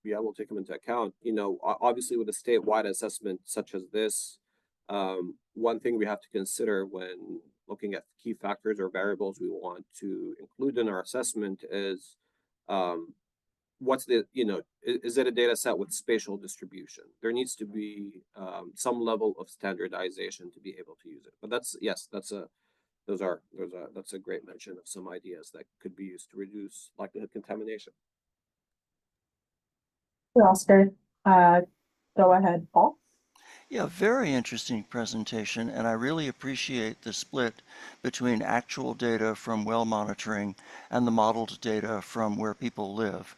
Yeah, we'll take them into account. Obviously with a statewide assessment such as this, one thing we have to consider when looking at key factors or variables we want to include in our assessment is what's the, is it a data set with spatial distribution? There needs to be some level of standardization to be able to use it. But that's a great mention of some ideas that could be used to reduce likelihood contamination. Oscar, go ahead, Paul. Yeah, very interesting presentation, and I really appreciate the split between actual data from well monitoring and the modeled data from where people live.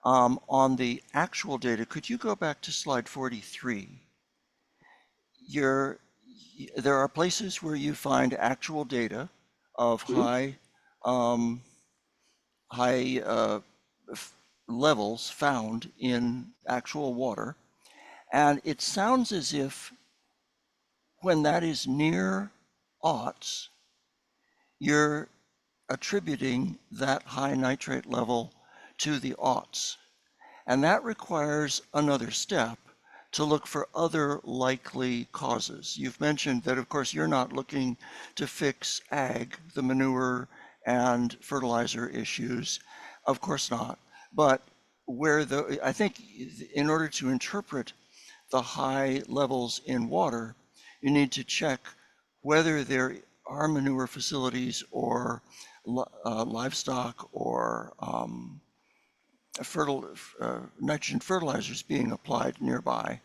On the actual data, could you go back to slide 43? There are places where you find actual data of high levels found in actual water. And it sounds as if when that is near aughts, you're attributing that high nitrate level to the aughts. And that requires another step to look for other likely causes. You've mentioned that, of course, you're not looking to fix ag, the manure and fertilizer issues. Of course not. But I think in order to interpret the high levels in water, you need to check whether there are manure facilities or livestock or nitrogen fertilizers being applied nearby,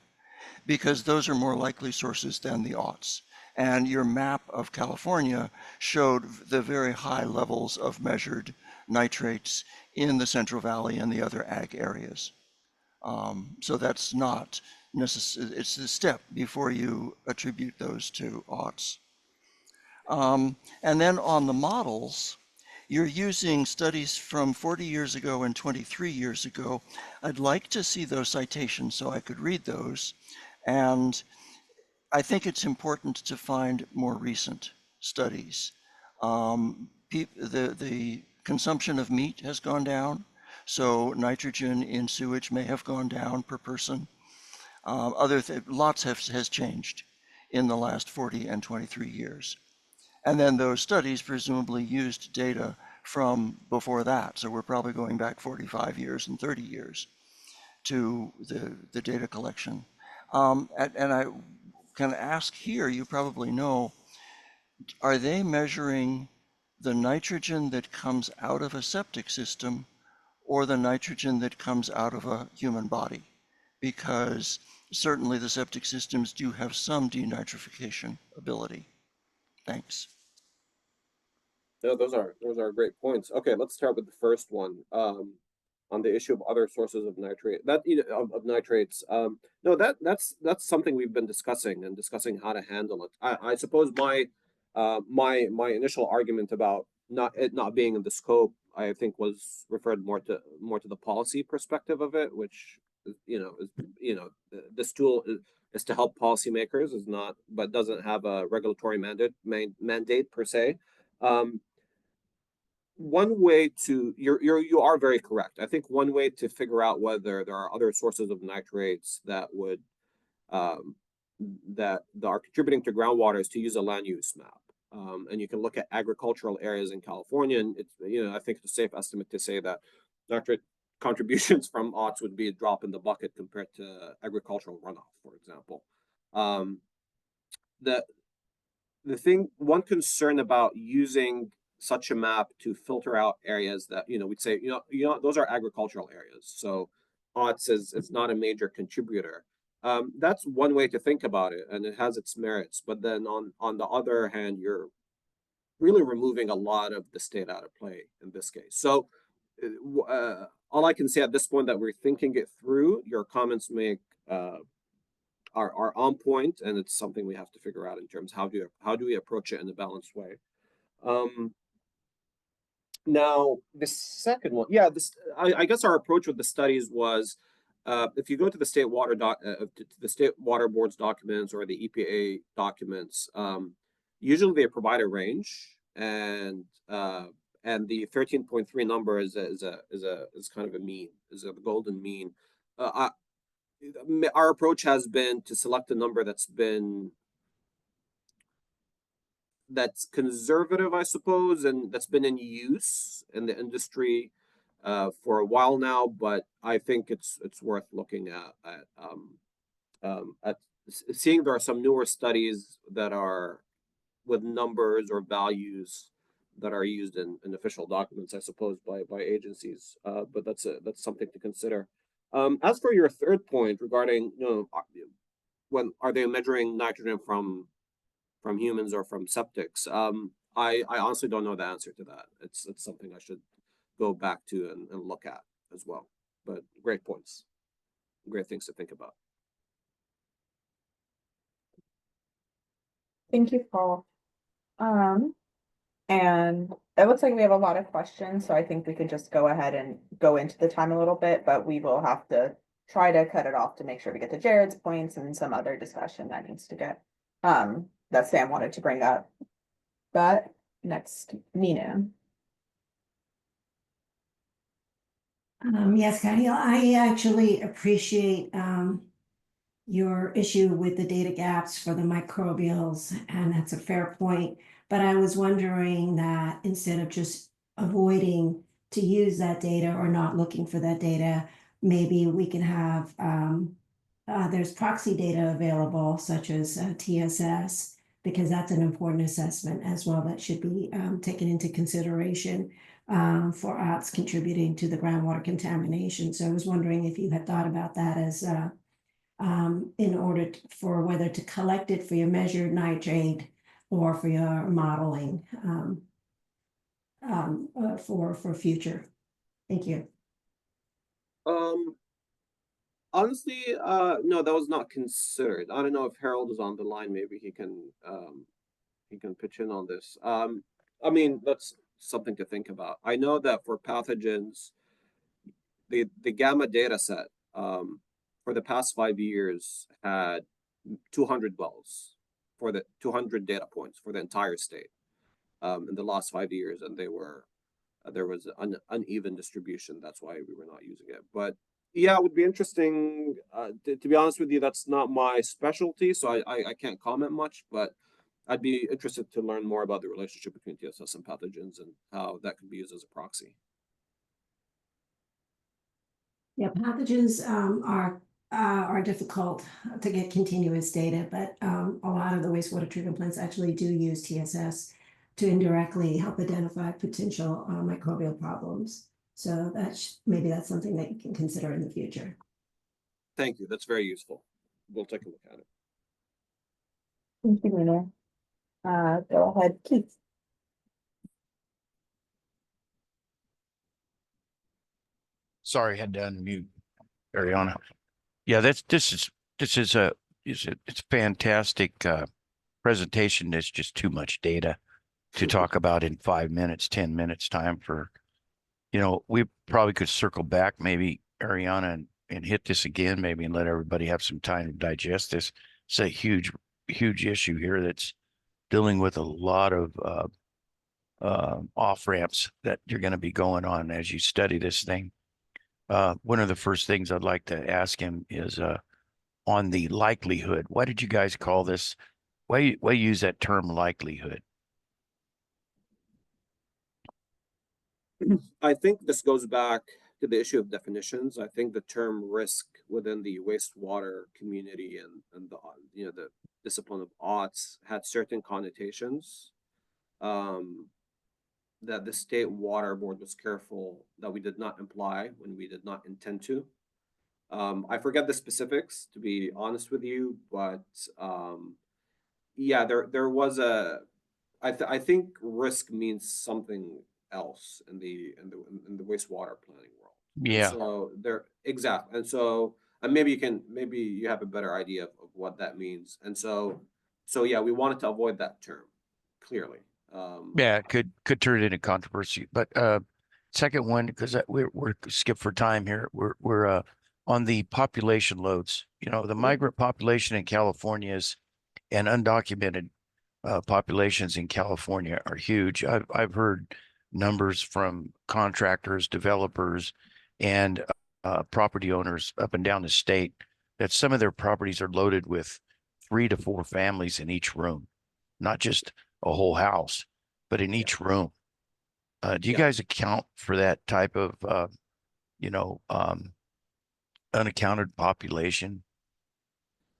because those are more likely sources than the aughts. And your map of California showed the very high levels of measured nitrates in the Central Valley and the other ag areas. So that's not necessary. It's the step before you attribute those to aughts. And then on the models, you're using studies from 40 years ago and 23 years ago. I'd like to see those citations so I could read those. And I think it's important to find more recent studies. The consumption of meat has gone down, so nitrogen in sewage may have gone down per person. Lots has changed in the last 40 and 23 years. And then those studies presumably used data from before that. So we're probably going back 45 years and 30 years to the data collection. And I can ask here, you probably know, are they measuring the nitrogen that comes out of a septic system or the nitrogen that comes out of a human body? Because certainly the septic systems do have some denitrification ability. Thanks. No, those are great points. Okay, let's start with the first one. On the issue of other sources of nitrate of nitrates. No, that's something we've been discussing and how to handle it. I suppose my my initial argument about it not being in the scope, I think, was referred more to the policy perspective of it, which this tool is to help policymakers, is not, but doesn't have a regulatory mandate per se. One way to you are very correct. I think one way to figure out whether there are other sources of nitrates that would that are contributing to groundwater is to use a land use map. And you can look at agricultural areas in California, and it's, I think it's a safe estimate to say that nitrate contributions from OTS would be a drop in the bucket compared to agricultural runoff, for example. One concern about using such a map to filter out areas that we'd say those are agricultural areas, so OTS is not a major contributor. That's one way to think about it, and it has its merits. But then on the other hand, you're really removing a lot of the state out of play in this case. So all I can say at this point that we're thinking it through. Your comments are on point, and it's something we have to figure out in terms of how do we approach it in a balanced way. Now, the second one, I guess our approach with the studies was, if you go to the state water board's documents or the EPA documents, usually they provide a range, and the 13.3 number is kind of a mean, is a golden mean. Our approach has been to select a number that's conservative, I suppose, and that's been in use in the industry for a while now. But I think it's worth looking at seeing there are some newer studies that are with numbers or values that are used in official documents, I suppose, by agencies. But that's something to consider. As for your third point regarding, when are they measuring nitrogen from humans or from septics? I honestly don't know the answer to that. It's something I should go back to and look at as well. But great points, great things to think about. Thank you, Paul. And it looks like we have a lot of questions, so I think we could just go ahead and go into the time a little bit, but we will have to try to cut it off to make sure we get to Jared's points and some other discussion that needs to get that Sam wanted to bring up. But next, Nina. Yes, Daniel, I actually appreciate your issue with the data gaps for the microbials, and that's a fair point. But I was wondering that instead of just avoiding to use that data or not looking for that data, maybe we can have, there's proxy data available, such as TSS, because that's an important assessment as well that should be taken into consideration for OTS contributing to the groundwater contamination. So I was wondering if you had thought about that as in order for whether to collect it for your measured nitrate or for your modeling for future. Thank you. Honestly, no, that was not considered. I don't know if Harold is on the line. Maybe he can pitch in on this. I mean, something to think about. I know that for pathogens, the gamma data set for the past 5 years had 200 wells for the 200 data points for the entire state in the last 5 years, and there was an uneven distribution. That's why we were not using it. But yeah, it would be interesting. To be honest with you, that's not my specialty, so I can't comment much, but I'd be interested to learn more about the relationship between TSS and pathogens and how that could be used as a proxy. Yeah, pathogens are difficult to get continuous data, but a lot of the wastewater treatment plants actually do use TSS to indirectly help identify potential microbial problems. So maybe that's something that you can consider in the future. Thank you. That's very useful. We'll take a look at it. Thank you, Mina. Go ahead, Keith. Sorry, had to unmute Ariana. Yeah, this is a fantastic presentation. There's just too much data to talk about in 5 minutes, 10 minutes time for, we probably could circle back maybe, Ariana, and hit this again maybe and let everybody have some time to digest this. It's a huge issue here that's dealing with a lot of off ramps that you're going to be going on as you study this thing. One of the first things I'd like to ask him is on the likelihood. Why did you guys call this? Why use that term likelihood? I think this goes back to the issue of definitions. I think the term risk within the wastewater community and the discipline of odds had certain connotations that the state water board was careful that we did not imply when we did not intend to. I forget the specifics, to be honest with you, but yeah, there was I think risk means something else in the wastewater planning world. Yeah. And so exactly. And so maybe you have a better idea of what that means. And so yeah, we wanted to avoid that term clearly. Yeah, it could turn into controversy. But second one, because we're skipped for time here. We're on the population loads. The migrant population in California and undocumented populations in California are huge. I've heard numbers from contractors, developers, and property owners up and down the state that some of their properties are loaded with 3 to 4 families in each room, not just a whole house, but in each room. Do you guys account for that type of, unaccounted population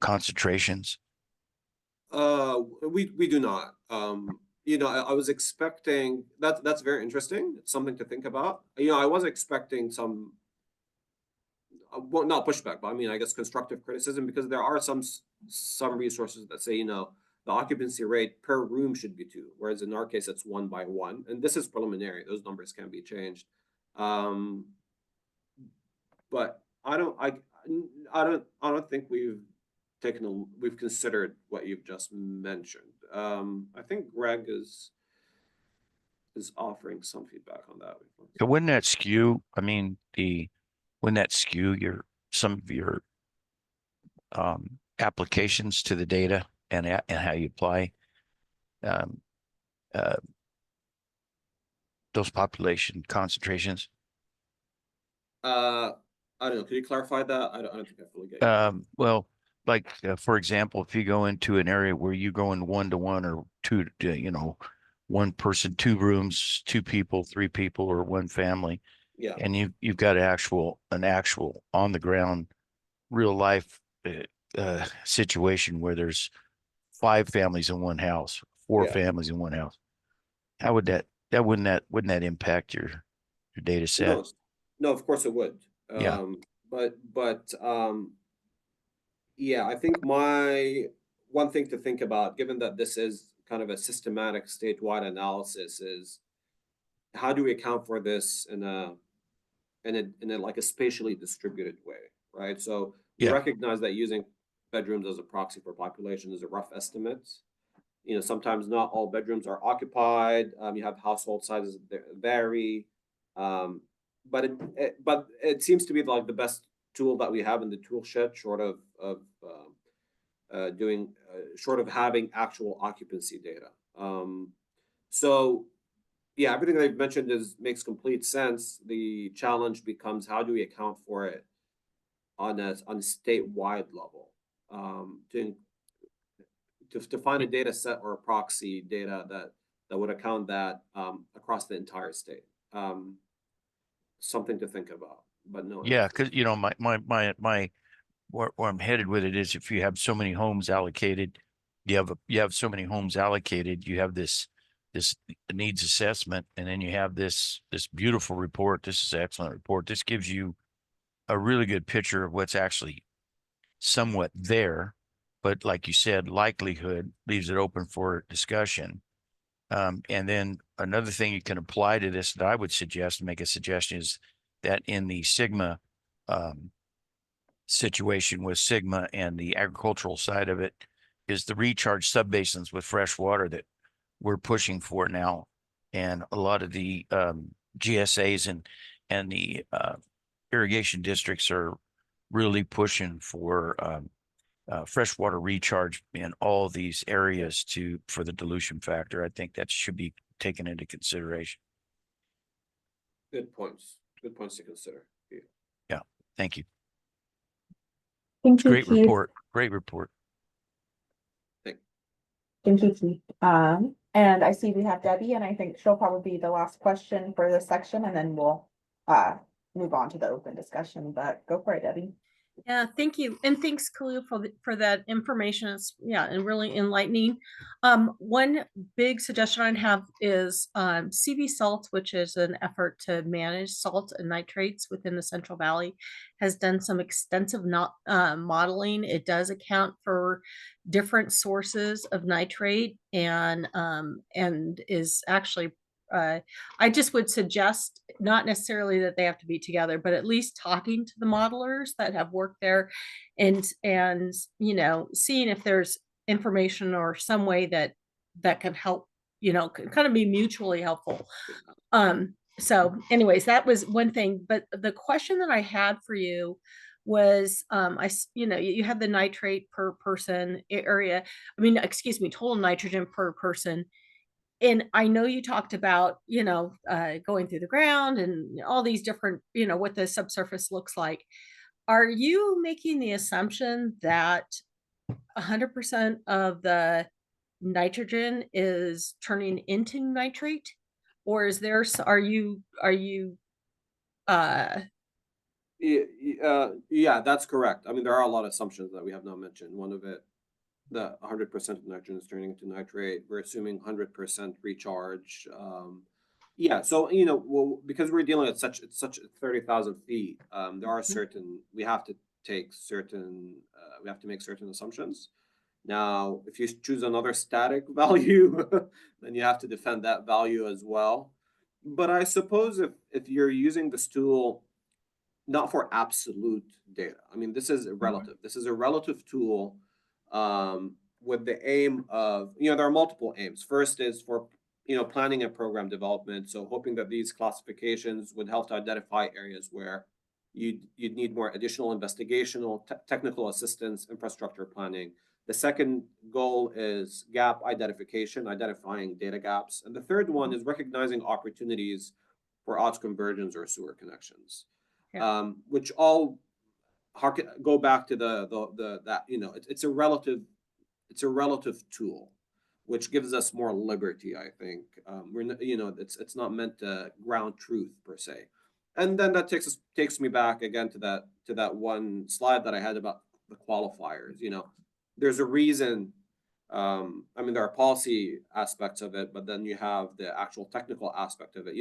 concentrations? We do not. I was expecting that's very interesting. It's something to think about. I was expecting some, well, not pushback, but I mean, I guess constructive criticism, because there are some resources that say, the occupancy rate per room should be 2, whereas in our case it's 1 by 1, and this is preliminary. Those numbers can be changed. But I don't think we've considered what you've just mentioned. I think Greg is offering some feedback on that. So wouldn't that skew? I mean, wouldn't that skew some of your applications to the data and how you apply those population concentrations? I don't know. Could you clarify that? I don't think I fully get you. Well, like for example, if you go into an area where you go in 1-to-1 or 2, 1 person, 2 rooms, 2 people, 3 people, or 1 family, yeah, and you've got an actual on the ground, real life situation where there's 5 families in 1 house, 4 families in 1 house. How would wouldn't that impact your data set? No, of course it would. Yeah. But yeah, I think my one thing to think about, given that this is kind of a systematic statewide analysis, is how do we account for this in a like a spatially distributed way, right? So we recognize that using bedrooms as a proxy for population is a rough estimate. sometimes not all bedrooms are occupied. You have household sizes that vary. But it seems to be like the best tool that we have in the tool shed, short of having actual occupancy data. So yeah, everything they've mentioned makes complete sense. The challenge becomes, how do we account for it on a statewide level, to find a data set or a proxy data that would account that across the entire state. Something to think about, but no. Yeah, because my where I'm headed with it is, if you have so many homes allocated, you have so many homes allocated, you have this needs assessment, and then you have this beautiful report. This is an excellent report. This gives you a really good picture of what's actually somewhat there, but like you said, likelihood leaves it open for discussion. And then another thing you can apply to this that I would suggest, make a suggestion, is that in the Sigma situation with Sigma and the agricultural side of it, is the recharge subbasins with fresh water that we're pushing for now. And a lot of the GSAs and the irrigation districts are really pushing for freshwater recharge in all these areas for the dilution factor. I think that should be taken into consideration. Good points to consider. Yeah, thank you. Thank you, Great Keith. report. Great report. Thank you, Keith. And I see we have Debbie, and I think she'll probably be the last question for this section, and then we'll move on to the open discussion. But go for it, Debbie. Yeah, thank you. And thanks, Khalil, for that information. It's, and really enlightening. One big suggestion I'd have is CV Salt, which is an effort to manage salt and nitrates within the Central Valley, has done some extensive modeling. It does account for different sources of nitrate and is actually I just would suggest not necessarily that they have to be together, but at least talking to the modelers that have worked there and seeing if there's information or some way that can help, can kind of be mutually helpful. So anyways, that was one thing. But the question that I had for you was, you had the nitrate per person area. Total nitrogen per person. And I know you talked about, going through the ground and all these different, what the subsurface looks like. Are you making the assumption that 100% of the nitrogen is turning into nitrate? Or are you yeah, that's correct. I mean, there are a lot of assumptions that we have not mentioned. One of it, that 100% of nitrogen is turning into nitrate. We're assuming 100% recharge. Yeah, so because we're dealing at such 30,000 feet, there are certain we have to make certain assumptions. Now, if you choose another static value, then you have to defend that value as well. But I suppose if you're using this tool not for absolute data, I mean, this is relative. This is a relative tool. With the aim of, there are multiple aims. First is for, planning and program development. So hoping that these classifications would help to identify areas where you'd need more additional investigational, technical assistance, infrastructure planning. The second goal is gap identification, identifying data gaps. And the third one is recognizing opportunities for odds conversions or sewer connections, which all go back to it's a relative tool, which gives us more liberty. I think it's not meant to ground truth per se. And then that takes me back again to that one slide that I had about the qualifiers. There's a reason. There are policy aspects of it, but then you have the actual technical aspect of it.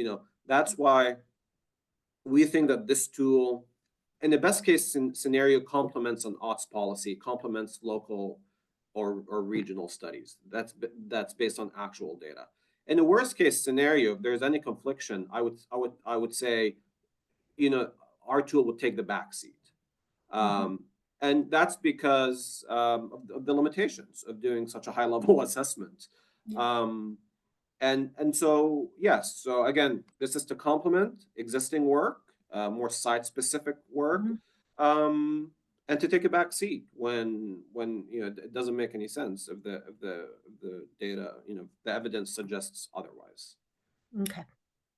That's why we think that this tool, in the best case scenario, complements an odds policy, complements local or regional studies. That's based on actual data. In the worst case scenario, if there's any confliction, I would say, our tool would take the back seat. And that's because of the limitations of doing such a high level assessment. And so, yes, so again, this is to complement existing work, more site specific work, and to take a back seat when it doesn't make any sense if the data, the evidence suggests otherwise. Okay.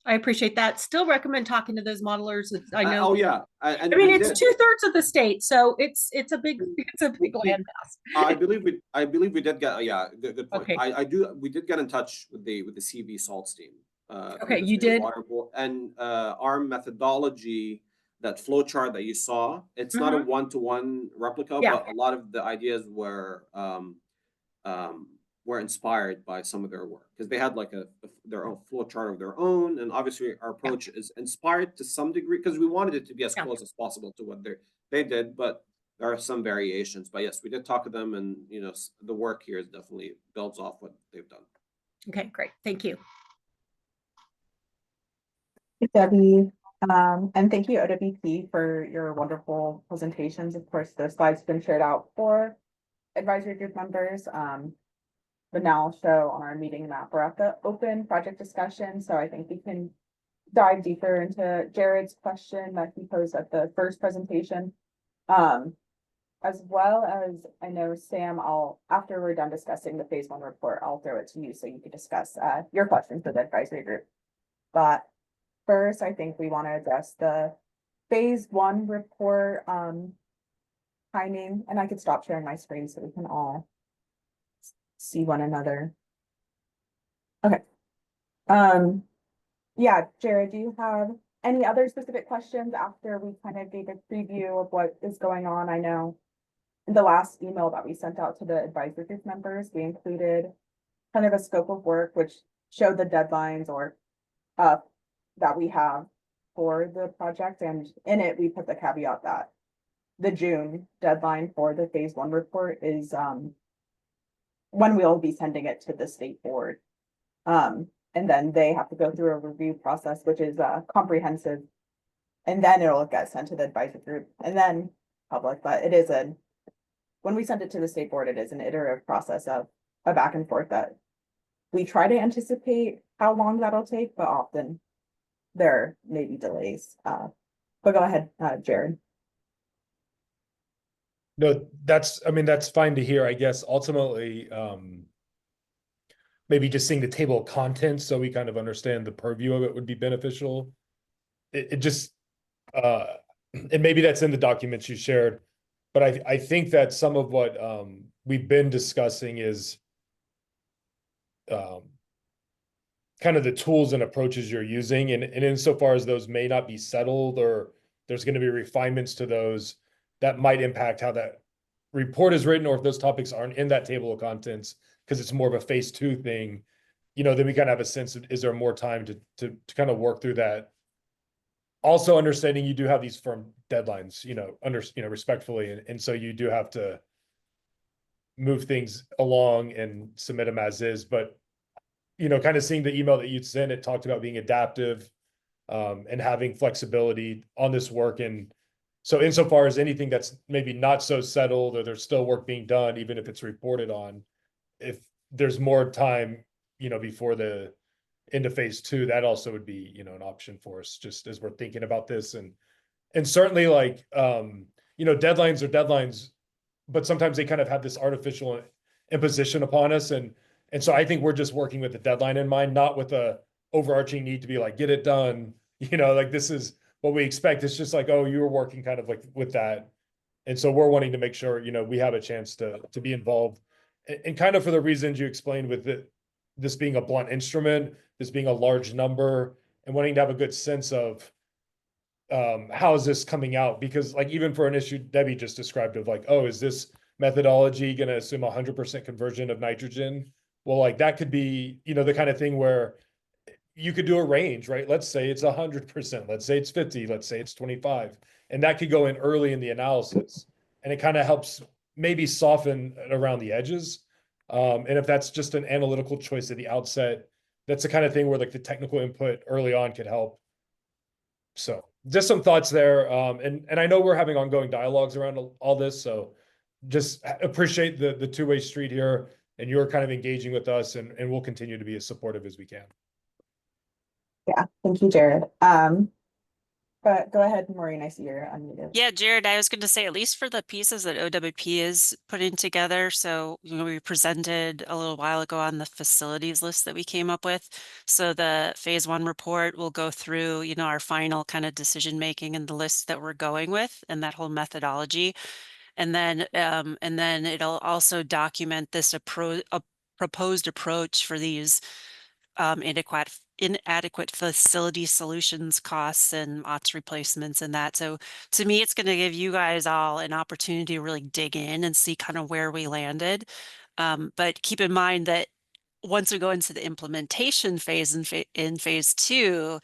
I appreciate that. Still recommend talking to those modelers. I know. Oh yeah, and I mean, we it's did. 2/3 of the state, so it's a big landmass. I believe we did get good point. Okay. We did get in touch with the CV salts team. Okay, you did. And our methodology, that flow chart that you saw, it's not a one-to-one replica, but a lot of the ideas were inspired by some of their work, because they had like their own flow chart of their own, and obviously our approach is inspired to some degree because we wanted it to be as close as possible to what they did, but there are some variations. But yes, we did talk to them, and the work here is definitely builds off what they've done. Okay, great. Thank you. Debbie, and thank you, OWP, for your wonderful presentations. Of course, the slides have been shared out for advisory group members. But now I'll show on our meeting map, we're at the open project discussion. So I think we can dive deeper into Jared's question that he posed at the first presentation. As well as, I know, Sam, after we're done discussing the phase 1 report, I'll throw it to you so you can discuss your questions for the advisory group. But first, I think we want to address the phase 1 report timing, and I could stop sharing my screen so we can all see one another. Okay. Yeah, Jared, do you have any other specific questions after we kind of gave a preview of what is going on? I know in the last email that we sent out to the advisory group members, we included kind of a scope of work which showed the deadlines or that we have for the project, and in it we put the caveat that the June deadline for the phase 1 report is when we'll be sending it to the state board. And then they have to go through a review process, which is comprehensive. And then it'll get sent to the advisory group and then public. But it is when we send it to the state board, it is an iterative process of a back and forth that we try to anticipate how long that'll take, but often there may be delays. But go ahead, Jared. No, that's fine to hear. I guess ultimately, maybe just seeing the table of contents so we kind of understand the purview of it would be beneficial. It just, and maybe that's in the documents you shared, but I think that some of what we've been discussing is kind of the tools and approaches you're using, and insofar as those may not be settled or there's going to be refinements to those that might impact how that report is written, or if those topics aren't in that table of contents because it's more of a phase 2 thing, then we kind of have a sense of, is there more time to kind of work through that? Also understanding you do have these firm deadlines, respectfully, and so you do have to move things along and submit them as is. But kind of seeing the email that you'd sent, it talked about being adaptive and having flexibility on this work. And so insofar as anything that's maybe not so settled, or there's still work being done, even if it's reported on, if there's more time, before the end of phase 2, that also would be, an option for us, just as we're thinking about this. And certainly, like, deadlines are deadlines, but sometimes they kind of have this artificial imposition upon us. And so I think we're just working with the deadline in mind, not with a overarching need to be like, get it done, like this is what we expect. It's just like, oh, you were working kind of like with that. And so we're wanting to make sure, we have a chance to be involved, and kind of for the reasons you explained with this being a blunt instrument, this being a large number, and wanting to have a good sense of how is this coming out? Because like, even for an issue Debbie just described of like, oh, is this methodology going to assume 100% conversion of nitrogen? Well, like that could be, the kind of thing where you could do a range, right? Let's say it's 100%, let's say it's 50, let's say it's 25. And that could go in early in the analysis. And it kind of helps maybe soften around the edges. And if that's just an analytical choice at the outset, that's the kind of thing where like the technical input early on could help. So just some thoughts there. And I know we're having ongoing dialogues around all this, so just appreciate the two-way street here, and you're kind of engaging with us, and we'll continue to be as supportive as we can. Yeah, thank you, Jared. But go ahead, Maureen, I see you're unmuted. Yeah, Jared, I was going to say, at least for the pieces that OWP is putting together. So, we presented a little while ago on the facilities list that we came up with. So the phase 1 report will go through, our final kind of decision making and the list that we're going with and that whole methodology. And then it'll also document this proposed approach for these inadequate facility solutions costs and OTS replacements and that. So to me, it's going to give you guys all an opportunity to really dig in and see kind of where we landed. But keep in mind that once we go into the implementation phase in phase 2,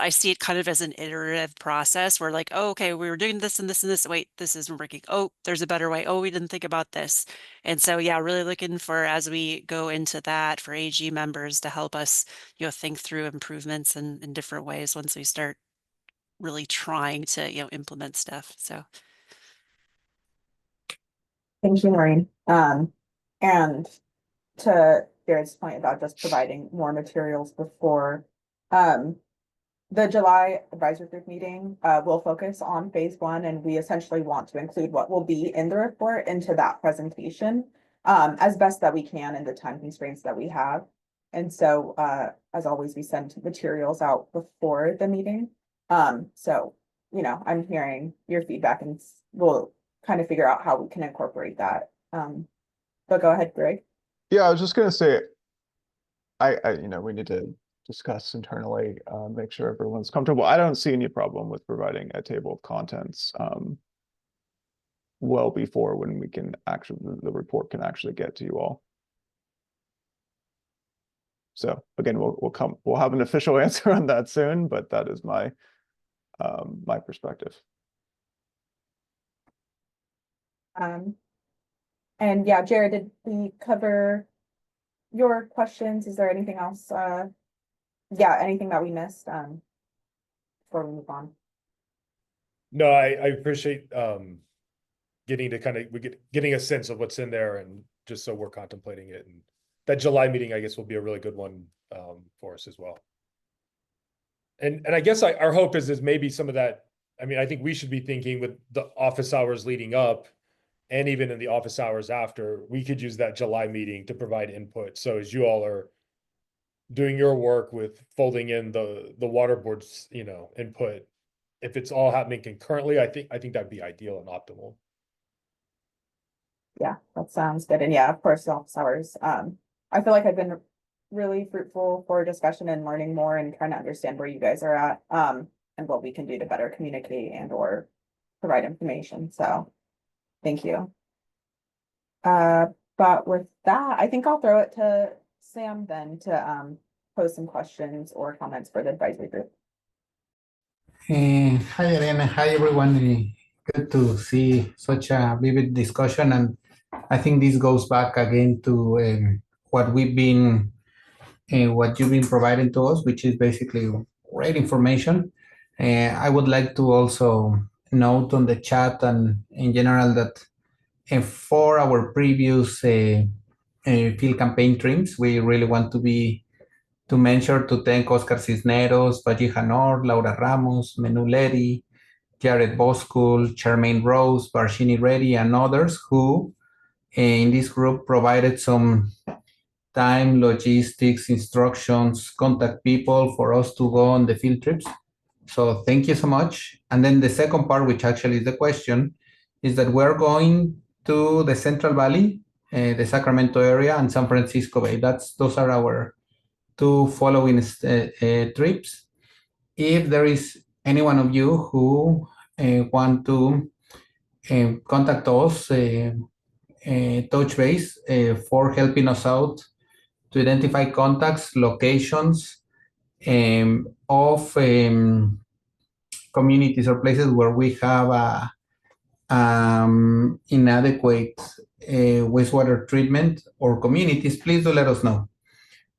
I see it kind of as an iterative process where like, oh, okay, we were doing this and this and this. Wait, this isn't working. Oh, there's a better way. Oh, we didn't think about this. And so, yeah, really looking for, as we go into that, for AG members to help us, think through improvements in different ways once we start really trying to, implement stuff. So. Thank you, Maureen. And to Jared's point about just providing more materials before, the July advisory group meeting will focus on phase 1, and we essentially want to include what will be in the report into that presentation as best that we can in the time constraints that we have. And so, as always, we send materials out before the meeting. So, I'm hearing your feedback, and we'll kind of figure out how we can incorporate that. But go ahead, Greg. Yeah, I was just gonna say, we need to discuss internally, make sure everyone's comfortable. I don't see any problem with providing a table of contents well before when we can the report can actually get to you all. So again, we'll have an official answer on that soon, but that is my my perspective. And yeah, Jared, did we cover your questions? Is there anything else? Yeah, anything that we missed before we move on? No, I appreciate getting a sense of what's in there, and just so we're contemplating it. And that July meeting, I guess, will be a really good one for us as well. And I guess our hope is maybe some of that. I mean, I think we should be thinking with the office hours leading up, and even in the office hours after, we could use that July meeting to provide input. So as you all are doing your work with folding in the water board's input, if it's all happening concurrently, I think that'd be ideal and optimal. Yeah, that sounds good. And yeah, of course, office hours. I feel like I've been really fruitful for discussion and learning more and trying to understand where you guys are at and what we can do to better communicate and or provide information. So thank you. But with that, I think I'll throw it to Sam then to pose some questions or comments for the advisory group. Hi, Ariana. Hi, everyone. Good to see such a vivid discussion. And I think this goes back again to what you've been providing to us, which is basically great information. I would like to also note on the chat and in general that for our previous field campaign trims, we really want to mention to thank Oscar Cisneros, Valleja Nor, Laura Ramos, Menuleri, Jared Boskul, Charmaine Rose, Barshini Reddy, and others who in this group provided some time, logistics, instructions, contact people for us to go on the field trips. So thank you so much. And then the second part, which actually is the question, is that we're going to the Central Valley, the Sacramento area, and San Francisco Bay. Those are our two following trips. If there is any one of you who want to contact us, touch base for helping us out to identify contacts, locations of communities or places where we have inadequate wastewater treatment or communities, please do let us know.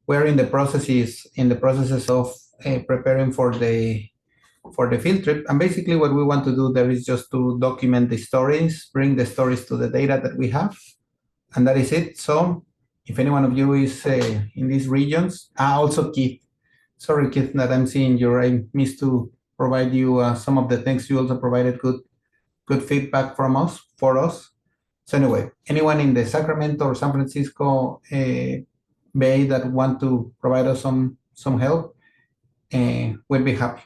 We're in the processes of preparing for the for the field trip. And basically what we want to do there is just to document the stories, bring the stories to the data that we have, and that is it. So if any one of you is in these regions, also Keith, sorry Keith that I'm seeing you, I missed to provide you some of the things. You also provided good feedback for us. So anyway, anyone in the Sacramento or San Francisco Bay that want to provide us some help, we'll be happy.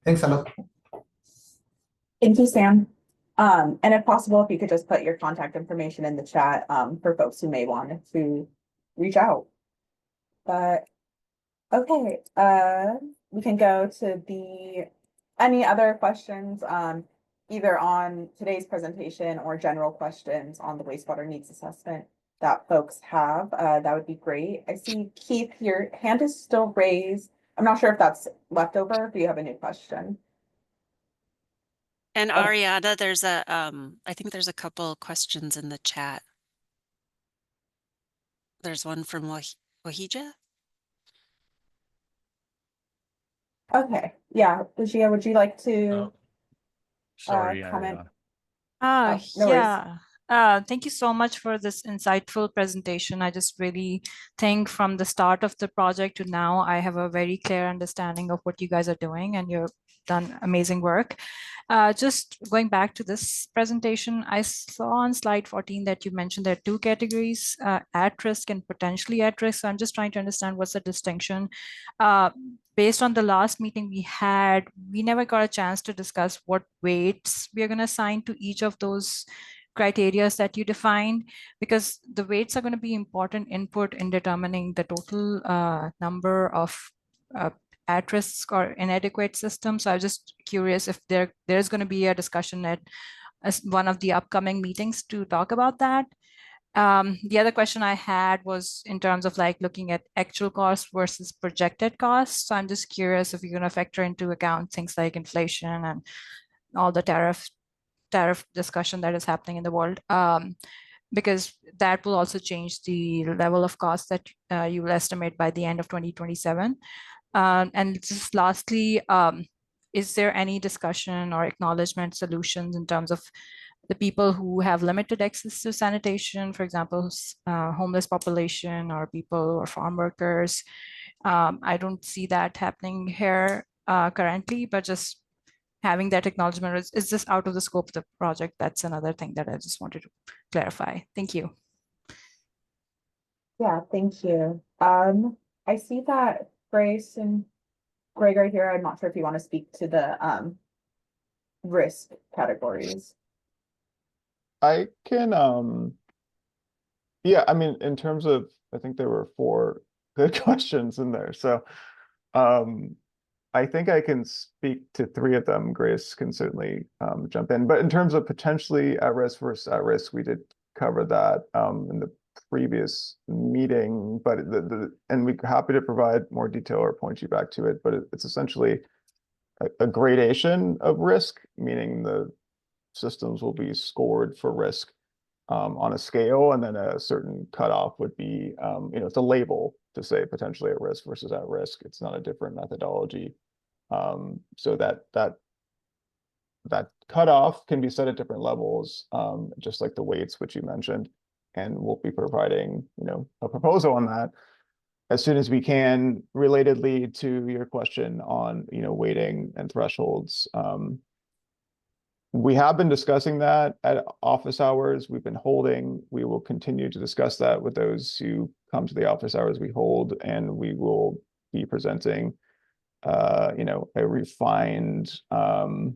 Thanks a lot. Thank you, Sam. And if possible, if you could just put your contact information in the chat for folks who may want to reach out. But okay, we can go to any other questions either on today's presentation or general questions on the wastewater needs assessment that folks have. That would be great. I see Keith, your hand is still raised. I'm not sure if that's left over or if you have a new question. And Ariana, there's I think there's a couple questions in the chat. There's one from Wahija. Okay, yeah, Lucia, would you like to Sorry, comment? Ariana. No worries. Thank you so much for this insightful presentation. I just really think from the start of the project to now, I have a very clear understanding of what you guys are doing, and you've done amazing work. Just going back to this presentation, I saw on slide 14 that you mentioned there are two categories, at risk and potentially at risk. So I'm just trying to understand what's the distinction. Based on the last meeting we had, we never got a chance to discuss what weights we are going to assign to each of those criteria that you defined, because the weights are going to be important input in determining the total number of at risk or inadequate systems. So I was just curious if there's going to be a discussion at one of the upcoming meetings to talk about that. The other question I had was in terms of like looking at actual costs versus projected costs. So I'm just curious if you're going to factor into account things like inflation and all the tariff discussion that is happening in the world, because that will also change the level of cost that you will estimate by the end of 2027. And just lastly, is there any discussion or acknowledgement solutions in terms of the people who have limited access to sanitation, for example, homeless population or people or farm workers? I don't see that happening here currently, but just having that acknowledgement, is this out of the scope of the project? That's another thing that I just wanted to clarify. Thank you. Yeah, thank you. I see that Grace and Greg are here. I'm not sure if you want to speak to the risk categories. I can, yeah, I mean, in terms of, I think there were 4 good questions in there. So I think I can speak to 3 of them. Grace can certainly jump in. But in terms of potentially at risk versus at risk, we did cover that in the previous meeting. But and we're happy to provide more detail or point you back to it. But it's essentially a gradation of risk, meaning the systems will be scored for risk on a scale, and then a certain cutoff would be, it's a label to say potentially at risk versus at risk. It's not a different methodology. So that cutoff can be set at different levels, just like the weights, which you mentioned, and we'll be providing, a proposal on that as soon as we can. Relatedly to your question on, weighting and thresholds, we have been discussing that at office hours we've been holding. We will continue to discuss that with those who come to the office hours we hold, and we will be presenting a refined and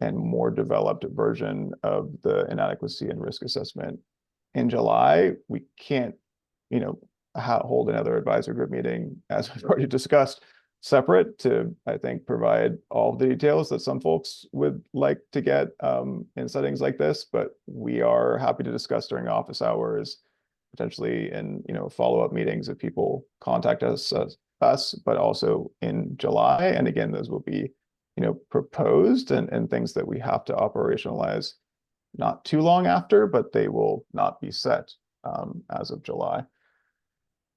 more developed version of the inadequacy and risk assessment in July. We can't, hold another advisory group meeting, as we've already discussed, separate to, I think, provide all the details that some folks would like to get in settings like this. But we are happy to discuss during office hours, potentially in, follow-up meetings if people contact us, but also in July. And again, those will be, proposed and things that we have to operationalize not too long after, but they will not be set as of July.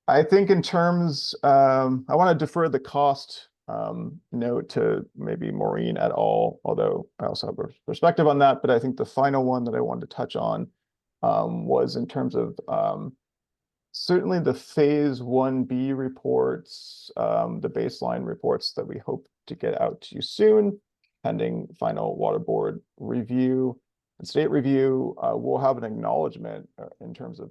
I think in terms, I want to defer the cost note to maybe Maureen et al., although I also have a perspective on that. But I think the final one that I wanted to touch on was in terms of certainly the phase 1B reports, the baseline reports that we hope to get out to you soon, pending final water board review and state review. We'll have an acknowledgement in terms of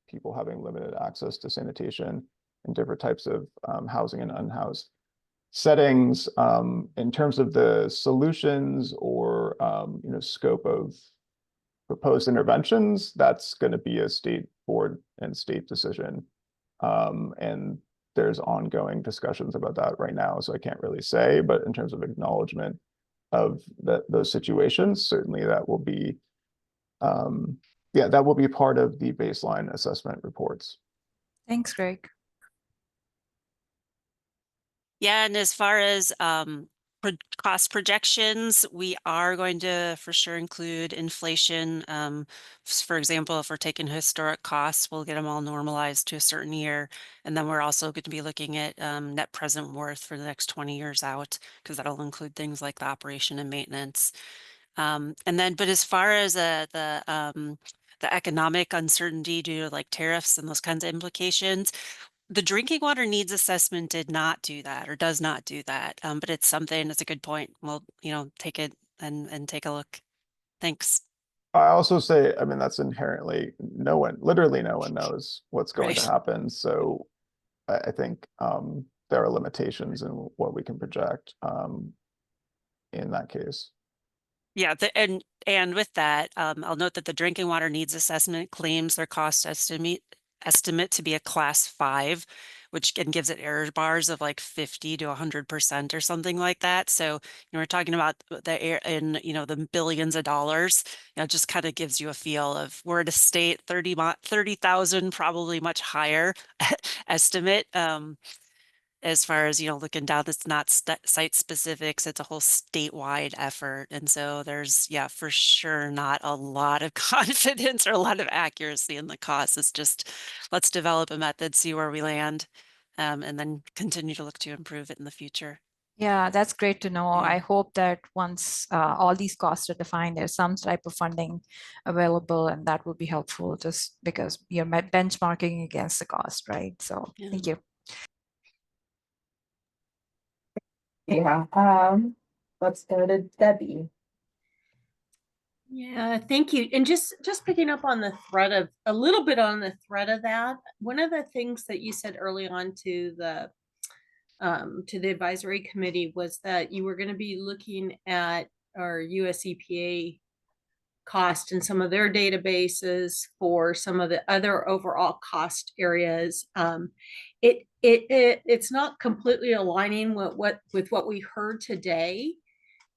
people having limited access to sanitation in different types of housing and unhoused settings. In terms of the solutions or scope of proposed interventions, that's going to be a state board and state decision. And there's ongoing discussions about that right now, so I can't really say, but in terms of acknowledgement of those situations, certainly that will be, that will be part of the baseline assessment reports. Thanks, Greg. Yeah, and as far as cost projections, we are going to for sure include inflation. For example, if we're taking historic costs, we'll get them all normalized to a certain year. And then we're also going to be looking at net present worth for the next 20 years out, because that'll include things like the operation and maintenance. And then, but as far as the economic uncertainty due to like tariffs and those kinds of implications, the drinking water needs assessment did not do that or does not do that. But it's something, it's a good point. We'll, take it and take a look. Thanks. I also say, I mean, that's inherently literally no one knows what's going to happen. So I think there are limitations in what we can project in that case. Yeah, and with that, I'll note that the drinking water needs assessment claims their cost estimate to be a class 5, which gives it error bars of like 50 to 100% or something like that. So we're talking about the billions of dollars. It just kind of gives you a feel of we're at a state 30,000 probably much higher estimate. As far as looking down, it's not site specifics, it's a whole statewide effort. And so there's for sure not a lot of confidence or a lot of accuracy in the costs. It's just let's develop a method, see where we land, and then continue to look to improve it in the future. Yeah, that's great to know. I hope that once all these costs are defined, there's some type of funding available, and that will be helpful just because you're benchmarking against the cost, right? So thank you. Yeah, let's go to Debbie. Yeah, thank you. And just picking up on the thread of a little bit on the thread of that, one of the things that you said early on to the advisory committee was that you were going to be looking at our US EPA cost in some of their databases for some of the other overall cost areas. It's not completely aligning with what we heard today,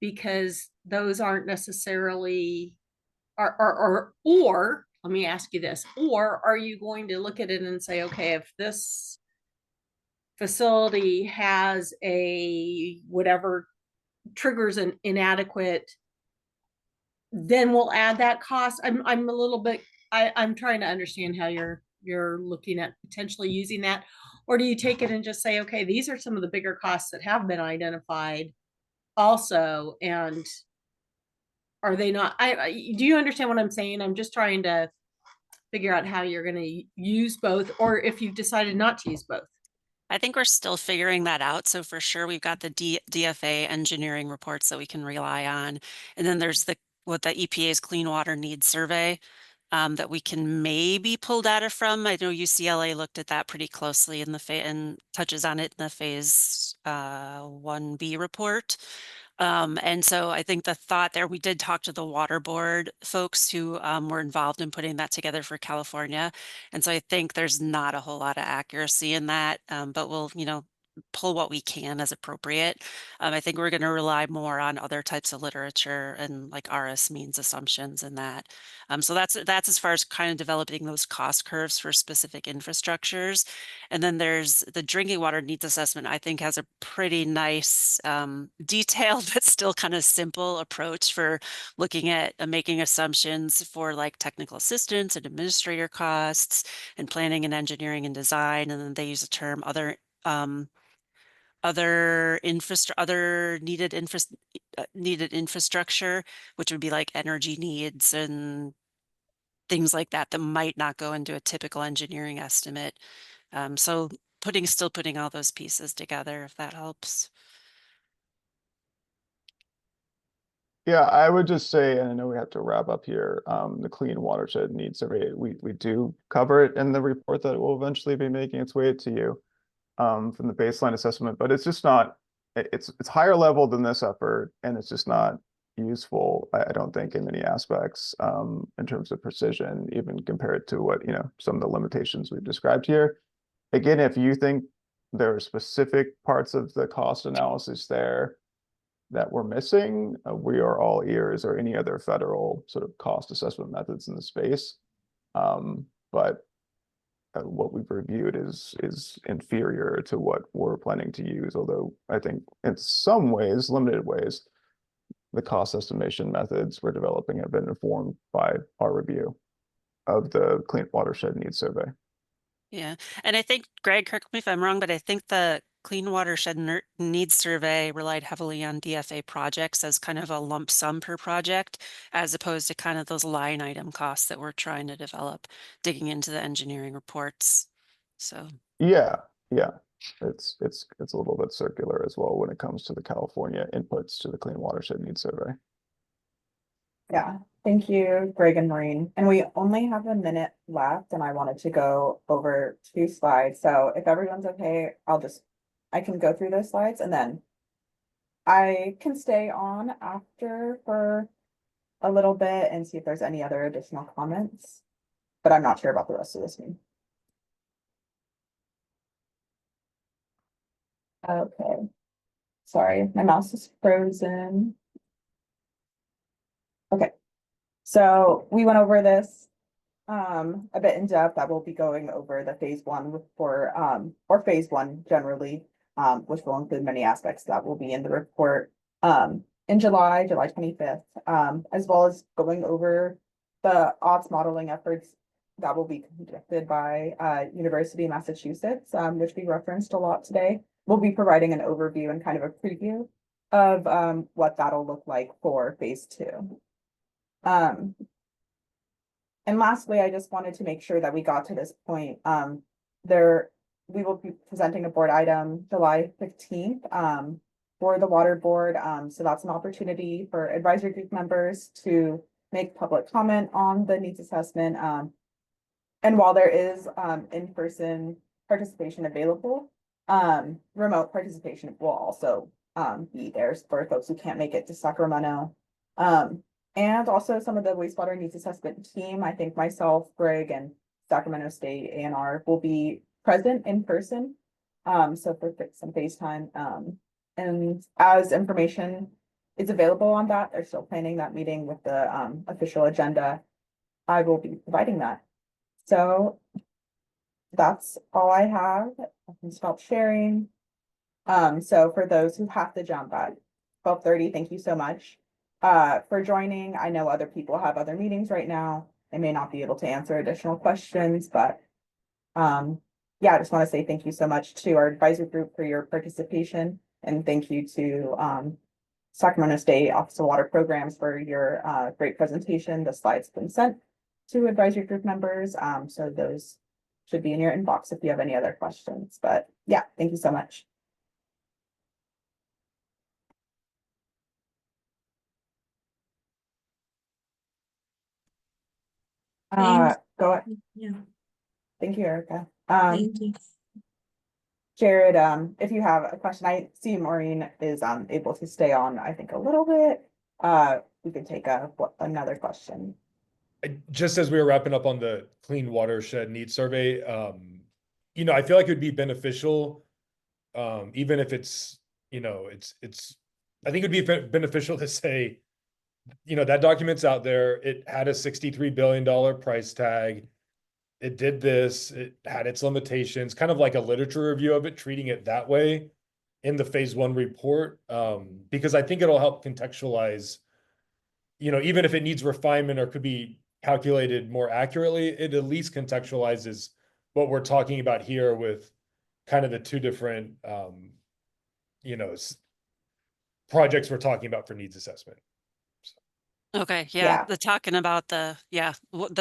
because those aren't necessarily or let me ask you this, or are you going to look at it and say, okay, if this facility has a whatever triggers an inadequate, then we'll add that cost? I'm a little bit, I'm trying to understand how you're looking at potentially using that. Or do you take it and just say, okay, these are some of the bigger costs that have been identified also, and are they not? Do you understand what I'm saying? I'm just trying to figure out how you're going to use both, or if you've decided not to use both. I think we're still figuring that out. So for sure, we've got the DFA engineering reports that we can rely on. And then there's what the EPA's Clean Water Needs Survey that we can maybe pull data from. I know UCLA looked at that pretty closely in and touches on it in the phase 1B report. And so I think the thought there, we did talk to the water board folks who were involved in putting that together for California. And so I think there's not a whole lot of accuracy in that, but we'll, pull what we can as appropriate. I think we're going to rely more on other types of literature and like RS means assumptions and that. So that's as far as kind of developing those cost curves for specific infrastructures. And then there's the drinking water needs assessment, I think has a pretty nice detailed but still kind of simple approach for looking at making assumptions for like technical assistance and administrator costs and planning and engineering and design. And then they use the term other other needed infrastructure, which would be like energy needs and things like that that might not go into a typical engineering estimate. So still putting all those pieces together, if that helps. Yeah, I would just say, and I know we have to wrap up here, the Clean Watershed Needs Survey, we do cover it in the report that will eventually be making its way to you from the baseline assessment, but it's just not, it's higher level than this effort, and it's just not useful, I don't think, in many aspects in terms of precision, even compared to what, some of the limitations we've described here. Again, if you think there are specific parts of the cost analysis there that we're missing, we are all ears, or any other federal sort of cost assessment methods in the space. But what we've reviewed is inferior to what we're planning to use, although I think in some ways, limited ways, the cost estimation methods we're developing have been informed by our review of the Clean Watershed Needs Survey. Yeah, and I think, Greg, correct me if I'm wrong, but I think the Clean Watershed Needs Survey relied heavily on DFA projects as kind of a lump sum per project, as opposed to kind of those line item costs that we're trying to develop, digging into the engineering reports. So yeah, it's a little bit circular as well when it comes to the California inputs to the Clean Watershed Needs Survey. Yeah, thank you, Greg and Maureen. And we only have a minute left, and I wanted to go over 2 slides. So if everyone's okay, I can go through those slides, and then I can stay on after for a little bit and see if there's any other additional comments, but I'm not sure about the rest of this meeting. Okay, sorry, my mouse is frozen. Okay, so we went over this a bit in depth. I will be going over the phase 1 or phase 1 generally, which will include many aspects that will be in the report in July 25th, as well as going over the odds modeling efforts that will be conducted by University of Massachusetts, which we referenced a lot today. We'll be providing an overview and kind of a preview of what that'll look like for phase 2. And lastly, I just wanted to make sure that we got to this point. We will be presenting a board item July 15th for the water board. So that's an opportunity for advisory group members to make public comment on the needs assessment. And while there is in-person participation available, remote participation will also be there for folks who can't make it to Sacramento. And also some of the wastewater needs assessment team, I think myself, Greg, and Sacramento State A&R will be present in person. So for some FaceTime. And as information is available on that, they're still planning that meeting with the official agenda. I will be providing that. So that's all I have. I can stop sharing. So for those who have to jump at 12:30, thank you so much for joining. I know other people have other meetings right now. They may not be able to answer additional questions, but yeah, I just want to say thank you so much to our advisory group for your participation, and thank you to Sacramento State Office of Water Programs for your great presentation. The slides have been sent to advisory group members, so those should be in your inbox if you have any other questions. But yeah, thank you so much. Go ahead. Yeah. Thank you, Erica. Thank you. Jared, if you have a question, I see Maureen is able to stay on, I think, a little bit. We can take another question. Just as we were wrapping up on the Clean Watershed Needs Survey, I feel like it would be beneficial, even if it's, I think it'd be beneficial to say, that document's out there. It had a $63 billion price tag. It did this, it had its limitations, kind of like a literature review of it, treating it that way in the phase 1 report. Because I think it'll help contextualize, even if it needs refinement or could be calculated more accurately, it at least contextualizes what we're talking about here with kind of the 2 different projects we're talking about for needs assessment. Okay, yeah, Yeah. the talking about the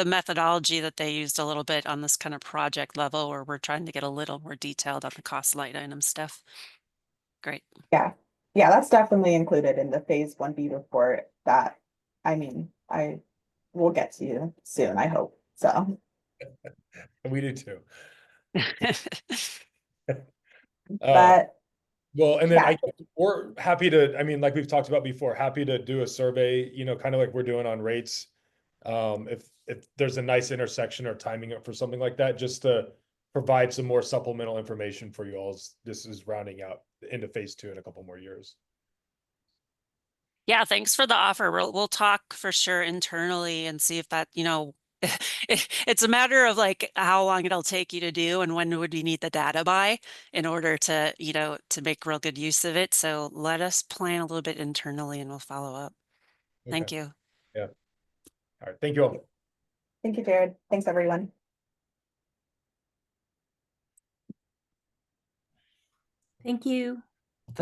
methodology that they used a little bit on this kind of project level, where we're trying to get a little more detailed on the cost line item stuff. Great. Yeah, that's definitely included in the phase 1B report that, I mean, I will get to you soon, I hope, so. And we do too. But well, and then yeah. we're happy to, I mean, like we've talked about before, happy to do a survey, kind of like we're doing on rates. If there's a nice intersection or timing it for something like that, just to provide some more supplemental information for you all as this is rounding out into phase 2 in a couple more years. Yeah, thanks for the offer. We'll talk for sure internally and see if that, it's a matter of like how long it'll take you to do and when would we need the data by in order to, to make real good use of it. So let us plan a little bit internally and we'll follow up. Okay. Thank you. Yeah. All right. Thank you all. Thank you, Jared. Thanks, everyone. Thank you.